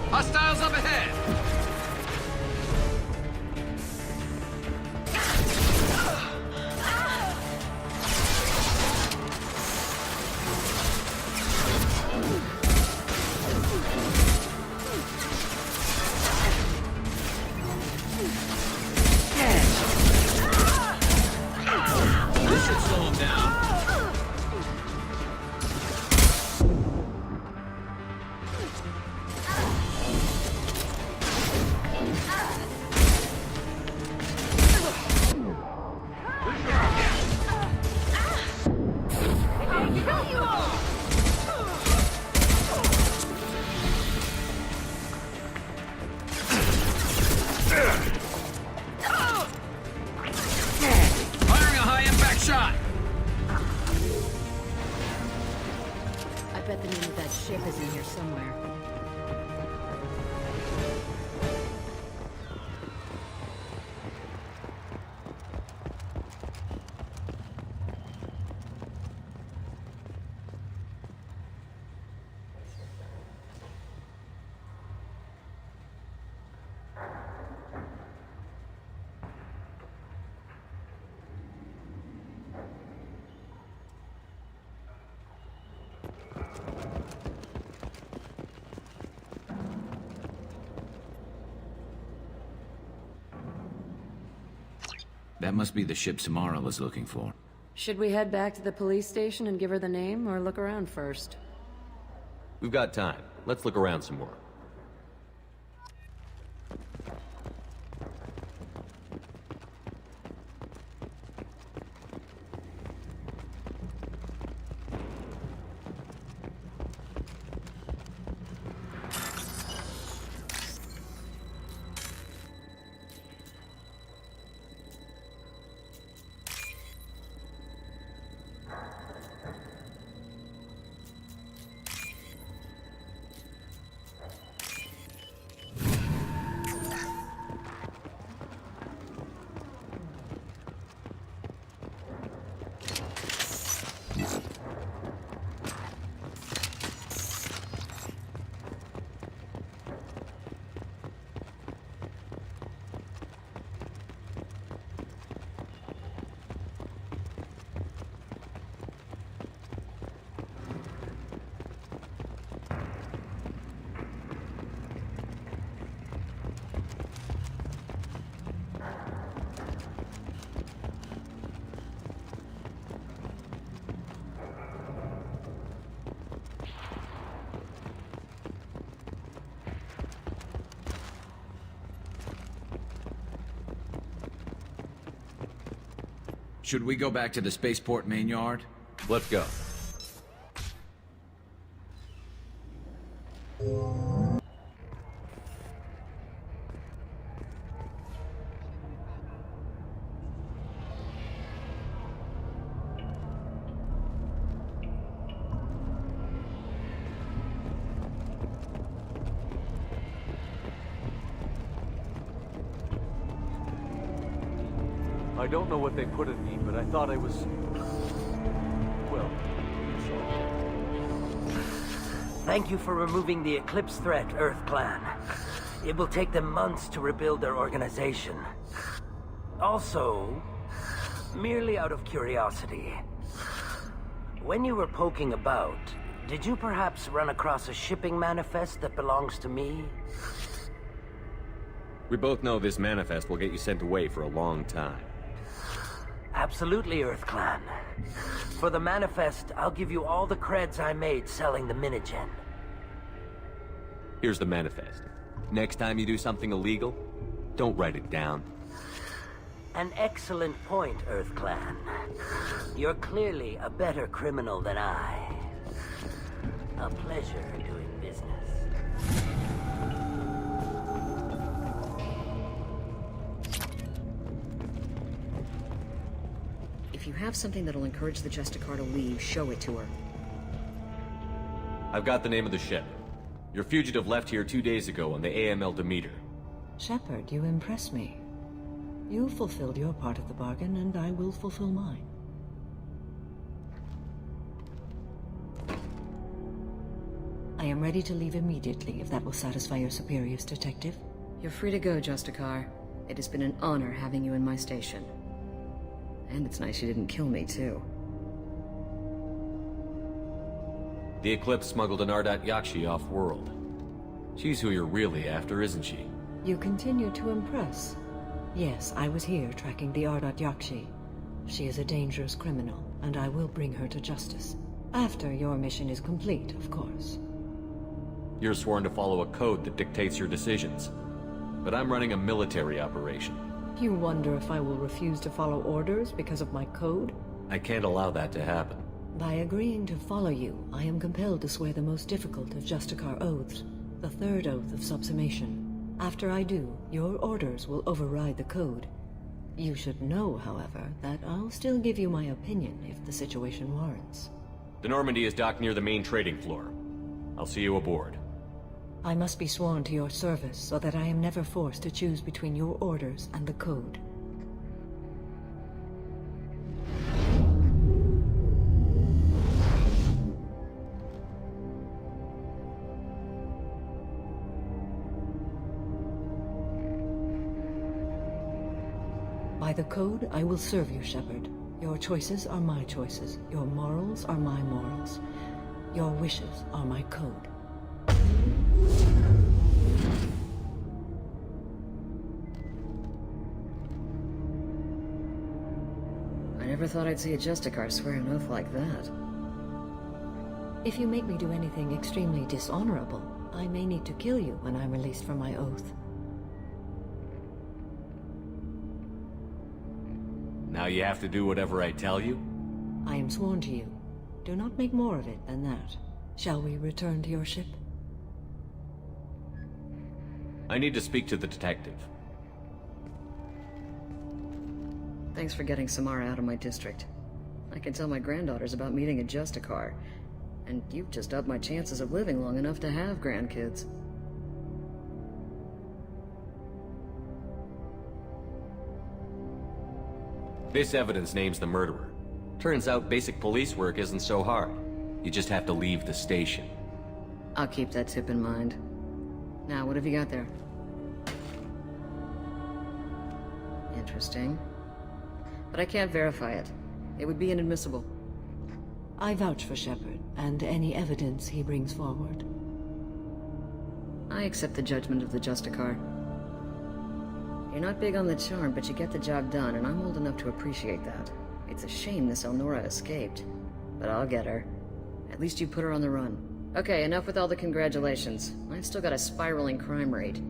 Hostiles up ahead! This should slow him down. Firing a high-impact shot! I bet the name of that ship is in here somewhere. That must be the ship Samara was looking for. Should we head back to the police station and give her the name, or look around first? We've got time. Let's look around some more. Should we go back to the spaceport main yard? Let's go. I don't know what they put in me, but I thought I was... well, it's all. Thank you for removing the Eclipse threat, Earth Clan. It will take them months to rebuild their organization. Also, merely out of curiosity, when you were poking about, did you perhaps run across a shipping manifest that belongs to me? We both know this manifest will get you sent away for a long time. Absolutely, Earth Clan. For the manifest, I'll give you all the creds I made selling the Minigen. Here's the manifest. Next time you do something illegal, don't write it down. An excellent point, Earth Clan. You're clearly a better criminal than I. A pleasure doing business. If you have something that'll encourage the Justicar to leave, show it to her. I've got the name of the ship. Your fugitive left here 2 days ago on the AML Demeter. Shepard, you impress me. You fulfilled your part of the bargain, and I will fulfill mine. I am ready to leave immediately, if that will satisfy your superiors, Detective. You're free to go, Justicar. It has been an honor having you in my station. And it's nice you didn't kill me, too. The Eclipse smuggled an Ardat Yakshi off-world. She's who you're really after, isn't she? You continue to impress. Yes, I was here tracking the Ardat Yakshi. She is a dangerous criminal, and I will bring her to justice. After your mission is complete, of course. You're sworn to follow a code that dictates your decisions. But I'm running a military operation. You wonder if I will refuse to follow orders because of my code? I can't allow that to happen. By agreeing to follow you, I am compelled to swear the most difficult of Justicar oaths, the third oath of subsumation. After I do, your orders will override the code. You should know, however, that I'll still give you my opinion if the situation warrants. The Normandy is docked near the main trading floor. I'll see you aboard. I must be sworn to your service so that I am never forced to choose between your orders and the code. By the code, I will serve you, Shepard. Your choices are my choices. Your morals are my morals. Your wishes are my code. I never thought I'd see a Justicar swear an oath like that. If you make me do anything extremely dishonorable, I may need to kill you when I'm released from my oath. Now you have to do whatever I tell you? I am sworn to you. Do not make more of it than that. Shall we return to your ship? I need to speak to the detective. Thanks for getting Samara out of my district. I can tell my granddaughters about meeting a Justicar, and you've just upped my chances of living long enough to have grandkids. This evidence names the murderer. Turns out basic police work isn't so hard. You just have to leave the station. I'll keep that tip in mind. Now, what have you got there? Interesting. But I can't verify it. It would be inadmissible. I vouch for Shepard, and any evidence he brings forward. I accept the judgment of the Justicar. You're not big on the charm, but you get the job done, and I'm old enough to appreciate that. It's a shame this Elnora escaped, but I'll get her. At least you put her on the run. Okay, enough with all the congratulations. I've still got a spiraling crime rate.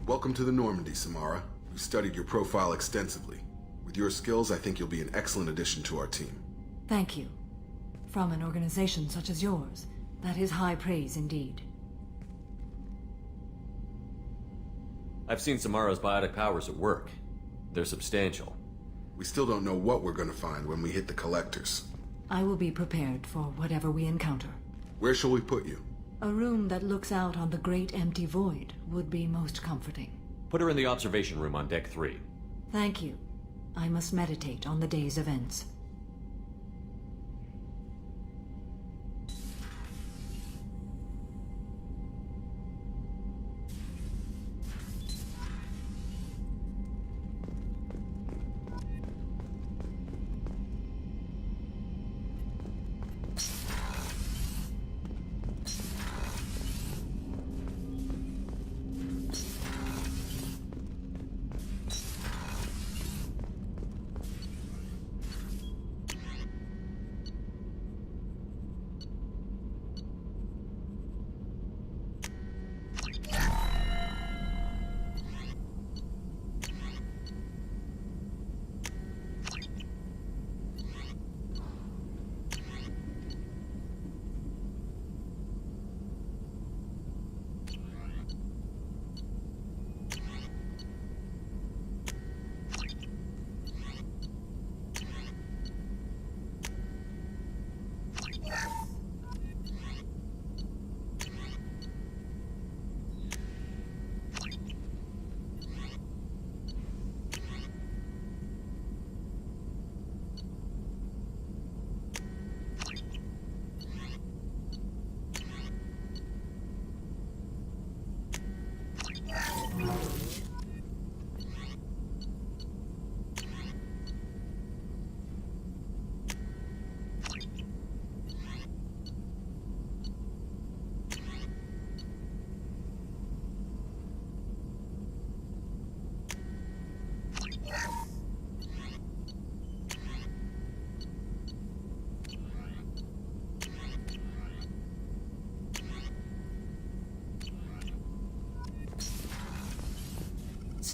Welcome to the Normandy, Samara. We've studied your profile extensively. With your skills, I think you'll be an excellent addition to our team. Thank you. From an organization such as yours, that is high praise indeed. I've seen Samara's biotic powers at work. They're substantial. We still don't know what we're gonna find when we hit the collectors. I will be prepared for whatever we encounter. Where shall we put you? A room that looks out on the great empty void would be most comforting. Put her in the observation room on Deck 3. Thank you. I must meditate on the day's events.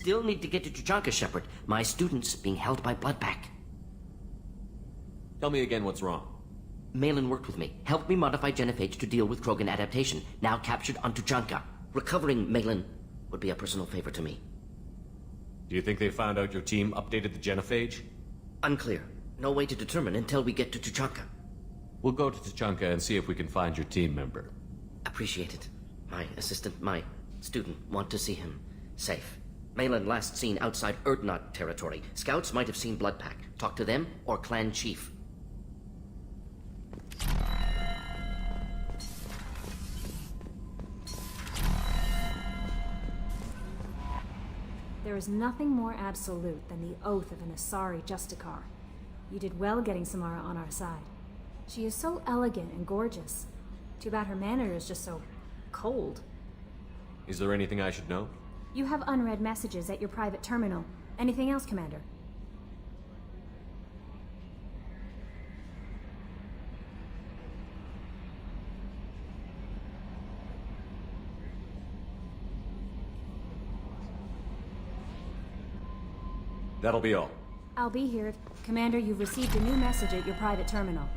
Still need to get to Tuchanka, Shepard. My student's being held by Bloodpack. Tell me again what's wrong. Malin worked with me, helped me modify genophage to deal with Krogan adaptation, now captured on Tuchanka. Recovering Malin would be a personal favor to me. Do you think they found out your team updated the genophage? Unclear. No way to determine until we get to Tuchanka. We'll go to Tuchanka and see if we can find your team member. Appreciate it. My assistant, my student, want to see him safe. Malin last seen outside Erdnot territory. Scouts might have seen Bloodpack. Talk to them or clan chief. There is nothing more absolute than the oath of an Asari Justicar. You did well getting Samara on our side. She is so elegant and gorgeous. Too bad her manner is just so cold. Is there anything I should know? You have unread messages at your private terminal. Anything else, Commander? That'll be all. I'll be here. Commander, you've received a new message at your private terminal.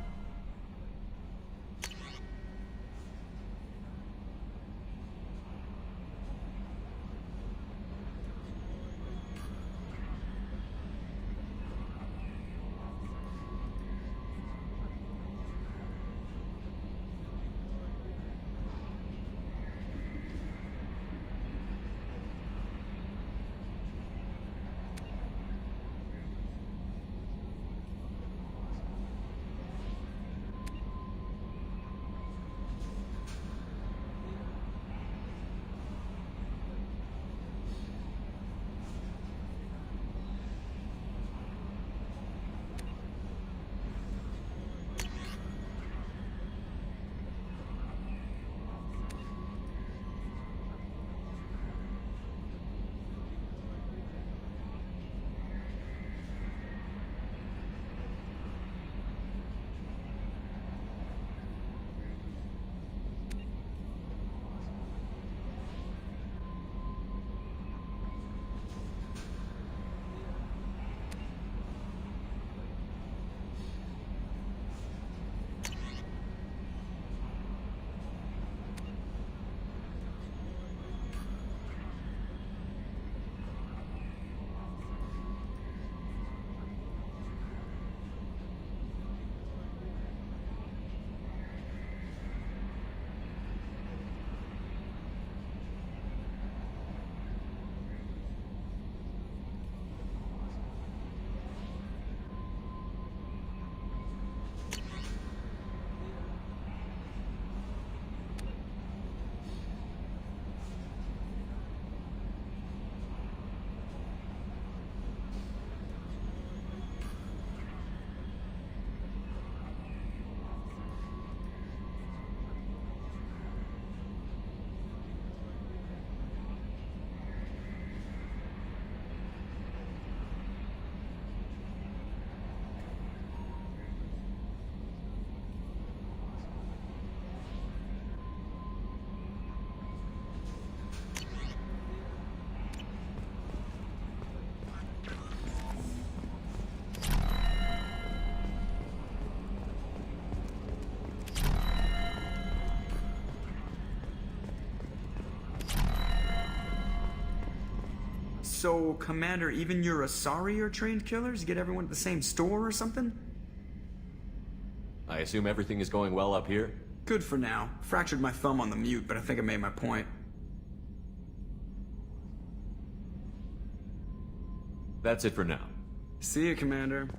So, Commander, even your Asari are trained killers? Get everyone at the same store or something? I assume everything is going well up here? Good for now. Fractured my thumb on the mute, but I think I made my point. That's it for now. See you, Commander.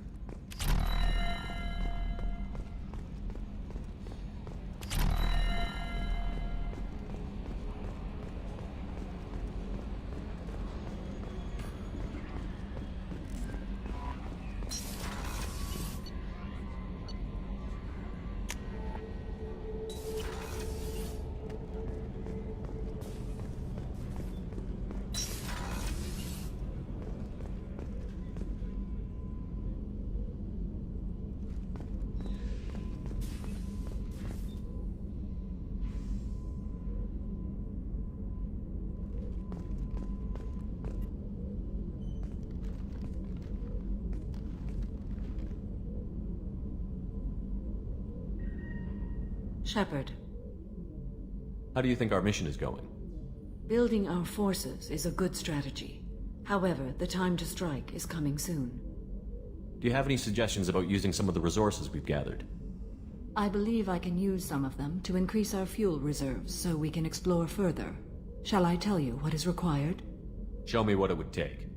Shepard. How do you think our mission is going? Building our forces is a good strategy. However, the time to strike is coming soon. Do you have any suggestions about using some of the resources we've gathered? I believe I can use some of them to increase our fuel reserves so we can explore further. Shall I tell you what is required? Show me what it would take.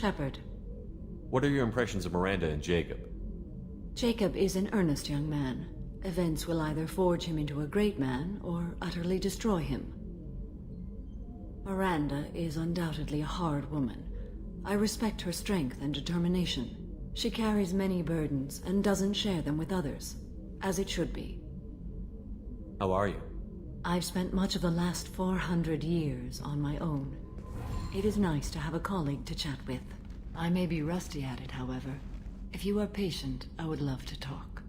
Shepard. What are your impressions of Miranda and Jacob? Jacob is an earnest young man. Events will either forge him into a great man or utterly destroy him. Miranda is undoubtedly a hard woman. I respect her strength and determination. She carries many burdens and doesn't share them with others, as it should be. How are you? I've spent much of the last 400 years on my own. It is nice to have a colleague to chat with. I may be rusty at it, however. If you are patient, I would love to talk.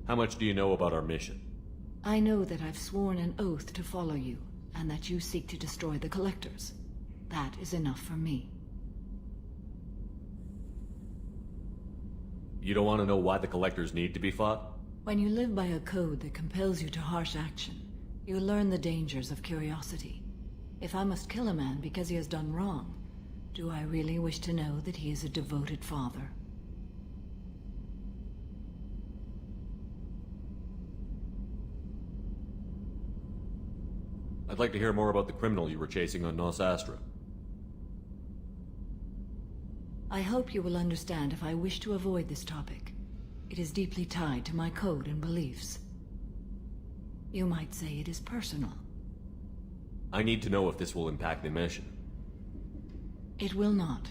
How much do you know about our mission? I know that I've sworn an oath to follow you, and that you seek to destroy the Collectors. That is enough for me. You don't want to know why the Collectors need to be fought? When you live by a code that compels you to harsh action, you learn the dangers of curiosity. If I must kill a man because he has done wrong, do I really wish to know that he is a devoted father? I'd like to hear more about the criminal you were chasing on Nos Astra. I hope you will understand if I wish to avoid this topic. It is deeply tied to my code and beliefs. You might say it is personal. I need to know if this will impact the mission. It will not.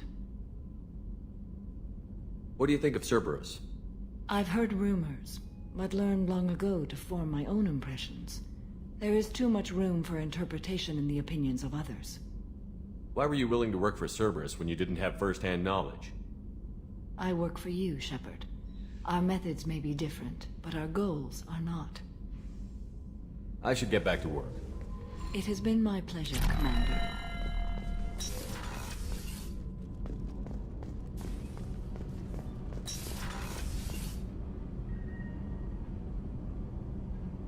What do you think of Cerberus? I've heard rumors, but learned long ago to form my own impressions. There is too much room for interpretation in the opinions of others. Why were you willing to work for Cerberus when you didn't have first-hand knowledge? I work for you, Shepard. Our methods may be different, but our goals are not. I should get back to work. It has been my pleasure, Commander.